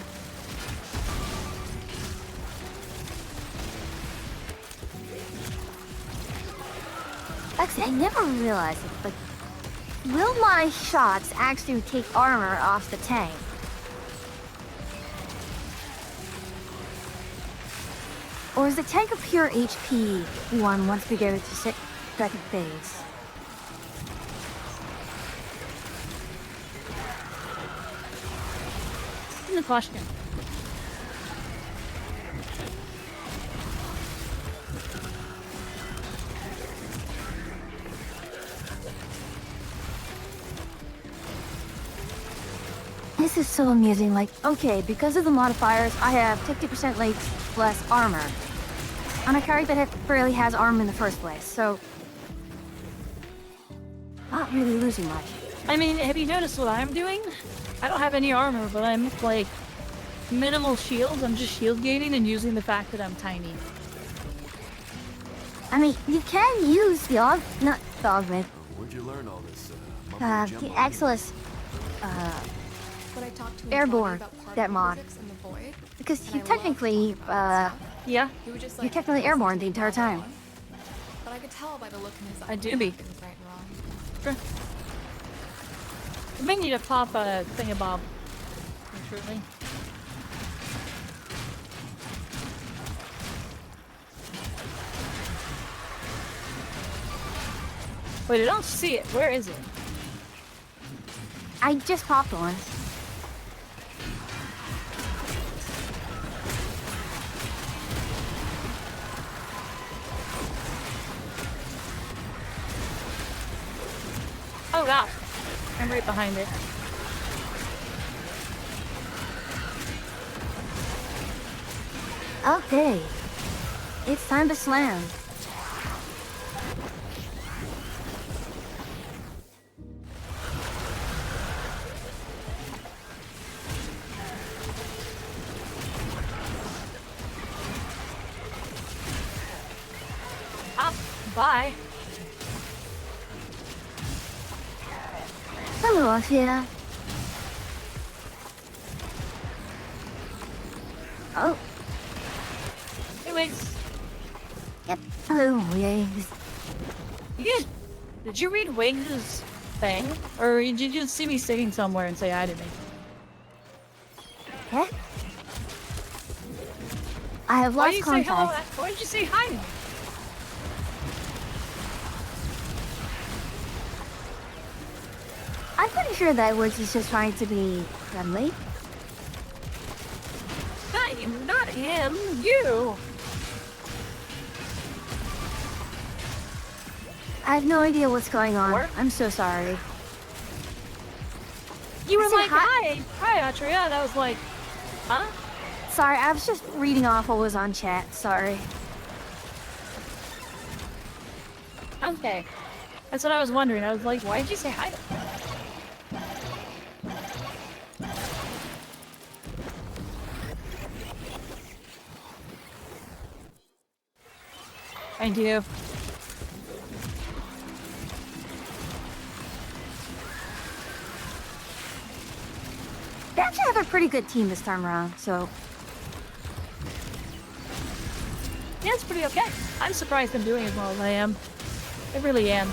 Actually, I never realized it, but will my shots actually take armor off the tank? Or is the tank a pure HP one once we go to second phase? Good question. This is so amusing, like, okay, because of the modifiers, I have 50% less armor. On a character that barely has armor in the first place, so... not really losing much. I mean, have you noticed what I'm doing? I don't have any armor, but I'm, like, minimal shields. I'm just shield gaining and using the fact that I'm tiny. I mean, you can use the not the augment. Where'd you learn all this? The Axelis, When I talked to him Airborne, about particle that mod. physics and the void, Because and you I technically, yeah, he would just, you're like, technically airborne the entire time. But I could tell by the look in his eyes. I do be. things right and wrong. Sure. I may need to pop a thingabob. Truly. Wait, I don't see it. Where is it? I just popped one. Oh gosh. I'm right behind it. Okay. It's time to slam. Bye. Hello, Afia. Oh. Anyways. Yep. Hello, Wings. Did you read Wings' thing? Or did you just see me sitting somewhere and say hi to me? Huh? I have Why lost did you say hello? contact. Why did you say hi to me? I'm pretty sure that Woods is just trying to be friendly. Not him, you! I have no idea what's going on. Or? I'm so sorry. You I were said like, hi! Hi, Atria. And I was like, huh? Sorry, I was just reading off what was on chat. Sorry. Okay. That's what I was wondering. I was like, why did you say hi? I do. They actually have a pretty good team this time around, so... Yeah, it's pretty okay. I'm surprised I'm doing as well as I am. I really am.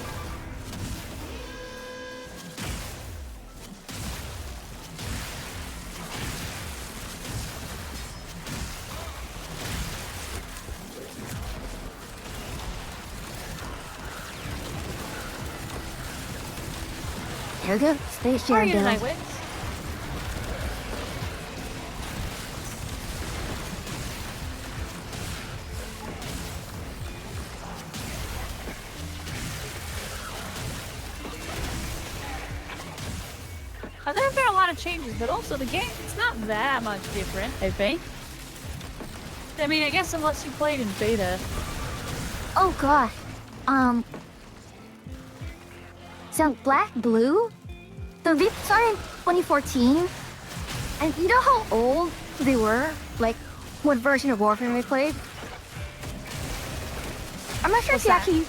Here we go. Space How are Jam you tonight, build. Wix? There have been a lot of changes, but also the game is not that much different, I think. I mean, I guess unless you played in beta. Oh god. So Black Blue? The beta started in 2014. And you know how old they were? Like, what version of Warframe we played? I'm not sure if you actually...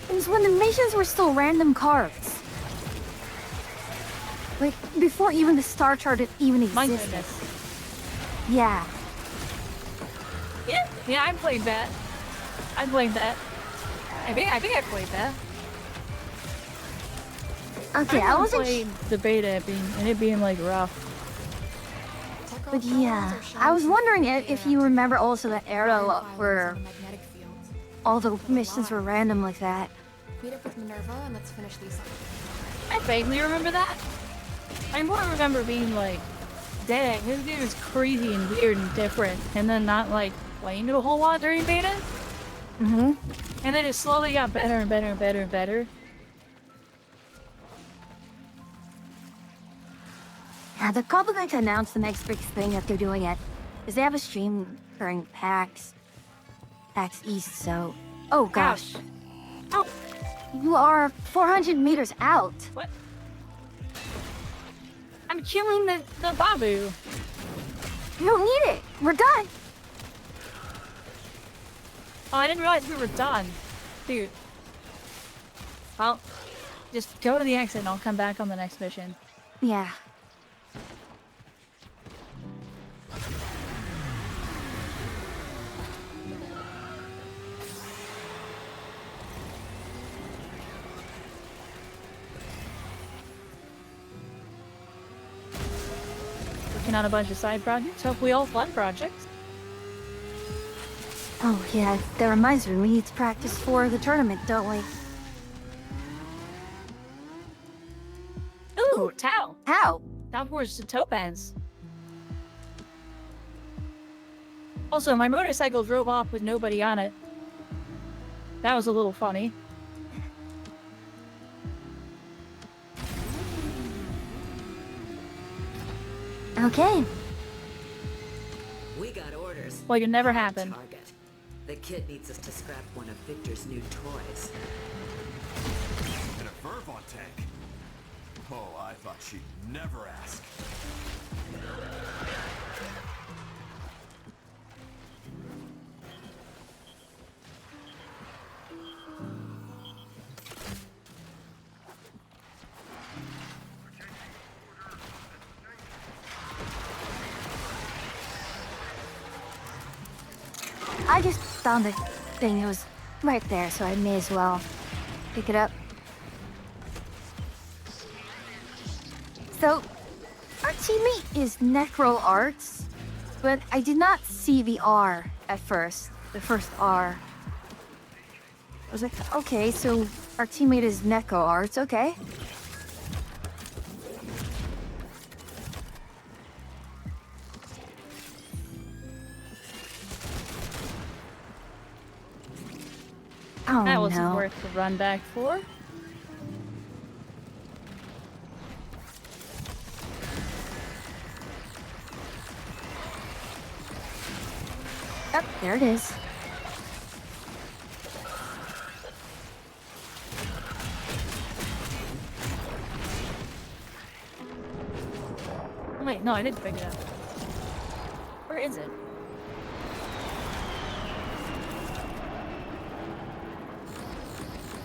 It was when the missions were still random cards. Like, before even the star chart even existed. Yeah. Yeah, I played that. I played that. I think I played that. Okay, I wasn't played the beta being like rough. But yeah, I was wondering if you remember also that era where all the missions were random like that. Meet up with Minerva and let's finish these up. I vaguely remember that. I more remember being like, dang, this game is crazy and weird and different, and then not like playing it a whole lot during beta. Mm-hmm. And then it slowly got better and better and better and better. Yeah, they're probably going to announce the next big thing that they're doing is they have a stream during PAX East, so... Oh gosh. Oh! You are 400 meters out. What? I'm killing the Babu. You don't need it. We're done. Oh, I didn't realize we were done. Dude. Well, just go to the exit and I'll come back on the next mission. Yeah. Working on a bunch of side projects. Hopefully all fun projects. Oh yeah, that reminds me, we need to practice for the tournament, don't we? Ooh, Tau. How? Tau Force to Topaz. Also, my motorcycle drove off with nobody on it. That was a little funny. Okay. We got orders. Well, it never happened. Target. The kid needs us to scrap one of Victor's new toys. And a Vervon tank. Oh, I thought she'd never ask. I just found the thing. It was right there, so I may as well pick it up. So, our teammate is Necro Arts, but I did not see the R at first. The first R. I was like, okay, so our teammate is Necro Arts, okay. Oh, that wasn't no. worth the run back for. Yep, there it is. Wait, no, I didn't pick it up. Where is it?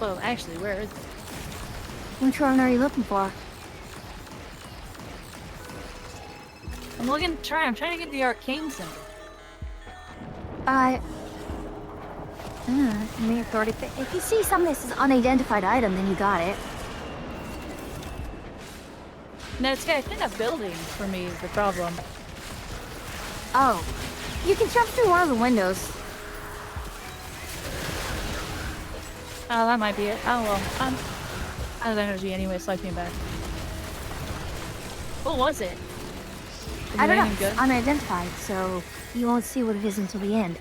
Well, actually, where is it? Which one are you looking for? I'm trying to get the arcane symbol. Main authority. If you see something that says unidentified item, then you got it. No, it's got kind of building for me is the problem. Oh, you can jump through one of the windows. Oh, that might be it. Oh well, I'm out of energy anyway, so I came back. What was it? I don't know. It's unidentified, so you won't see what it is until the end.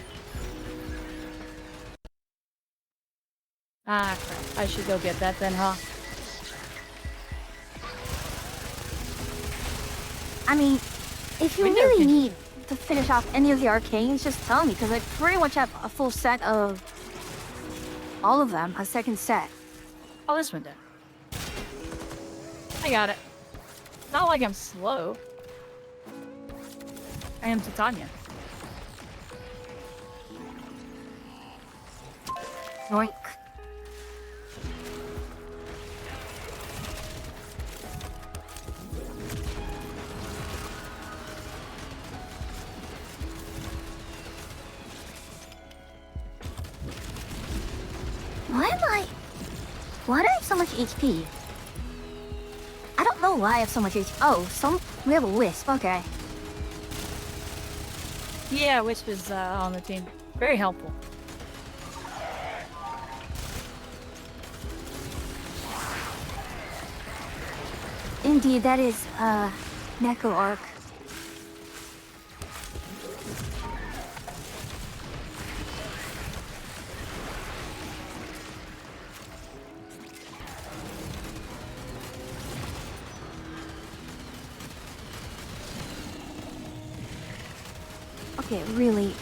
Ah, crap. I should go get that then, huh? I mean, if you really need to finish off any of the arcanes, just tell me, because I pretty much have a full set of all of them, a second set. Oh, this one did. I got it. Not like I'm slow. I am Titania. Yoink. Why do I have so much HP? I don't know why I have so much HP. Oh, we have a Wisp, okay. Yeah, Wisp is on the team. Very helpful. Indeed, that is, Neko Arc. Okay, really,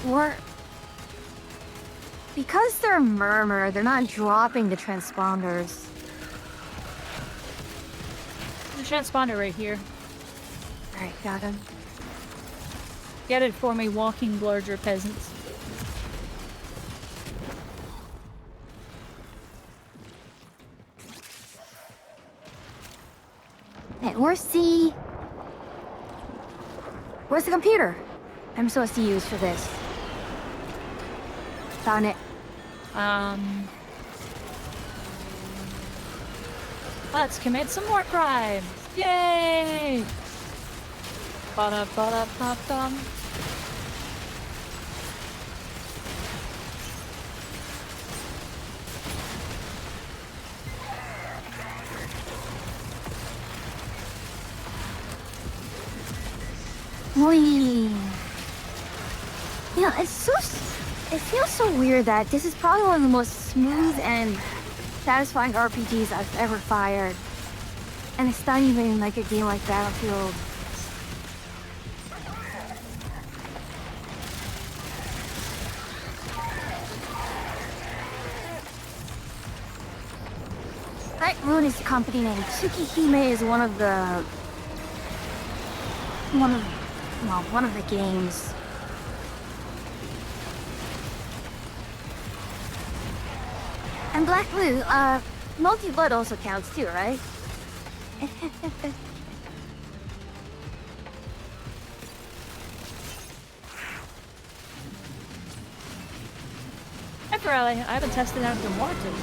because they're Murmur, they're not dropping the transponders. There's a transponder right here. Alright, got him. Get it for me, walking larger peasants. Hey, where's the computer I'm supposed to use for this? Found it. Let's commit some more crimes! Yay! Ba-da-ba-da-ba-dum. Whee! Yeah, it feels so weird that this is probably one of the most smooth and satisfying RPGs I've ever fired. And it's not even like a game like Battlefield. Night Moon is the company name. Tsukihime is one of the games. And Black Blue, Multi-Blood also counts too, right? I haven't tested out the Morton.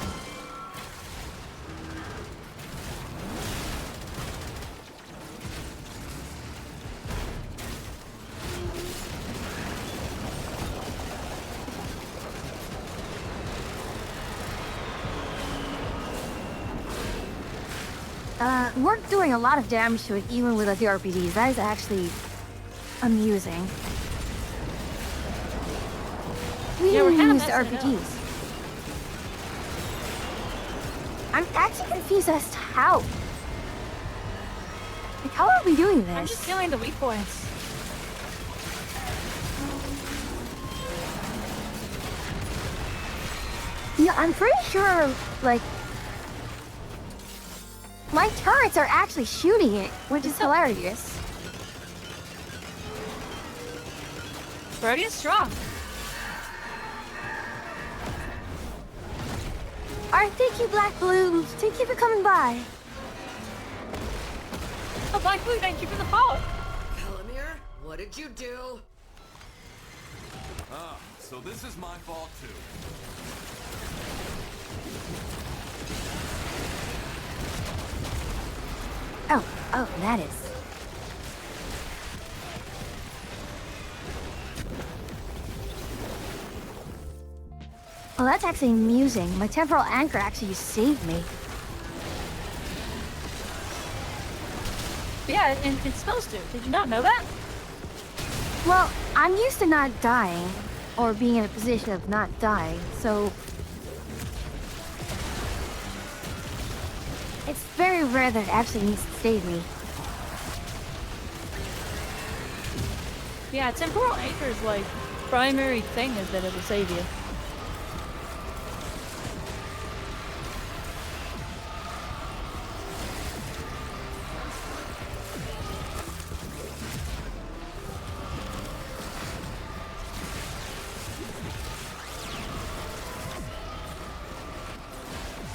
We're doing a lot of damage to it even with the RPGs. That is actually amusing. Yeah, we're kind of used RPGs. I'm actually confused as to how. Like, how are we doing this? I'm just killing the weak points. Yeah, I'm pretty sure, like, my turrets are actually shooting it, which is hilarious. Brody is strong. Alright, thank you, Black Blue. Thank you for coming by. Oh, Black Blue, thank you for the follow. Pelamir, what did you do? Ah, so this is my fault too. Oh, that is. Well, that's actually amusing. My temporal anchor actually saved me. Yeah, and it's supposed to. Did you not know that? Well, I'm used to not dying, or being in a position of not dying, so... It's very rare that it actually needs to save me. Yeah, temporal anchor's like primary thing is that it'll save you.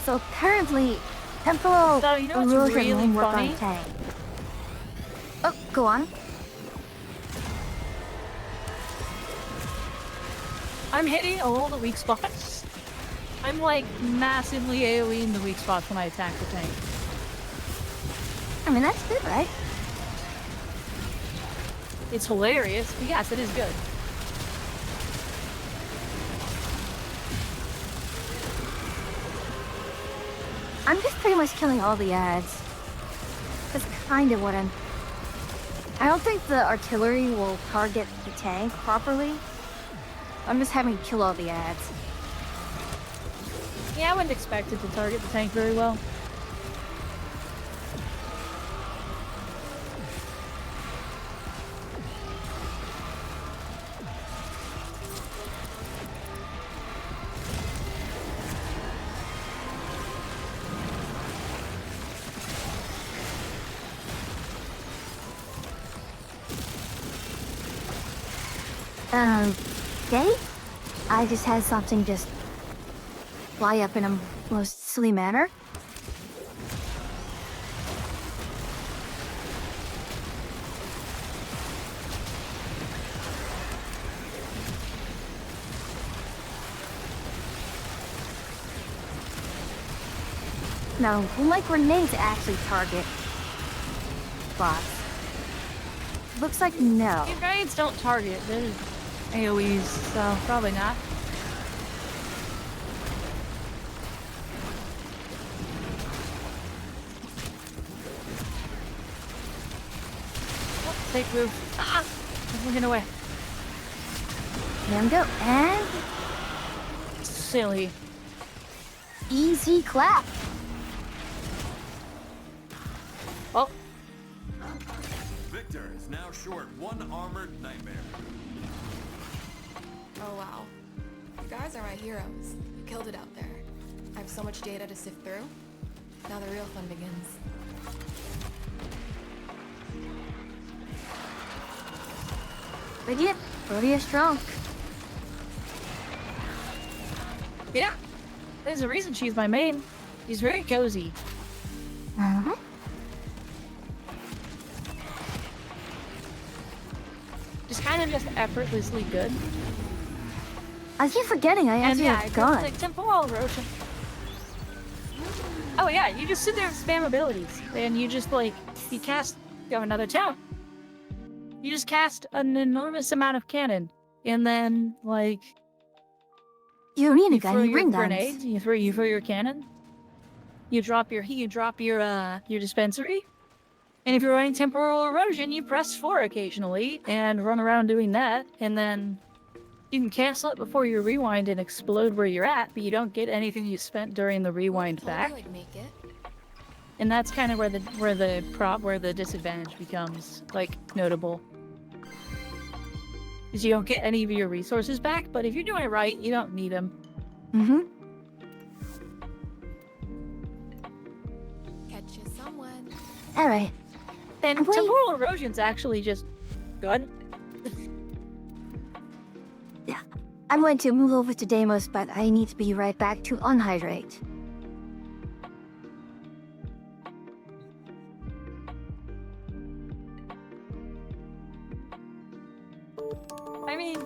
So apparently, temporal So, you know what's erosion really won't work funny? on Tang. Oh, go on. I'm hitting all the weak spots. I'm like massively AoE in the weak spots when I attack the tank. I mean, that's good, right? It's hilarious, but yes, it is good. I'm just pretty much killing all the ads. That's kind of what I'm... I don't think the artillery will target the tank properly. I'm just having to kill all the ads. Yeah, I wouldn't expect it to target the tank very well. Okay? I just had something just fly up in a most silly manner. No, will my grenades actually target bots? Looks like no. Your grenades don't target, they're AoEs, so probably not. Oh, take move. Ah! I'm looking away. There we go, and... Silly. Easy clap. Oh. Victor is now short one armored nightmare. Oh wow. You guys are my heroes. You killed it out there. I have so much data to sift through. Now the real fun begins. But yeah, Rhodia strong. Yeah. There's a reason she's my main. She's very cozy. Uh-huh. Just kind of just effortlessly good. I keep forgetting I actually have guns. Like temporal erosion. Oh yeah, you just sit there and spam abilities, and you just like you cast. You have another town. You just cast an enormous amount of cannon, and then like you arena guy, throw you your bring grenades, guns. you throw your cannon. You drop your your dispensary. And if you're running temporal erosion, you press 4 occasionally and run around doing that, and then you can cancel it before you rewind and explode where you're at, but you don't get anything you spent during the rewind back. Make it. And that's kind of where the disadvantage becomes like notable. Because you don't get any of your resources back, but if you're doing it right, you don't need them. Mm-hmm. Catch you someone. All right. And temporal erosion's actually just good. Yeah. I'm going to move over to Deimos, but I need to be right back to unhydrate. mean...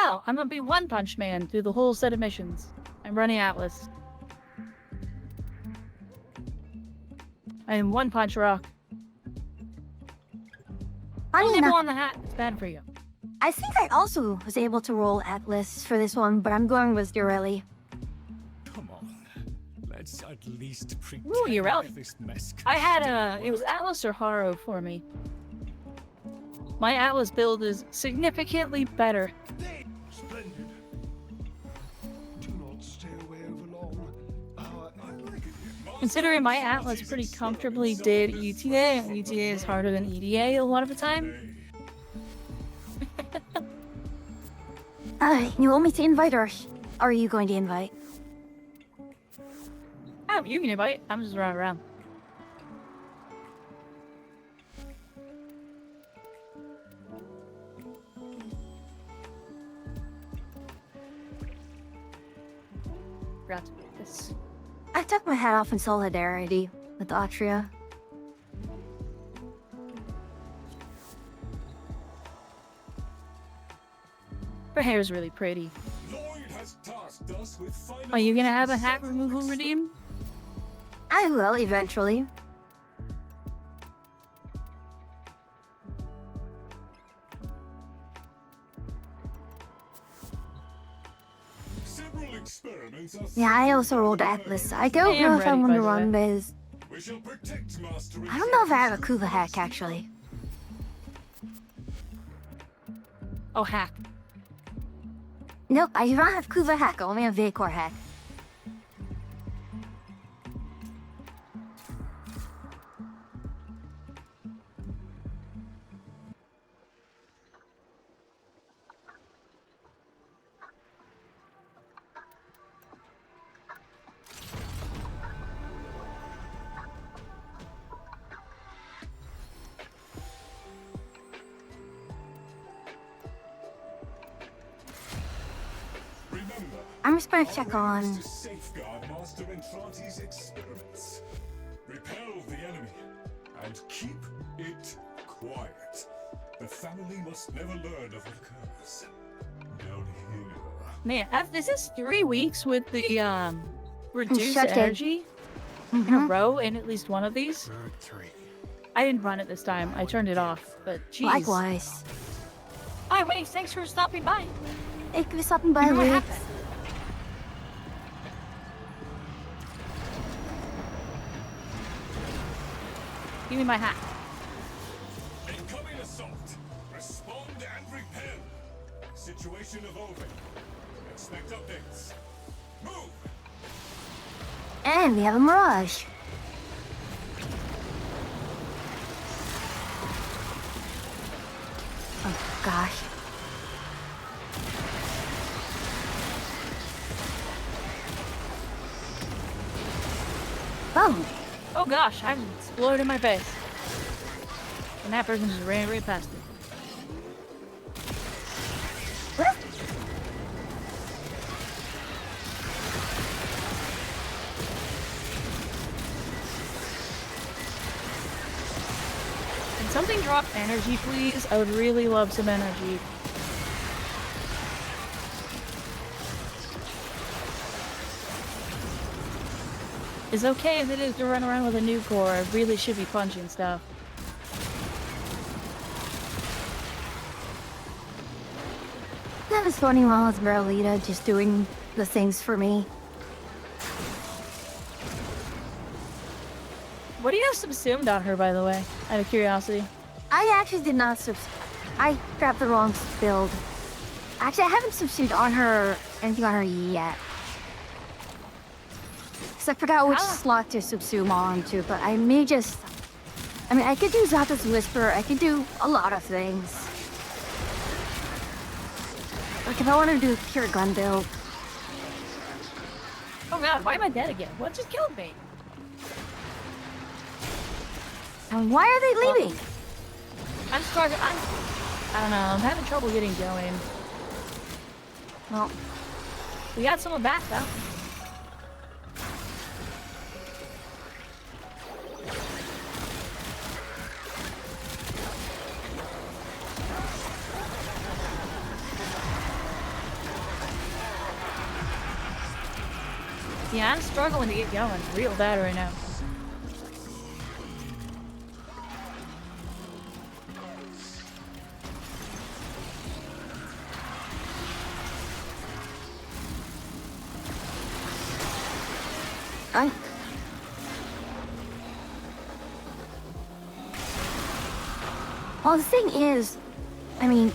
Oh, I'm gonna be One Punch Man through the whole set of missions. I'm running Atlas. I am One Punch Rock. Funny nibble enough, on the hat. It's bad for you. I think I also was able to roll Atlas for this one, but I'm going with Urelli. Come on. Let's at least pretend Ooh, Urelli. this mess. I had it was Atlas or Haro for me. My Atlas build is significantly better. Splendid. Do not stay away over long. Considering my Atlas pretty comfortably did ETA, and ETA is harder than EDA a lot of the time. You want me to invite or are you going to invite? Oh, you can invite. I'm just running around. Forgot to make this. I took my hat off in solidarity with Atria. Her hair is really pretty. Are you gonna have a hat removal redeem? I will eventually. Yeah, I also rolled Atlas. I don't know if I want to run this. I don't know if I have a Kuva hack, actually. Oh, hack. Nope, I don't have Kuva hack, I only have Vacor hack. I'm just gonna check on. Safeguard Master Entrante's experiments. Repel the enemy and keep it quiet. The family must never learn of what occurs down here. Man, this is 3 weeks with the reduced Shut it. energy in a row in at least one of these. I didn't run it this time. I turned it off, but geez. Likewise. Hi, Wade. Thanks for stopping by. Thank you for stopping by, What Lee. happened? Give me my hat. Incoming assault. Respond and repel. Situation evolving. Expect updates. Move. And we have a Mirage. Oh gosh. Oh. Oh gosh, I'm exploded in my face. And that person just ran right past it. What? Can something drop energy, please? I would really love some energy. It's okay as it is to run around with a nuke core. I really should be punching stuff. That was funny while I was Merlita just doing the things for me. What do you have subsumed on her, by the way? Out of curiosity. I actually did not I grabbed the wrong build. Actually, I haven't subsumed on her anything on her yet. I forgot which slot to subsume onto, but I may just... I mean, I could do Zata's Whisper, I could do a lot of things. Like, if I wanted to do a pure gun build. Oh god, why am I dead again? What just killed me? And why are they leaving? I'm struggling. I don't know, I'm having trouble getting going. Well, we got someone back, though. Yeah, I'm struggling to get going real bad right now. Well, the thing is, I mean,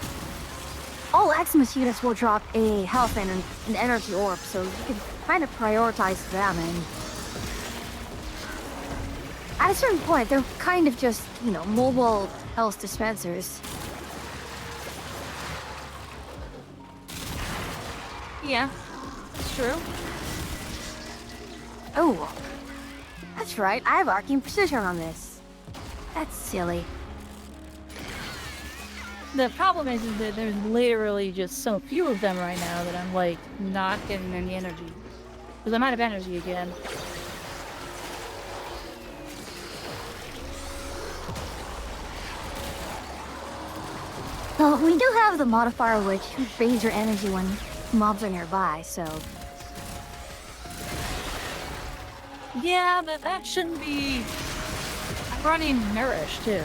all Maximus units will drop a health and an energy orb, so you can kind of prioritize them, and at a certain point, they're kind of just, you know, mobile health dispensers. Yeah, it's true. Oh, that's right, I have Arcane Precision on this. That's silly. The problem is that there's literally just so few of them right now that I'm, like, not getting any energy. Because I'm out of energy again. Well, we do have the modifier which drains your energy when mobs are nearby, so... Yeah, but that shouldn't be... I'm running Nourish, too.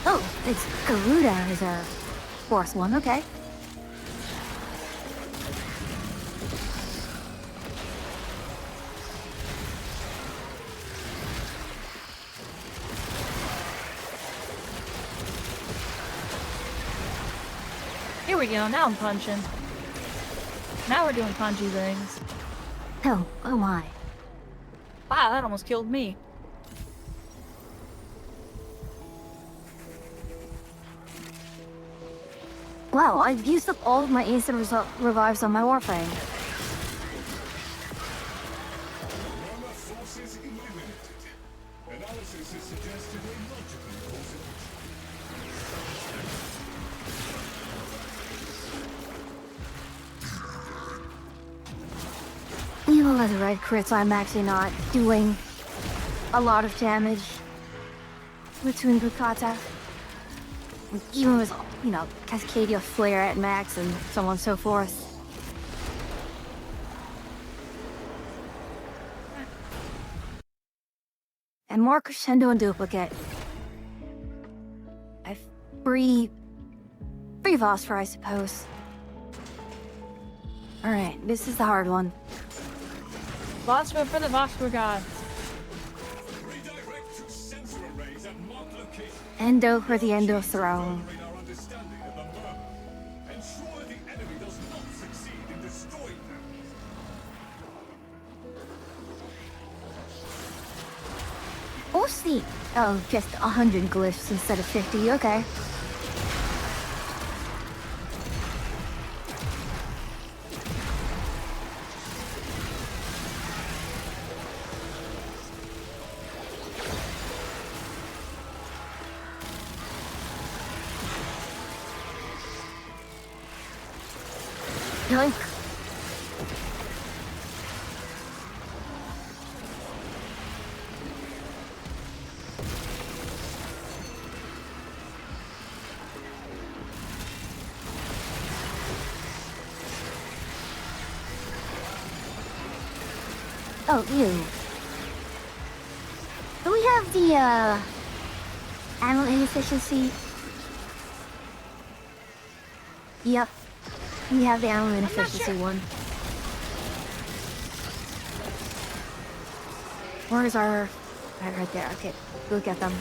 Oh, it's Garuda is our fourth one, okay. Here we go, now I'm punching. Now we're doing punchy things. Oh my. Wow, that almost killed me. Wow, I've used up all of my instant revives on my Warframe. Murmur forces eliminated. Analysis has suggested a logical course of Even with the red crits, I'm actually not doing a lot of damage between Bukata. Even with, you know, Cascadia Flare at max and so on and so forth. And more Crescendo and Duplicate. I've free Phosphor, I suppose. Alright, this is the hard one. Phosphor for the Phosphor gods. redirect to sensor arrays at marked locations. Endo for the Endo Throne. Our understanding of the murmur. Ensure the enemy does not succeed in destroying them. Mostly, oh, just 100 glyphs instead of 50, okay. Yoink. Oh, ew. Do we have the, animal inefficiency? Yep. We have the animal inefficiency one. Where's our... Right there, okay. We'll get them.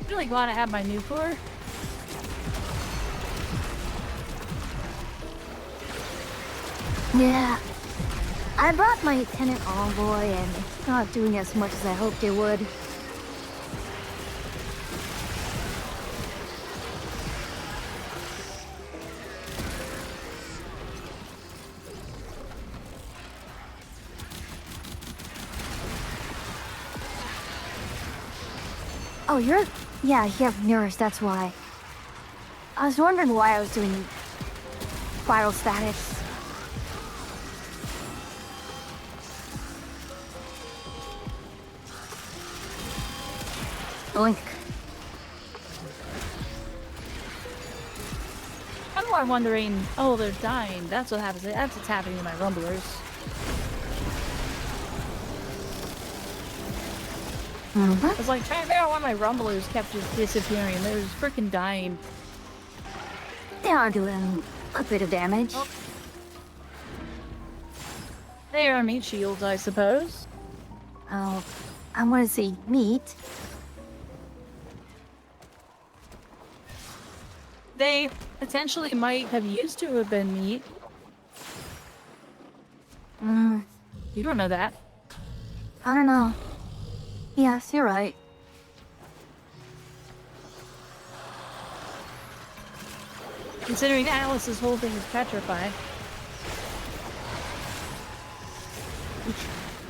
I'm really glad I have my new core. Yeah. I brought my Tenant Envoy and it's not doing as much as I hoped it would. Oh, you're... Yeah, you have mirrors, that's why. I was wondering why I was doing viral status. Oink. I'm wondering, oh, they're dying. That's what happens. That's what's happening to my rumblers. I was like trying to figure out why my rumblers kept just disappearing. They were just freaking dying. They are doing a bit of damage. Oh. They are meat shields, I suppose. Oh, I want to say meat. They potentially might have used to have been meat. You don't know that. I don't know. Yes, you're right. Considering Alice's whole thing is petrified.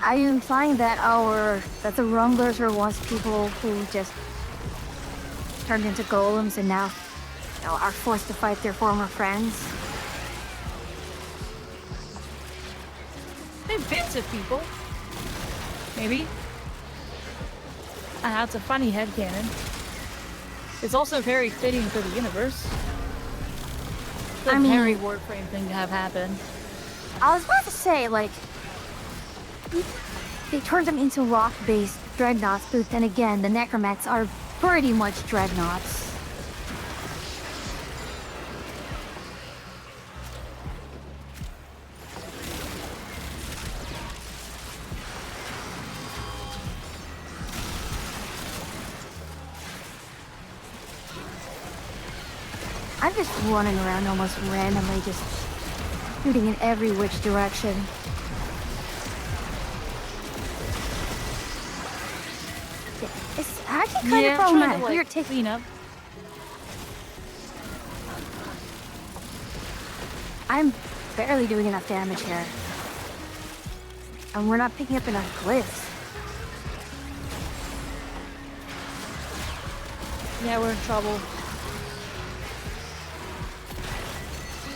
Are you implying that the Rumblers were once people who just turned into golems and now are forced to fight their former friends. They bits of people. Maybe. That's a funny headcanon. It's also very fitting for the universe. It's a very Warframe thing to have happen. I was about to say, like, they turned them into rock-based dreadnoughts, but then again, the necromets are pretty much dreadnoughts. I'm just running around almost randomly, just shooting in every which direction. It's actually kind of problematic. We're taking up. I'm barely doing enough damage here. And we're not picking up enough glyphs. Yeah, we're in trouble.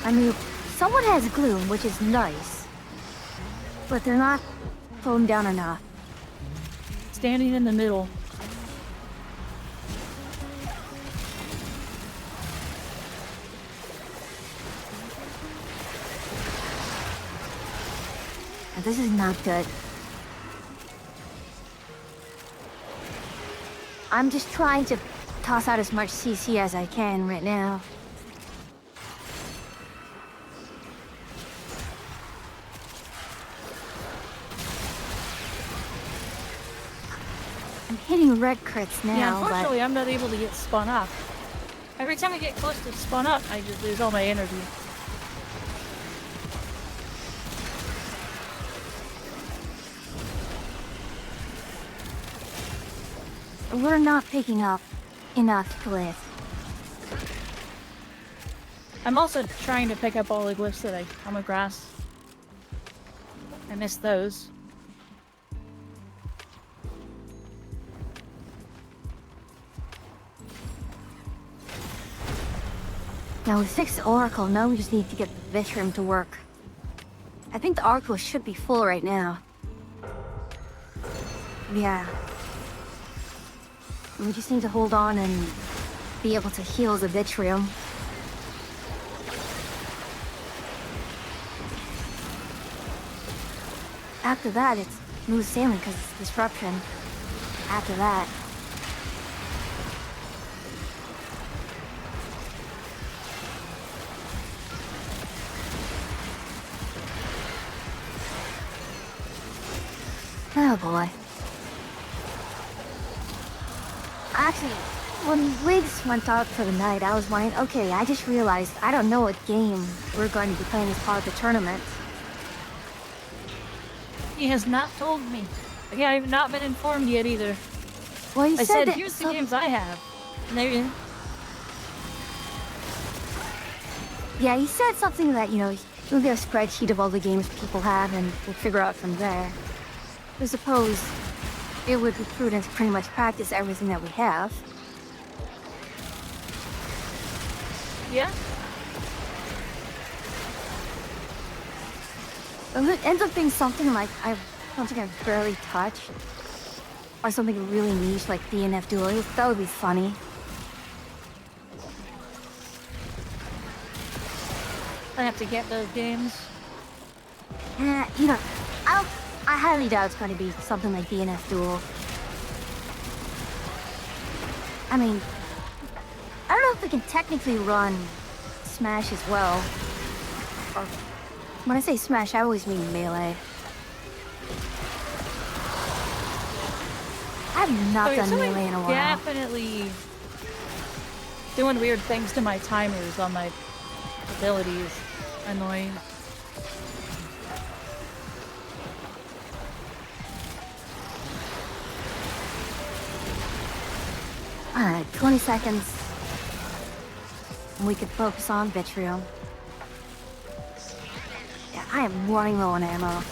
I mean, someone has gloom, which is nice. But they're not toned down enough. Standing in the middle. And this is not good. I'm just trying to toss out as much CC as I can right now. I'm hitting red crits now, yeah, unfortunately, I'm not able to get spun up. Every time I get close to spun up, I just lose all my energy. We're not picking up enough glyphs. I'm also trying to pick up all the glyphs that I come across. I missed those. Now we fixed the Oracle, now we just need to get the Vishram to work. I think the Oracle should be full right now. Yeah. We just need to hold on and be able to heal the Vitrium. After that, it's smooth sailing because it's disruption. After that. Oh boy. Actually, when Wigs went out for the night, I was wondering, okay, I just realized I don't know what game we're going to be playing as part of the tournament. He has not told me. Okay, I have not been informed yet either. Well, he I said that here's the games I have. And they, yeah, he said something that, you know, he'll get a spreadsheet of all the games people have and we'll figure out from there. I suppose it would be prudent to pretty much practice everything that we have. Yeah? If it ends up being something like something I've barely touched, or something really niche like DNF dueling, that would be funny. I have to get those games. You know, I highly doubt it's going to be something like DNF Duel. I mean, I don't know if we can technically run Smash as well. Or, when I say Smash, I always mean Melee. I've not done Melee in a while. Definitely doing weird things to my timers on my abilities. Annoying. 20 seconds. And we can focus on Vitriol. Yeah, I am running low on ammo.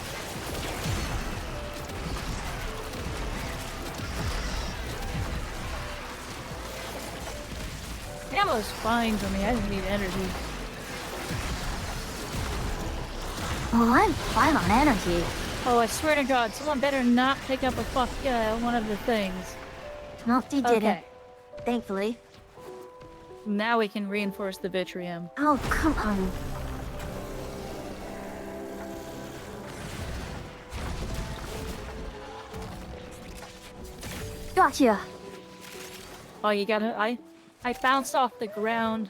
Yeah, ammo's fine for me. I just need energy. Oh, I'm fine on energy. Oh, I swear to God, someone better not pick up one of the things. Nope, they didn't. Okay. Thankfully. Now we can reinforce the Vitrium. Oh, come on. Gotcha. Oh, you gotta... I bounced off the ground.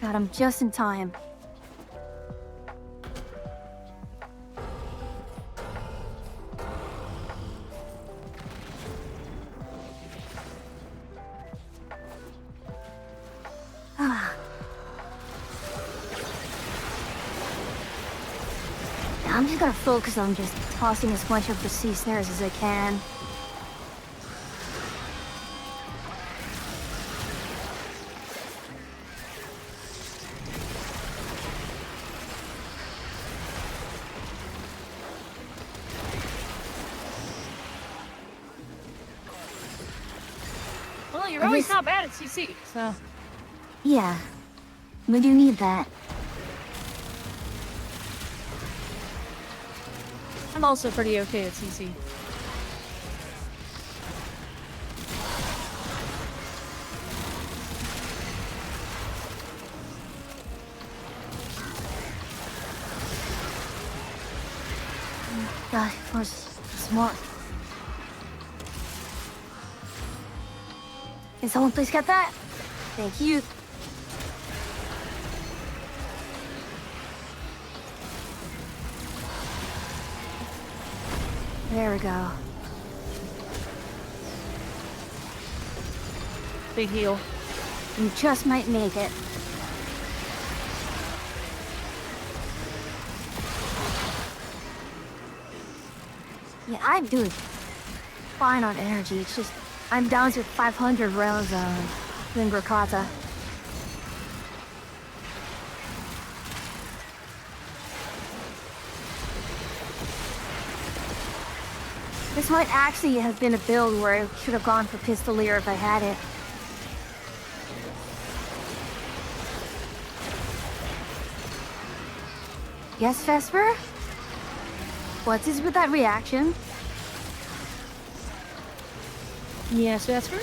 Got him just in time. I'm just gonna focus on just tossing as much of the sea snares as I can. Well, you're always not bad at CC, so... Yeah, we do need that. I'm also pretty okay at CC. God, of course, smart. Can someone please get that? Thank you. There we go. Big heal. You just might make it. Yeah, I'm doing fine on energy. It's just I'm down to 500 rounds of Lingrakata. This might actually have been a build where I should have gone for Pistolier if I had it. Yes, Vesper? What is with that reaction? Yes, Vesper?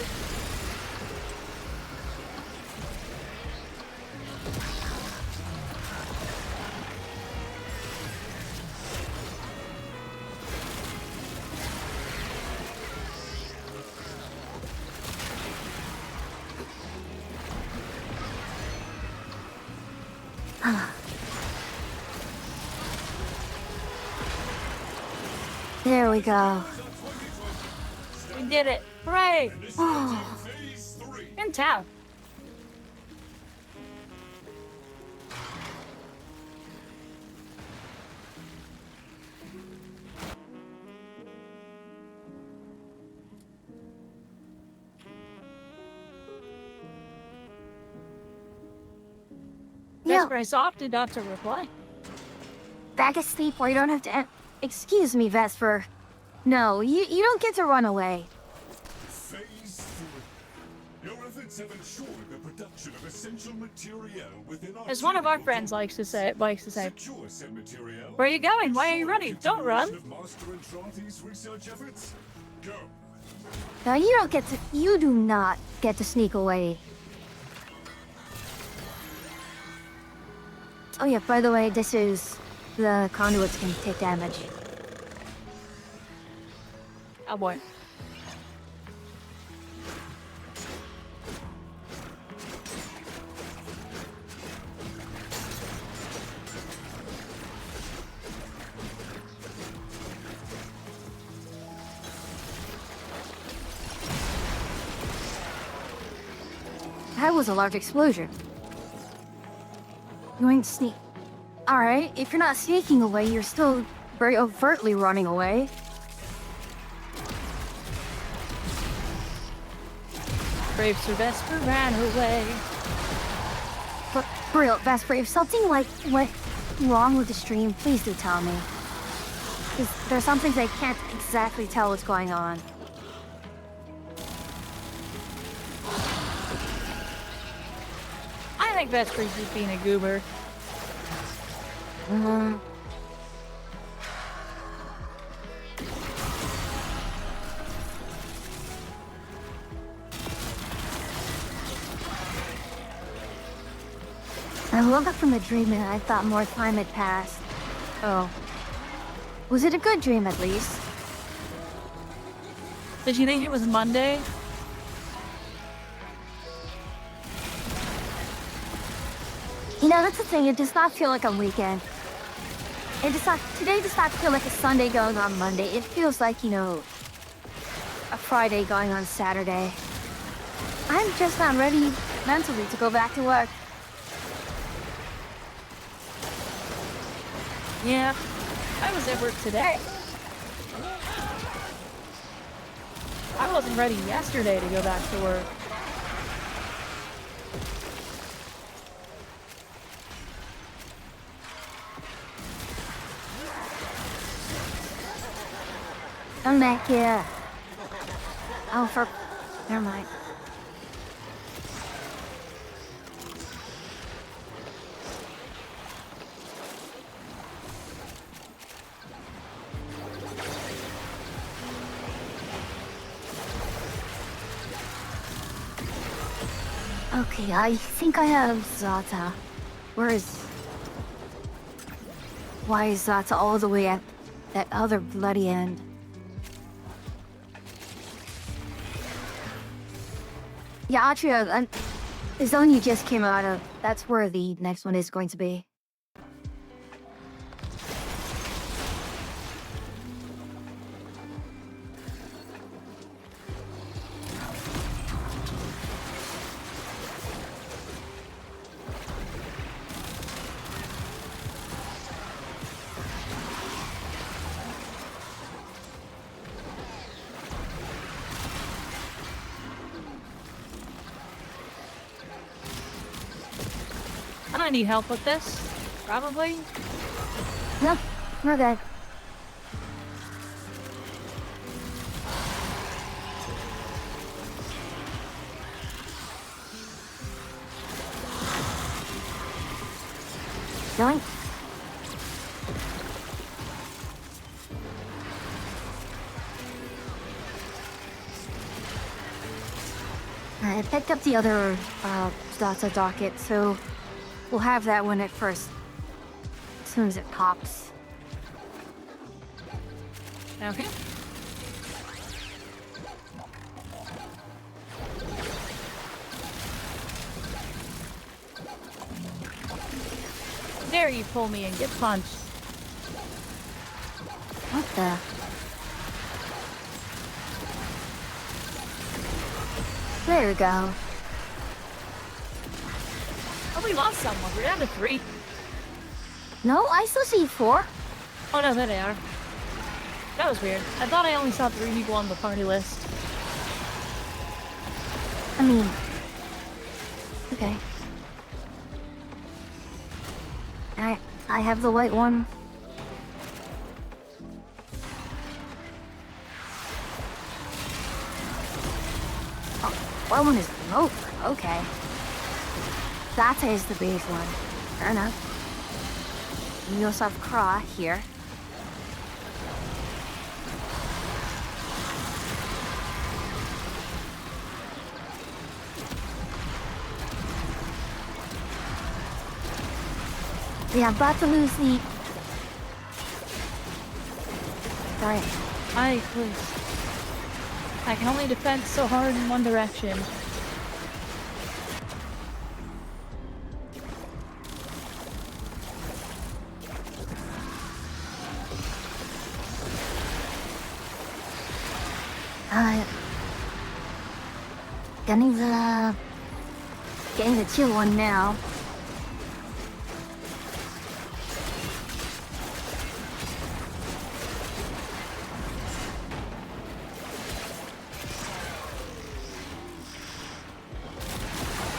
There we go. We did it. Hooray! Oh. In town. Vesper has opted not to reply. Back asleep where you don't have to... Excuse me, Vesper. No, you don't get to run away. Phase 3. Your efforts have ensured the production of essential material within our... As one of our friends likes to say. Secure said material. Where are you going? Why are you running? Don't run. Master Entrante's research efforts. Go. Now you do not get to sneak away. Oh yeah, by the way, this is... The conduits can take damage. Oh boy. That was a large explosion. You ain't sneak. Alright, if you're not sneaking away, you're still very overtly running away. Brave Sir Vesper ran away. But, for real, Vesper, if something went wrong with the stream, please do tell me. Because there's some things I can't exactly tell what's going on. think Vesper's just being a goober. I woke up from the dream and I thought more time had passed. Oh. Was it a good dream at least? Did you think it was Monday? You know, that's the thing, it does not feel like a weekend. Today does not feel like a Sunday going on Monday. It feels like, you know, a Friday going on Saturday. I'm just not ready mentally to go back to work. Yeah, I was at work today. I wasn't ready yesterday to go back to work. I'm back here. Oh, never mind. Okay, I think I have Zata. Where is... Why is Zata all the way at that other bloody end? Yeah, Atria, the zone you just came out of, that's where the next one is going to be. I need help with this. Probably. No, we're good. Going. I picked up the other Zata docket, so we'll have that one at first. As soon as it pops. Okay. Dare you pull me and get punched. What the? There we go. Oh, we lost someone. We're down to 3. No, I still see 4. Oh no, there they are. That was weird. I thought I only saw 3 people on the party list. I mean... Okay. I have the white one. Oh, white one is over. Okay. That is the base one. Fair enough. We also have Kra here. Yeah, I'm about to lose the... Sorry. I can only defend so hard in one direction. Getting the chill one now.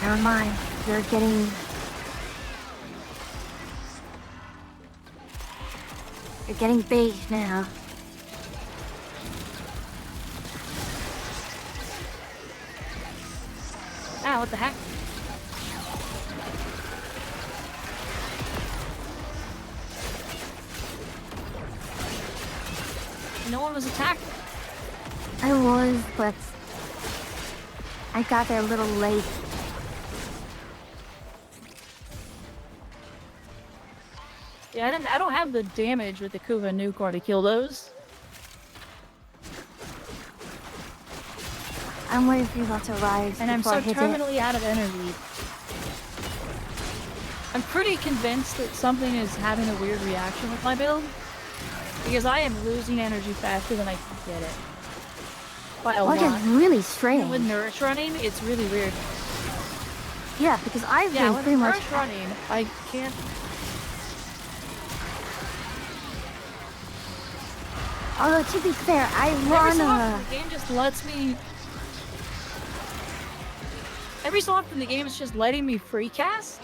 Never mind, you're getting... You're getting bait now. Ah, what the heck? No one was attacking. I was, but I got there a little late. Yeah, I don't have the damage with the Kuva Nukor to kill those. I'm waiting for you not to rise. And I'm before so I hit terminally out of energy. I'm pretty convinced that something is having a weird reaction with my build. Because I am losing energy faster than I can get it. By a Which lot. is really strange. Even with Nourish running, it's really weird. Yeah, because I've Yeah, been with pretty much. Nourish running, I can't. Although to be fair, I Every run so often, the game just lets me. Every so often, the game is just letting me free cast.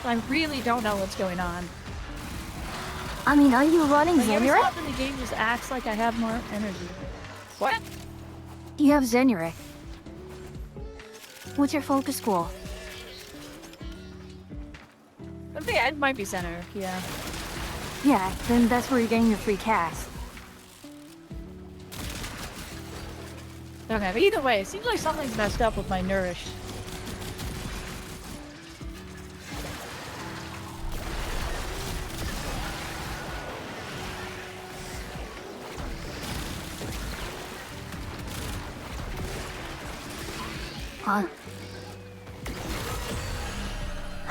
I really don't know what's going on. I mean, are you running Like, every so Zenure? often, the game just acts like I have more energy. What? You have Zenure. What's your focus goal? I think it might be center, yeah. Yeah, then that's where you're getting your free cast. Okay, but either way, it seems like something's messed up with my Nourish.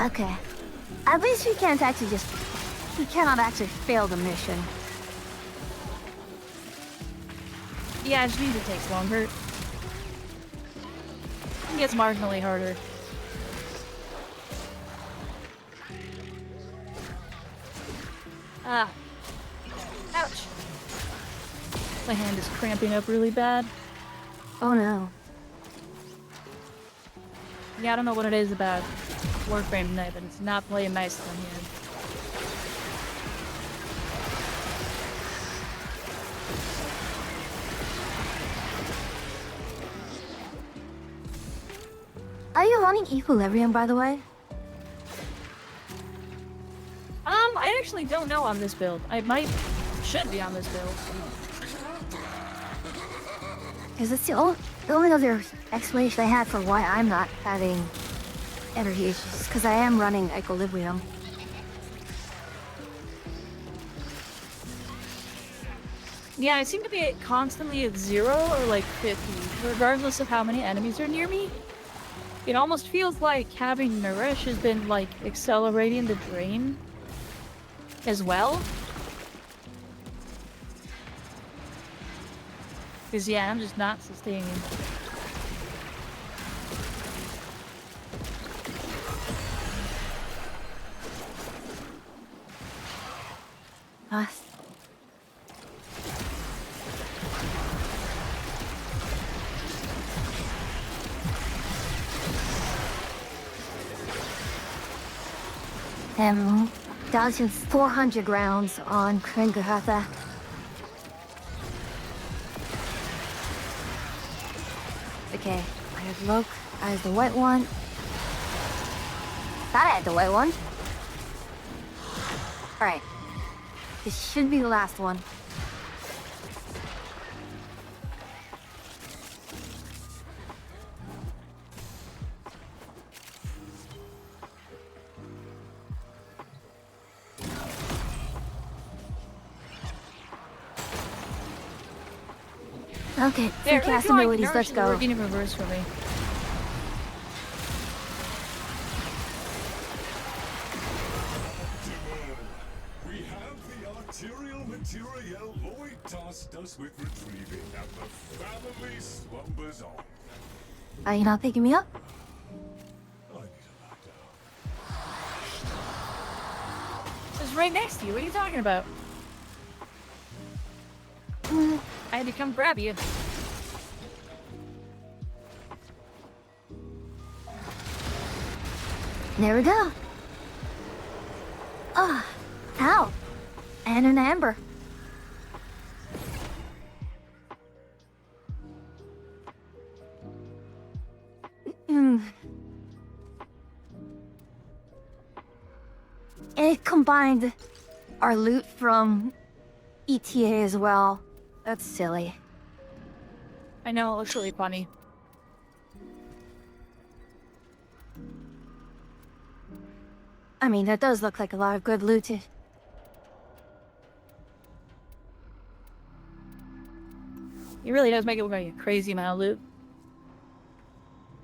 Okay. At least we can't actually just... We cannot actually fail the mission. Yeah, it just means it takes longer. It gets marginally harder. Ah. Ouch. My hand is cramping up really bad. Oh no. Yeah, I don't know what it is about Warframe tonight, but it's not playing nice on here. Are you running Equilibrium, by the way? I actually don't know on this build. Should be on this build. Because that's the only other explanation I had for why I'm not having energy issues, because I am running Equilibrium. Yeah, I seem to be constantly at 0 or like 50, regardless of how many enemies are near me. It almost feels like having Nourish has been like accelerating the drain as well. Because yeah, I'm just not sustaining. Dodging 400 rounds on Kringahatha. Okay, I have Loke, I have the white one. Thought I had the white one. Alright. This should be the last one. Okay, free cast abilities, let's go. Working in reverse for me. We have the arterial material Lloyd tasked us with retrieving, and the family slumbers on. Are you not picking me up? It's right next to you. What are you talking about? I had to come grab you. There we go. Ah, ow. And an amber. It combined our loot from ETA as well. That's silly. I know, it looks really funny. I mean, that does look like a lot of good loot. It really does make it look like a crazy amount of loot.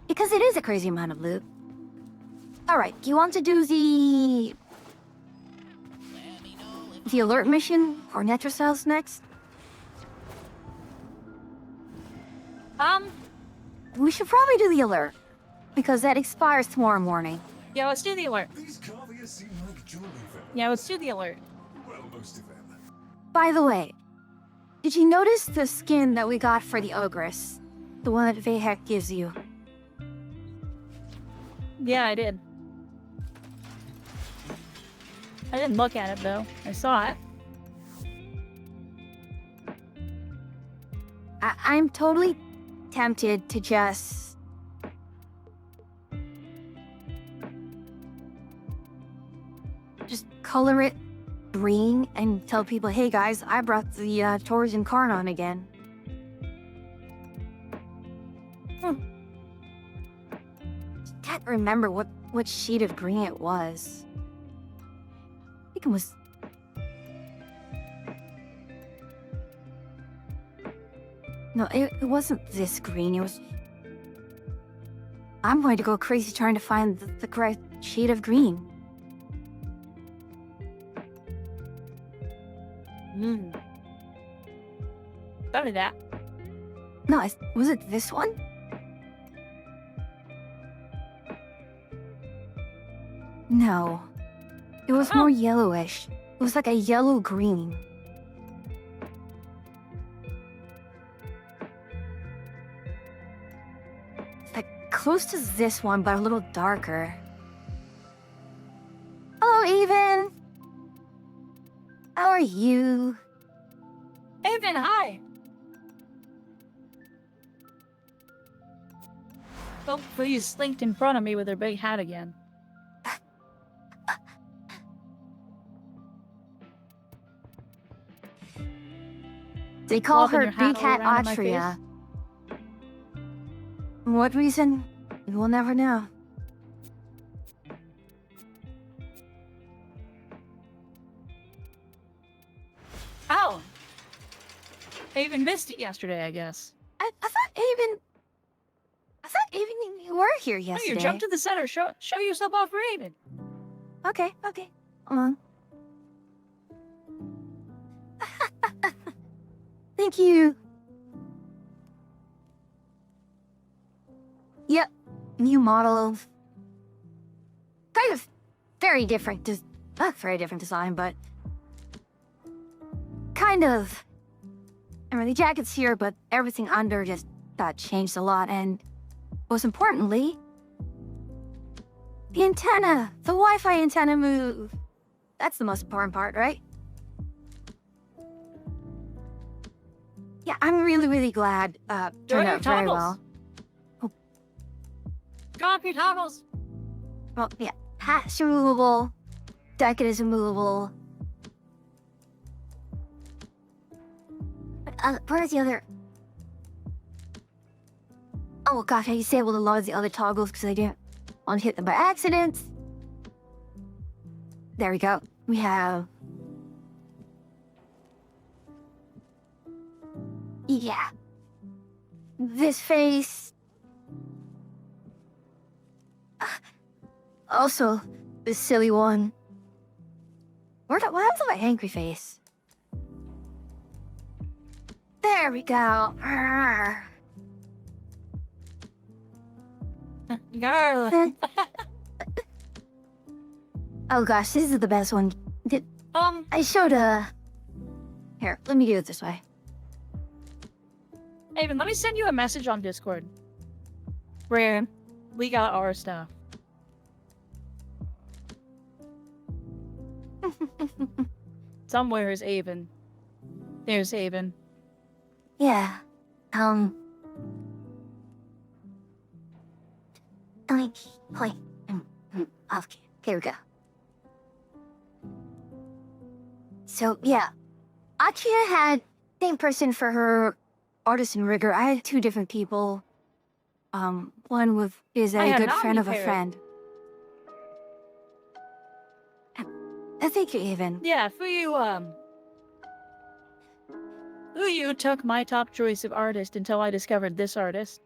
Because it is a crazy amount of loot. Alright, do you want to do the alert mission for Netrocells next? We should probably do the alert. Because that expires tomorrow morning. Yeah, let's do the alert. These caviars seem like jewelry fellas. Yeah, let's do the alert. Well, most of them. By the way, did you notice the skin that we got for the Ogress? The one that Vahek gives you? Yeah, I did. I didn't look at it, though. I saw it. I'm totally tempted to just... color it green and tell people, hey guys, I brought the Taurus Incarnon again. Can't remember what shade of green it was. I think it was... No, it wasn't this green, it was... I'm going to go crazy trying to find the correct shade of green. Probably that. No, was it this one? No. It was more yellowish. It was like a yellow-green. It's like close to this one, but a little darker. Hello, Even! How are you? Haven, hi! Oh, please slinked in front of me with her big hat again. They call Flopping her your hat Big all Hat around in my Atria. What reason? We'll never know. Ow! Haven missed it yesterday, I guess. I thought Haven, you were here No, yesterday. you jumped to the center. Show yourself off for Haven. Okay. Hold on. Thank you. Yep. New model of... kind of very different, not very different design, but... kind of... I mean, the jacket's here, but everything under just got changed a lot, and... most importantly... the antenna! The Wi-Fi antenna move! That's the most important part, right? Yeah, I'm really glad, turned out very well. Oh. Drop your toggles! Well, yeah, hat's removable, jacket is removable. Where's the other... oh gosh, I disabled a lot of the other toggles because I didn't want to hit them by accident. There we go. We have... yeah. This face. Also, this silly one. What happened to my angry face? There we go. Girl. Oh gosh, this is the best one. I showed here, let me do it this way. Haven, let me send you a message on Discord. Where we got our stuff. Somewhere is Haven. There's Haven. Yeah. Wait. Okay, here we go. So, yeah. Akira had same person for her artisan rigger. I had 2 different people. One is I a had good an friend of a omni-parent. friend. I think you're even. Yeah, Fuyu took my top choice of artist until I discovered this artist.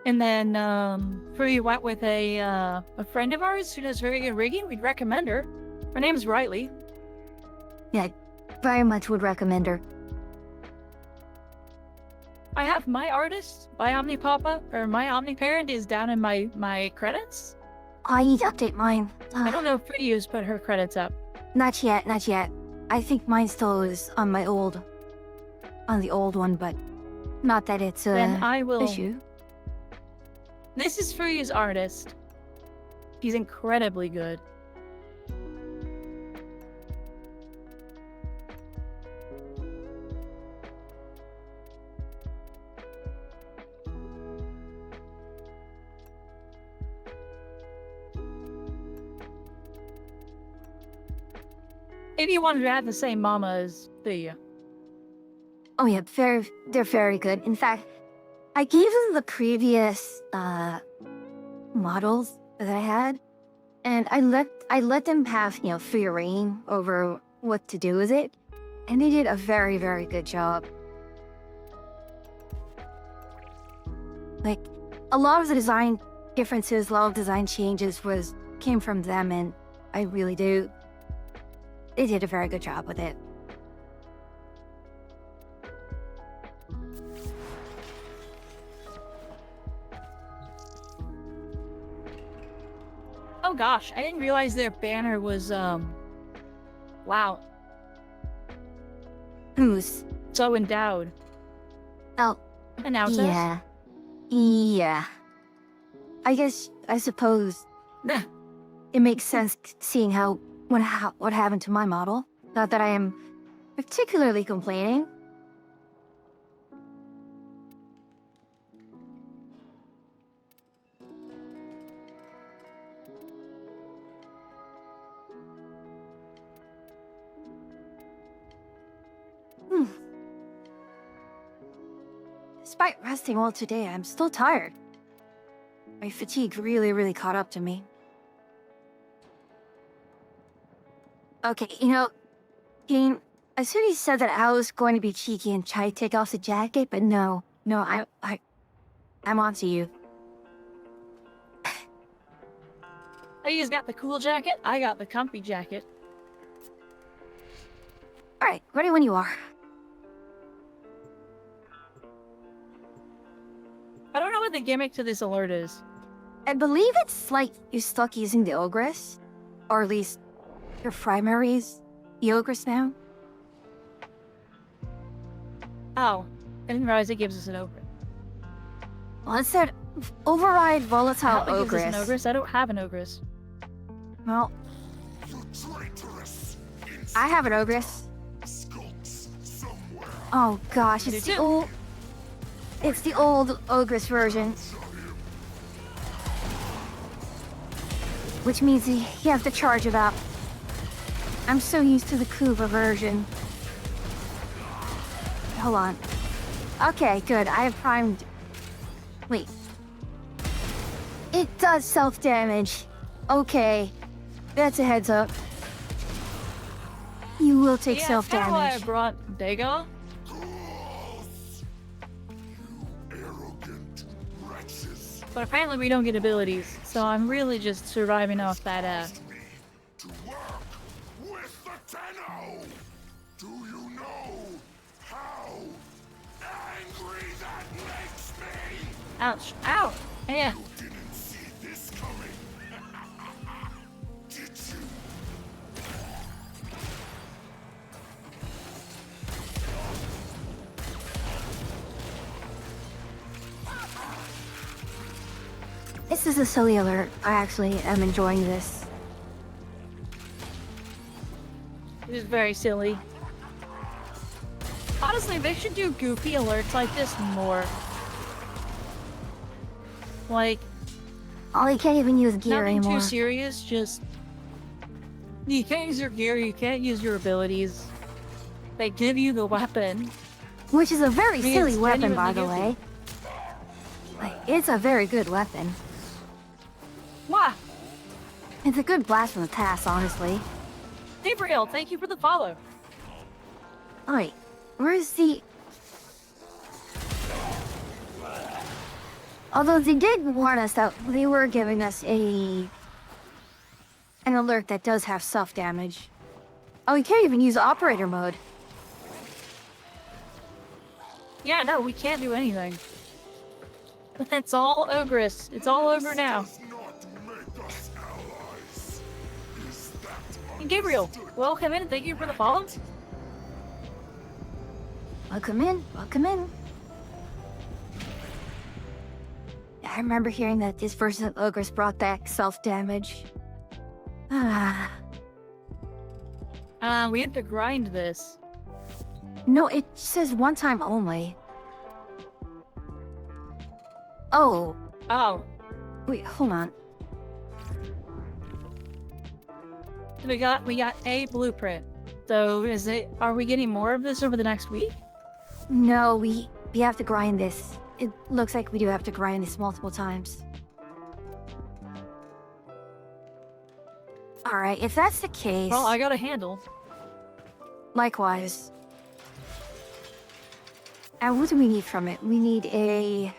And then, Fuyu went with a friend of ours who does very good rigging. We'd recommend her. Her name's Riley. Yeah, very much would recommend her. I have my artist, my Omnipapa, or my Omniparent is down in my credits. I need to update mine. I don't know if Fuyu's put her credits up. Not yet, not yet. I think mine still is on the old one, but not that it's a Then I will. issue. This is Fuyu's artist. He's incredibly good. Anyone who had the same mama as Fuyu. Oh yeah, they're very good. In fact, I gave them the previous models that I had, and I let them have, you know, free reign over what to do with it, and they did a very, very good job. Like, a lot of the design differences, a lot of design changes came from them, and I really do. They did a very good job with it. Oh gosh, I didn't realize their banner was, wow. Who's? So endowed. Oh. Announcers? Yeah. Yeah. I suppose it makes sense seeing what happened to my model. Not that I am particularly complaining. Despite resting all today, I'm still tired. My fatigue really, really caught up to me. Okay, you know, Kane, as soon as you said that I was going to be cheeky and try to take off the jacket, but no, I'm onto you. He's got the cool jacket, I got the comfy jacket. Alright, ready when you are. I don't know what the gimmick to this alert is. I believe it's like you're stuck using the Ogress. Or at least your primary's the Ogress now. Oh, I didn't realize it gives us an Ogress. Well, it said override volatile It gives us an Ogress. Ogress? I don't have an Ogress. Well, I have an Ogress. Oh gosh, You it's do the too. old... It's the old Ogress version. Which means you have to charge it up. I'm so used to the Kuba version. Hold on. Okay, good. I have primed... Wait. It does self-damage. Okay. That's a heads up. You will take Yeah, that's kinda why I self-damage. brought Dago. But apparently we don't get abilities, so I'm really just surviving off that, Do you know how angry that makes me? Ouch. Ow! Yeah. You didn't see this coming. Did you? This is a silly alert. I actually am enjoying this. It is very silly. Honestly, they should do goofy alerts like this more. Like, Oh, you can't even use gear nothing anymore. too serious, just You can't use your gear, you can't use your abilities. They give you the weapon. Which is a very I mean, silly it's weapon, by the genuinely way. Like, it's a very good weapon. Wah! It's a good blast from the past, honestly. Gabriel, thank you for the follow. Alright, where's the... Although they did warn us that they were giving us an alert that does have self-damage. Oh, we can't even use operator mode. Yeah, no, we can't do anything. It's all ogress. It's all over now. And Gabriel, welcome in. Thank you for the follow. Welcome in, welcome in. I remember hearing that this version of Ogress brought back self-damage. We have to grind this. No, it says one time only. Oh. Oh. Wait, hold on. We got a blueprint. So are we getting more of this over the next week? No, we have to grind this. It looks like we do have to grind this multiple times. Alright, if that's the case... Well, I got a handle. Likewise. And what do we need from it? We need a...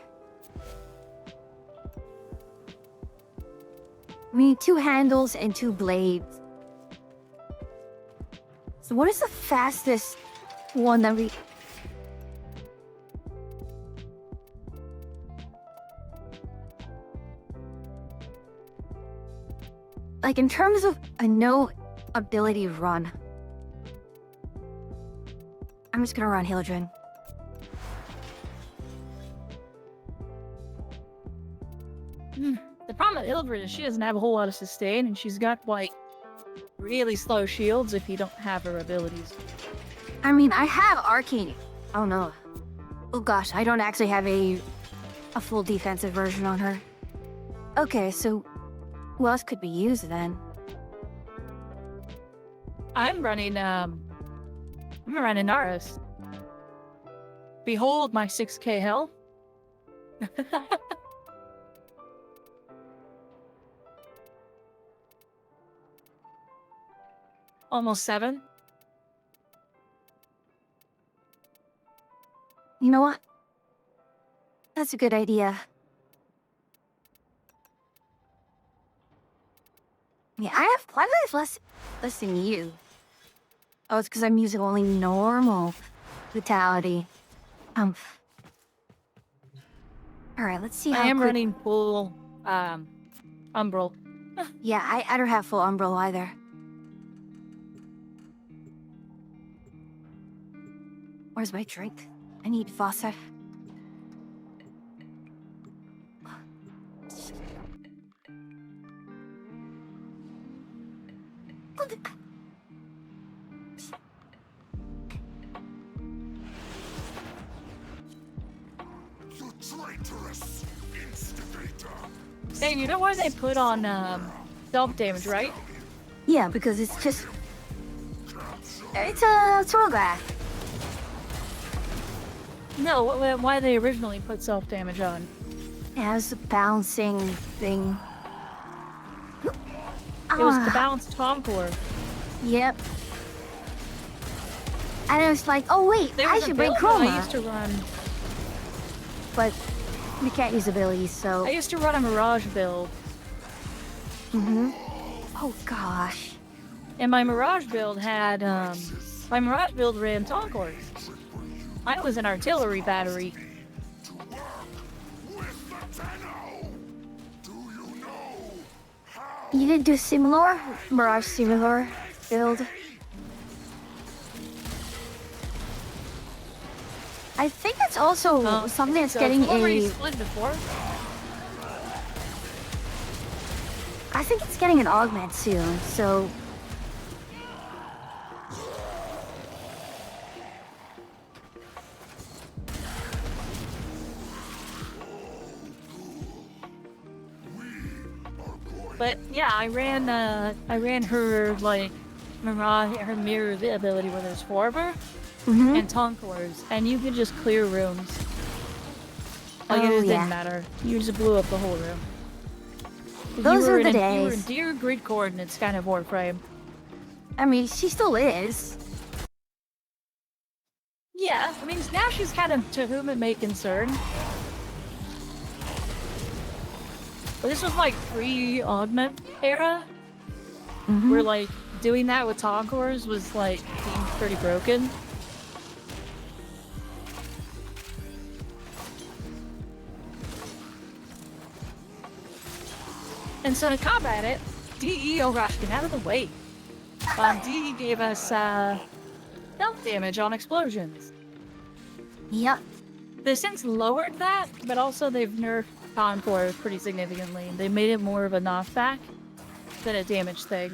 We need 2 handles and 2 blades. So what is the fastest one that we... Like, in terms of a no ability run. I'm just gonna run Hildren. The problem with Hildred is she doesn't have a whole lot of sustain, and she's got, like, really slow shields if you don't have her abilities. I mean, I have Arcane. Oh no. Oh gosh, I don't actually have a full defensive version on her. Okay, so who else could be used then? I'm running Naris. Behold my 6k health. Almost 7. You know what? That's a good idea. Yeah, why do I have less than you? Oh, it's because I'm using only normal vitality. Alright, let's see how I am running full, Umbral. Yeah, I don't have full Umbral either. Where's my drink? I need Fossa. You traitorous instigator! Hey, you know why they put on, self-damage, right? Yeah, because it's just... It's a throwback. No, why they originally put self-damage on. It has a bouncing thing. It was the balanced Tomcore. Yep. And I was like, oh wait, I should bring Chroma. I used to run... But we can't use abilities, so... I used to run a Mirage build. Oh gosh. And my Mirage build had, my Mirage build ran Tonkors. I was an artillery battery. You did do similar? Mirage similar build? I think it's also something that's getting a... Split before. I think it's getting an augment soon, so... But yeah, I ran her like her mirror ability where there's 4 of her and Tonkors, and you could just clear rooms. Like it just didn't matter. You just blew up the whole room. Those are the You were in days. dear grid coordinates kind of Warframe. I mean, she still is. Yeah, I mean now she's kind of to whom it may concern. But this was like pre-augment era, where like doing that with Tonkors was like being pretty broken. And so to combat it, DE, oh gosh, get out of the way. DE gave us health damage on explosions. Yep. They've since lowered that, but also they've nerfed Concord pretty significantly. They made it more of a knockback than a damage thing.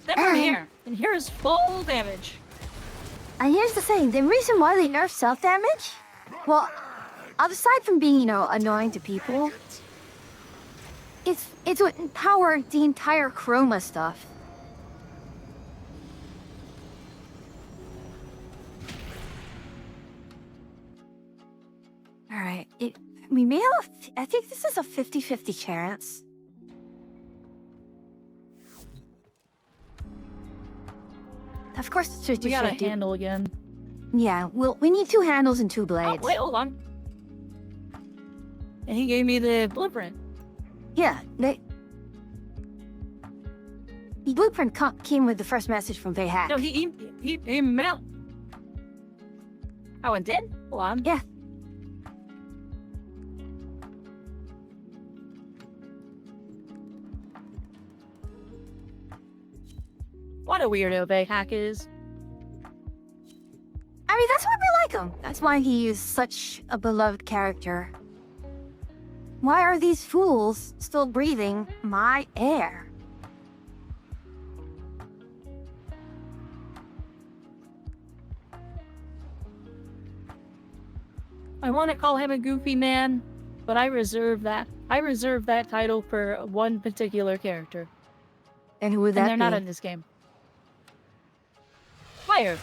Then we're here, and here's full damage. And here's the thing, the reason why they nerf self-damage? Well, aside from being, you know, annoying to people, it's what empowered the entire Chroma stuff. Alright, we may have, I think this is a 50-50 chance. Of course it's 50-50. We got a handle again. Yeah, we need 2 handles and 2 blades. Oh, wait, hold on. And he gave me the blueprint. Yeah, the blueprint came with the first message from Bayhack. No, he mailed. Oh, and did? Hold on. Yeah. What a weirdo Bayhack is. I mean, that's why we like him. That's why he is such a beloved character. Why are these fools still breathing my air? I want to call him a goofy man, but I reserve that title for one particular character. And who would that And they're not be? in this game. Fire.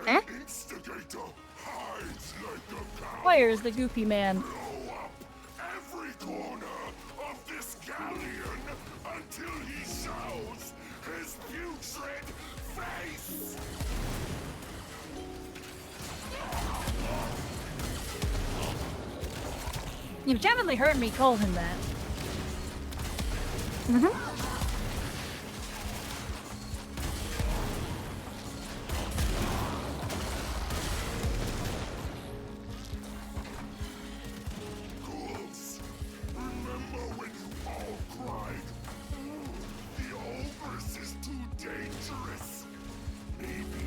Eh? Fire is the goofy man. Every corner of this galleon until he shows his putrid face. You've definitely heard me call him that. Ghouls, remember when you all cried, the Ogress is too dangerous? Maybe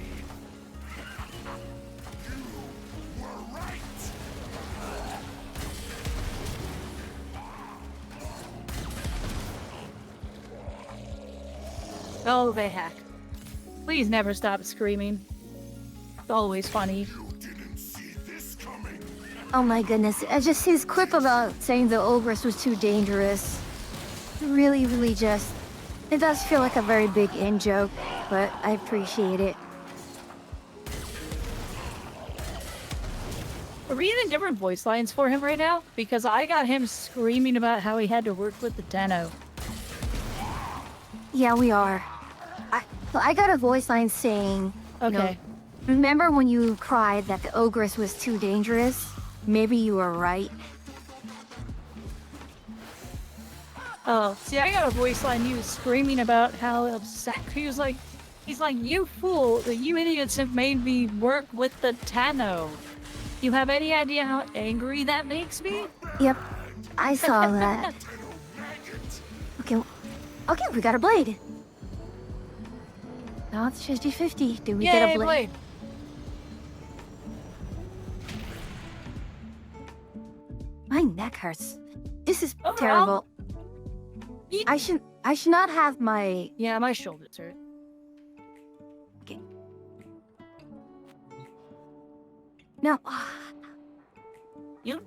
you were right. Oh, Bayhack. Please never stop screaming. It's always funny. Oh my goodness, just his quip about saying the Ogress was too dangerous. Really just... It does feel like a very big in-joke, but I appreciate it. Are we using different voice lines for him right now? Because I got him screaming about how he had to work with the Tenno. Yeah, we are. I got a voice line saying... Okay. You know, remember when you cried that the Ogress was too dangerous? Maybe you were right. Oh, see, I got a voice line. He was screaming about how upset he's like, you fool, you idiots have made me work with the Tenno. You have any idea how angry that makes me? Yep, I saw that. Okay, we got a blade. Now it's 50-50. Did we get a blade? My neck hurts. This is terrible. I should not have my... Yeah, my shoulders hurt. Okay. No. You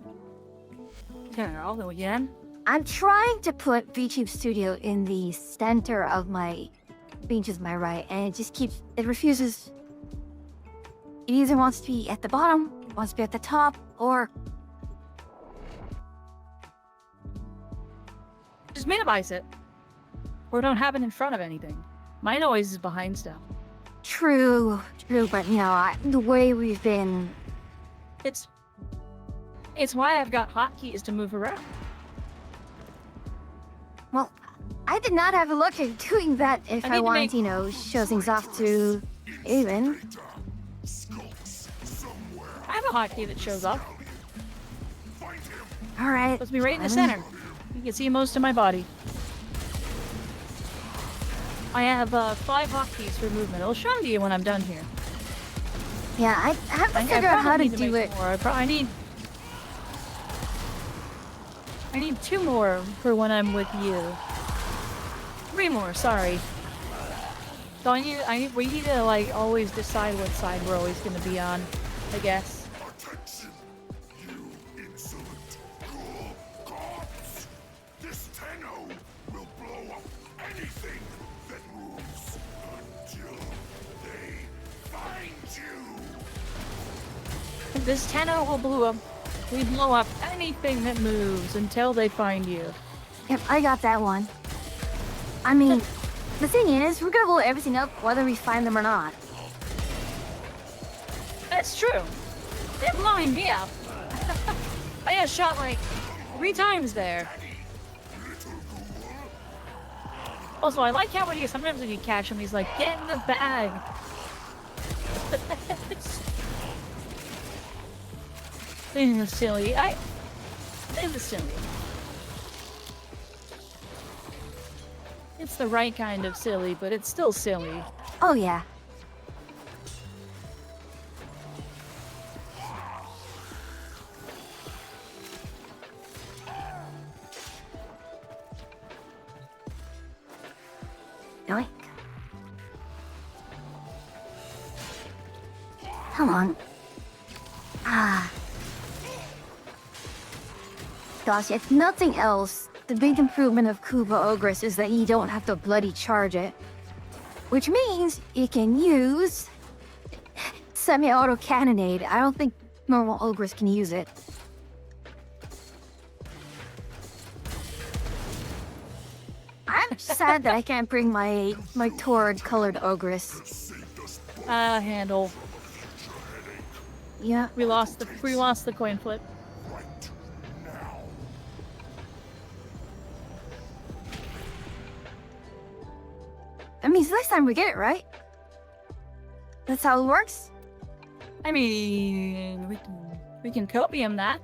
turn it all the way again? I'm trying to put VTube Studio in the center of my bench, my right, and it just keeps, it refuses. It either wants to be at the bottom, wants to be at the top, or... Just minimize it. Or don't have it in front of anything. My noise is behind stuff. True, but you know, the way we've been... It's why I've got hotkeys to move around. Well, I did not have a look at doing that if I wanted, you know, show things off to even. I have a hotkey that shows up. Alright. Supposed to be right in the center. You can see most of my body. I have 5 hotkeys for movement. I'll show them to you when I'm done here. Yeah, I have to figure out how to do it. I need 2 more for when I'm with you. 3 more, sorry. So we need to like always decide what side we're always gonna be on, I guess. Attention, you insolent cruel gods! This Tenno will blow up anything that moves until they find you. This Tenno will blow up anything that moves until they find you. Yep, I got that one. I mean, the thing is, we're gonna blow everything up whether we find them or not. That's true. They're blowing me up. I got shot like 3 times there. Also, I like how sometimes when you catch him, he's like, get in the bag. This is silly. This is silly. It's the right kind of silly, but it's still silly. Oh yeah. Yoink. Come on. Gosh, if nothing else, the big improvement of Kuba Ogress is that you don't have to bloody charge it. Which means you can use semi-auto cannonade. I don't think normal Ogress can use it. I'm sad that I can't bring my Taured colored Ogress. Handle. Yeah. We lost the coin flip. That means next time we get it, right? That's how it works? I mean, we can copium that.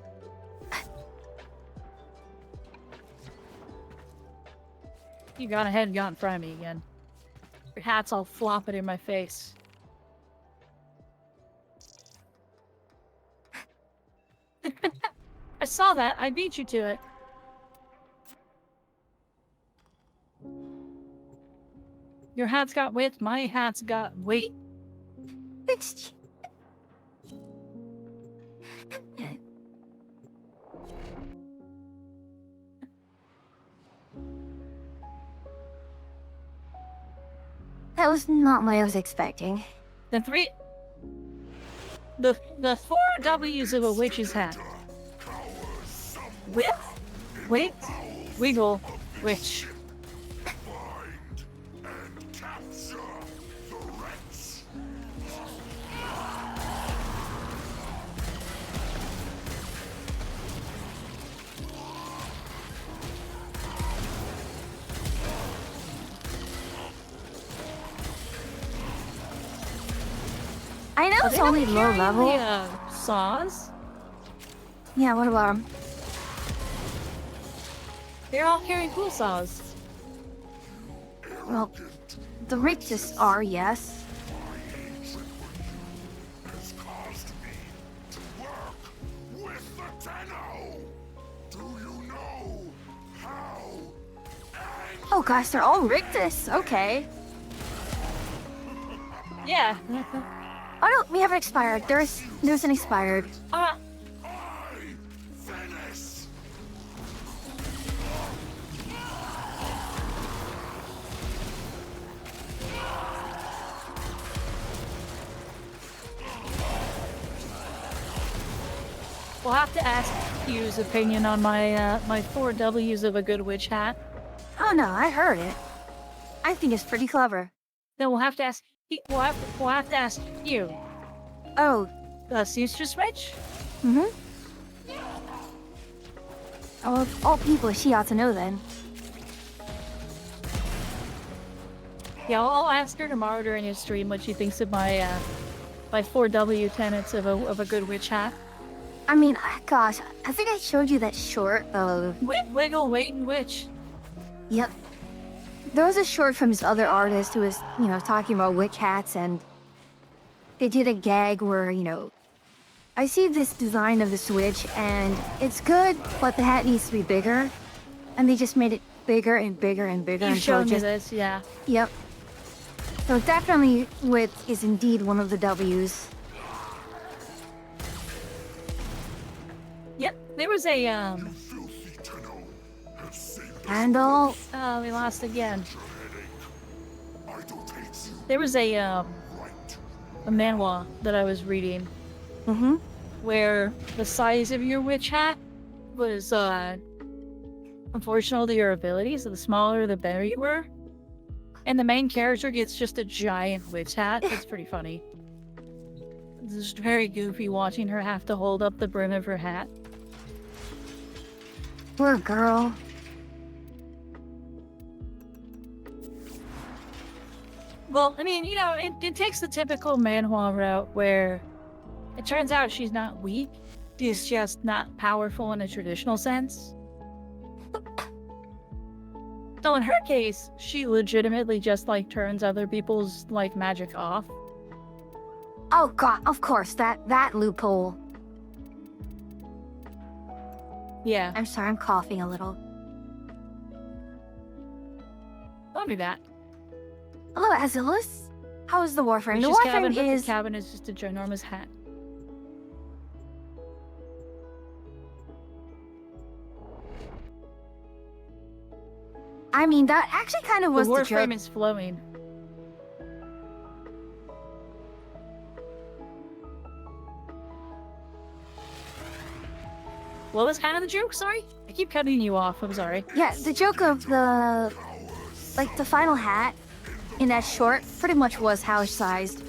You got ahead and got in front of me again. Your hat's all flopping in my face. I saw that. I beat you to it. Your hat's got width, my hat's got weight. That was not what I was expecting. The 4 W's of a witch's hat. Width, weight, wiggle, witch. I know it's only low level. Saws? Yeah, what about them? They're all carrying cool saws. Well, the richest are, yes. Has caused me to work with the Tenno. Do you know how? Oh gosh, they're all richest. Okay. Yeah. Oh no, we haven't expired. There's an expired. We'll have to ask Q's opinion on my my 4 W's of a good witch hat. Oh no, I heard it. I think it's pretty clever. Then we'll have to ask. We'll have to ask Q. Oh. Seamstress witch? Mm-hmm. Oh, of all people, she ought to know then. Yeah, I'll ask her tomorrow during his stream what she thinks of my my 4W tenets of a good witch hat. I mean, gosh, I think I showed you that short of... Wiggle, Wait, and Witch. Yep. There was a short from this other artist who was, you know, talking about witch hats, and they did a gag where, you know, I see this design of this witch, and it's good, but the hat needs to be bigger. And they just made it bigger and bigger and bigger. You until showed it me just... this, yeah. Yep. So definitely width is indeed one of the W's. Yep, there was a, Handle. Oh, we lost again. There was a manhwa that I was reading. Mm-hmm. Where the size of your witch hat was, proportional to your abilities, so the smaller the better you were. And the main character gets just a giant witch hat. It's pretty funny. It's just very goofy watching her have to hold up the brim of her hat. Poor girl. Well, I mean, you know, it takes the typical manhwa route where it turns out she's not weak. She's just not powerful in a traditional sense. So in her case, she legitimately just, like, turns other people's, like, magic off. Oh god, of course, that loophole. Yeah. I'm sorry, I'm coughing a little. Don't do that. Hello, Azilus. How is the Warframe? The Witch's Warframe cabin, is... The cabin is just a ginormous hat. I mean, that actually kind of was the the Warframe joke. is flowing. What was kind of the joke? Sorry? I keep cutting you off. I'm sorry. Yeah, the joke of the... Like, the final hat in that short pretty much was house-sized.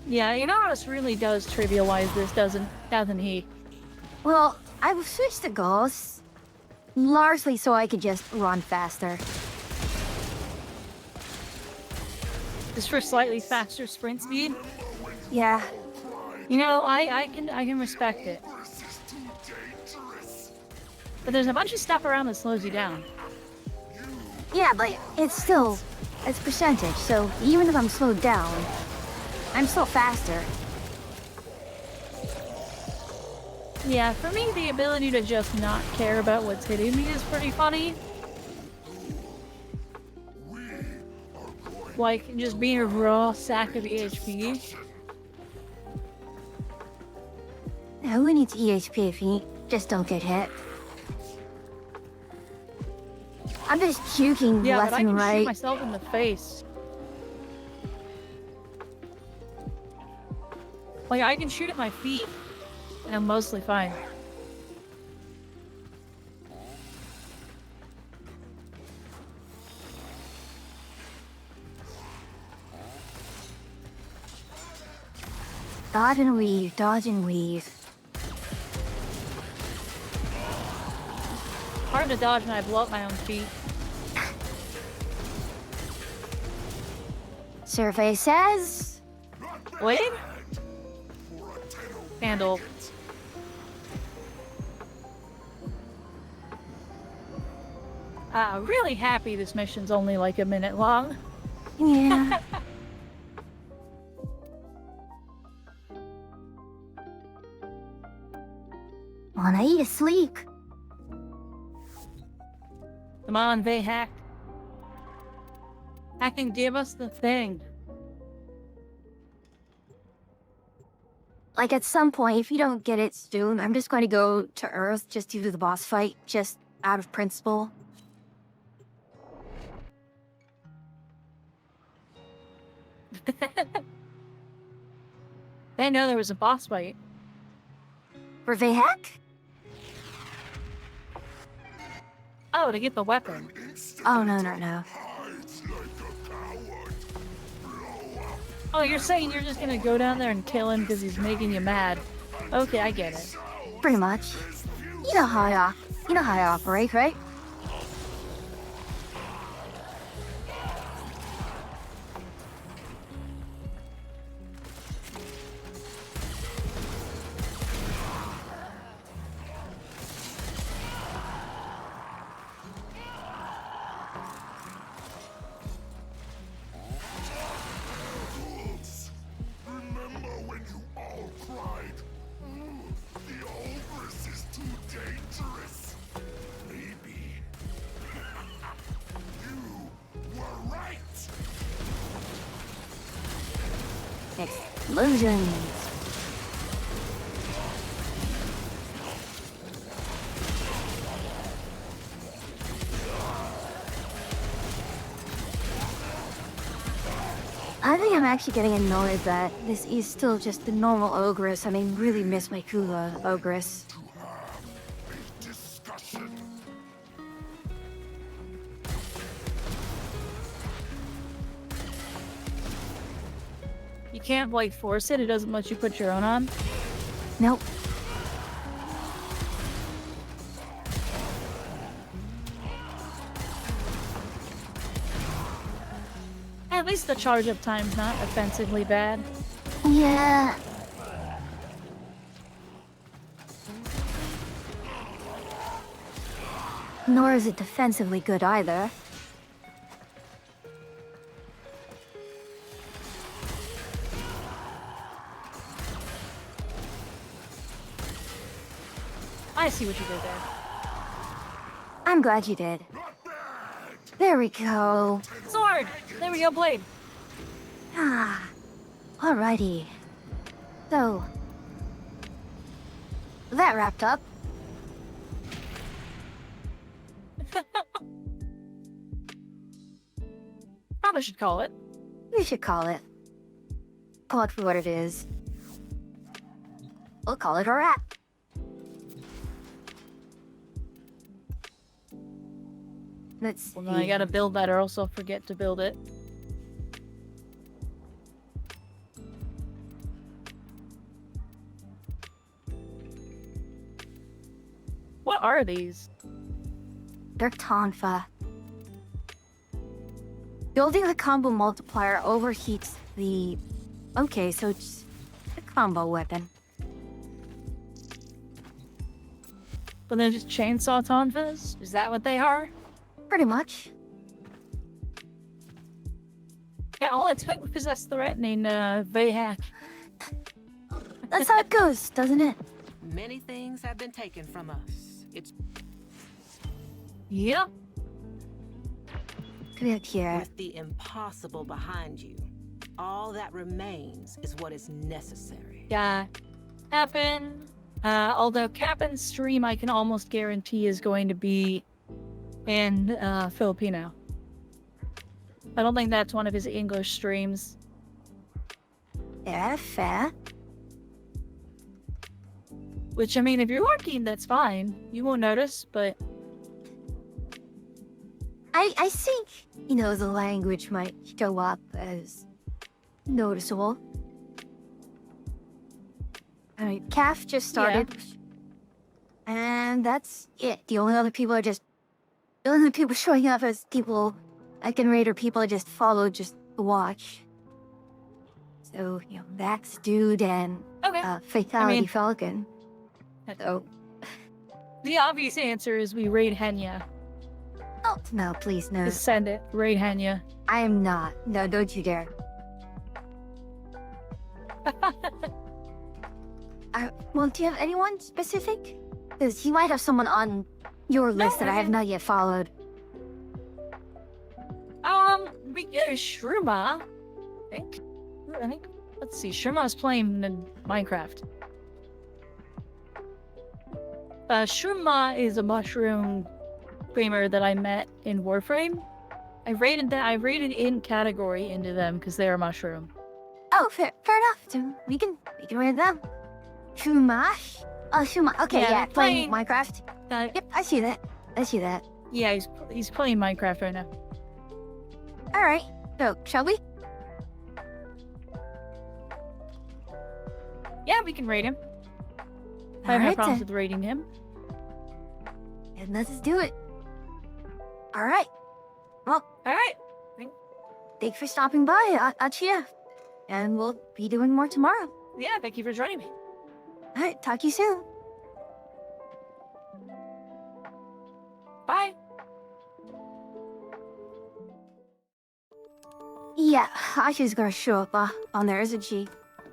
Yeah, you know, Enos really does trivialize this, doesn't he? Well, I've switched to ghosts, largely so I could just run faster. Just for slightly faster sprint speed? Yeah. You know, I can respect it. But there's a bunch of stuff around that slows you down. Yeah, but it's percentage, so even if I'm slowed down, I'm still faster. Yeah, for me, the ability to just not care about what's hitting me is pretty funny. Like, just being a raw sack of EHP. Who needs EHP if you just don't get hit? I'm just juking Yeah, left but I and can right. shoot myself in the face. Like, I can shoot at my feet, and I'm mostly fine. Dodge and weave, dodge and weave. Hard to dodge when I blow up my own feet. Survey says... Wait? Handle. Really happy this mission's only like a minute long. Yeah. Wanna eat a sleep? Come on, they hack. Hack and give us the thing. Like, at some point, if you don't get it soon, I'm just going to go to Earth just to do the boss fight, just out of principle. They know there was a boss fight. For Vahak? Oh, to get the weapon. Oh, no. Oh, you're saying you're just gonna go down there and kill him because he's making you mad. Okay, I get it. Pretty much. You know how I operate, right? Remember when you all cried, the Ogress is too dangerous? Maybe. You were right! Explosions. I think I'm actually getting annoyed that this is still just the normal Ogress. I mean, really miss my Kula Ogress. You can't, like, force it? It doesn't let you put your own on? Nope. At least the charge-up time's not offensively bad. Yeah. Nor is it defensively good either. I see what you did there. I'm glad you did. There we go. Sword! There we go, blade. Ah. Alrighty. So, that wrapped up. Probably should call it. We should call it. Call it for what it is. We'll call it a wrap. Let's see. Well, then I gotta build that or else I'll forget to build it. What are these? They're Tonfa. Building the combo multiplier overheats the... Okay, so it's a combo weapon. But they're just chainsaw tonfas? Is that what they are? Pretty much. Yeah, all it took was us threatening Vahak. That's how it goes, doesn't it? Many things have been taken from us. It's... Yep. Come up here. With the impossible behind you, all that remains is what is necessary. Yeah. Cap'n. Although Cap'n's stream I can almost guarantee is going to be in Filipino. I don't think that's one of his English streams. Yeah, fair. Which, I mean, if you're working, that's fine. You won't notice, but... I think, you know, the language might show up as noticeable. Alright, Calf just started. Yeah. And that's it. The only other people showing up as people, like in Raider, people just follow just to watch. So, you know, Vax Dude and Fatality Falcon. So. The obvious answer is we raid Henya. Oh, no, please, no. Just send it. Raid Henya. I am not. No, don't you dare. Well, do you have anyone specific? Because you might have someone on your list that I have not yet followed. We get Shruma, I think. Let's see, Shurma's playing in Minecraft. Shurma is a mushroom streamer that I met in Warframe. I rated in category into them because they're a mushroom. Oh, fair enough. So we can read them. Shumash? Oh, Shumash. Okay, yeah, playing Minecraft. Yep, I see that. Yeah, he's playing Minecraft right now. All right. So, shall we? Yeah, we can rate him. I have no problems with rating him. And let's do it. All right. Well, all right. Thanks for stopping by, Achia. And we'll be doing more tomorrow. Yeah, thank you for joining me. All right, talk to you soon. Bye. Yeah, Achia's gonna show up on there, isn't she?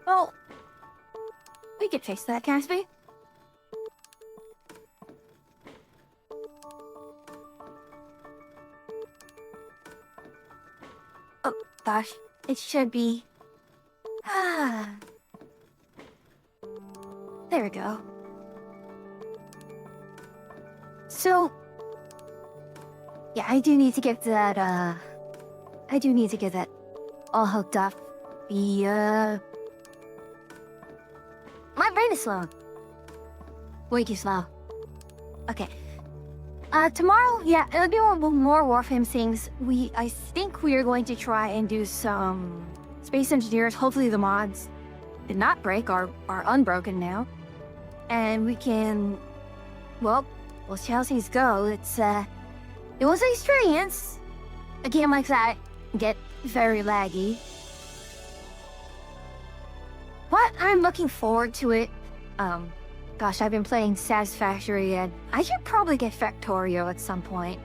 Well, we could fix that, Casby. Oh, gosh. It should be... There we go. So... Yeah, I do need to get that, all hooked up. My brain is slow. Way too slow. Okay. Tomorrow, yeah, it'll be more Warframe things. I think we are going to try and do some Space Engineers. Hopefully the mods did not break, are unbroken now. And we can, well, we'll see how things go. It was an experience. A game like that get very laggy. But I'm looking forward to it. Gosh, I've been playing Satisfactory, and I should probably get Factorio at some point.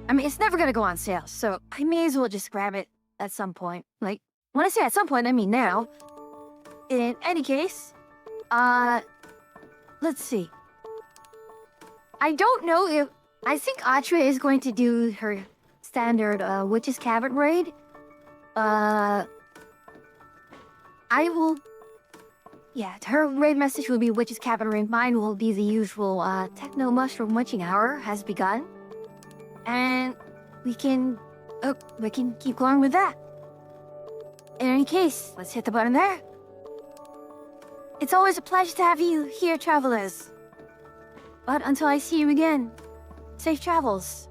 I mean, it's never gonna go on sale, so I may as well just grab it at some point. Like, when I say at some point, I mean now. In any case, let's see. I don't know if... I think Atra is going to do her standard, Witch's Cavern raid. I will... Yeah, her raid message will be Witch's Cavern raid. Mine will be the usual, Techno Mushroom Witching Hour has begun. And we can keep going with that. In any case, let's hit the button there. It's always a pleasure to have you here, travelers. But until I see you again, safe travels.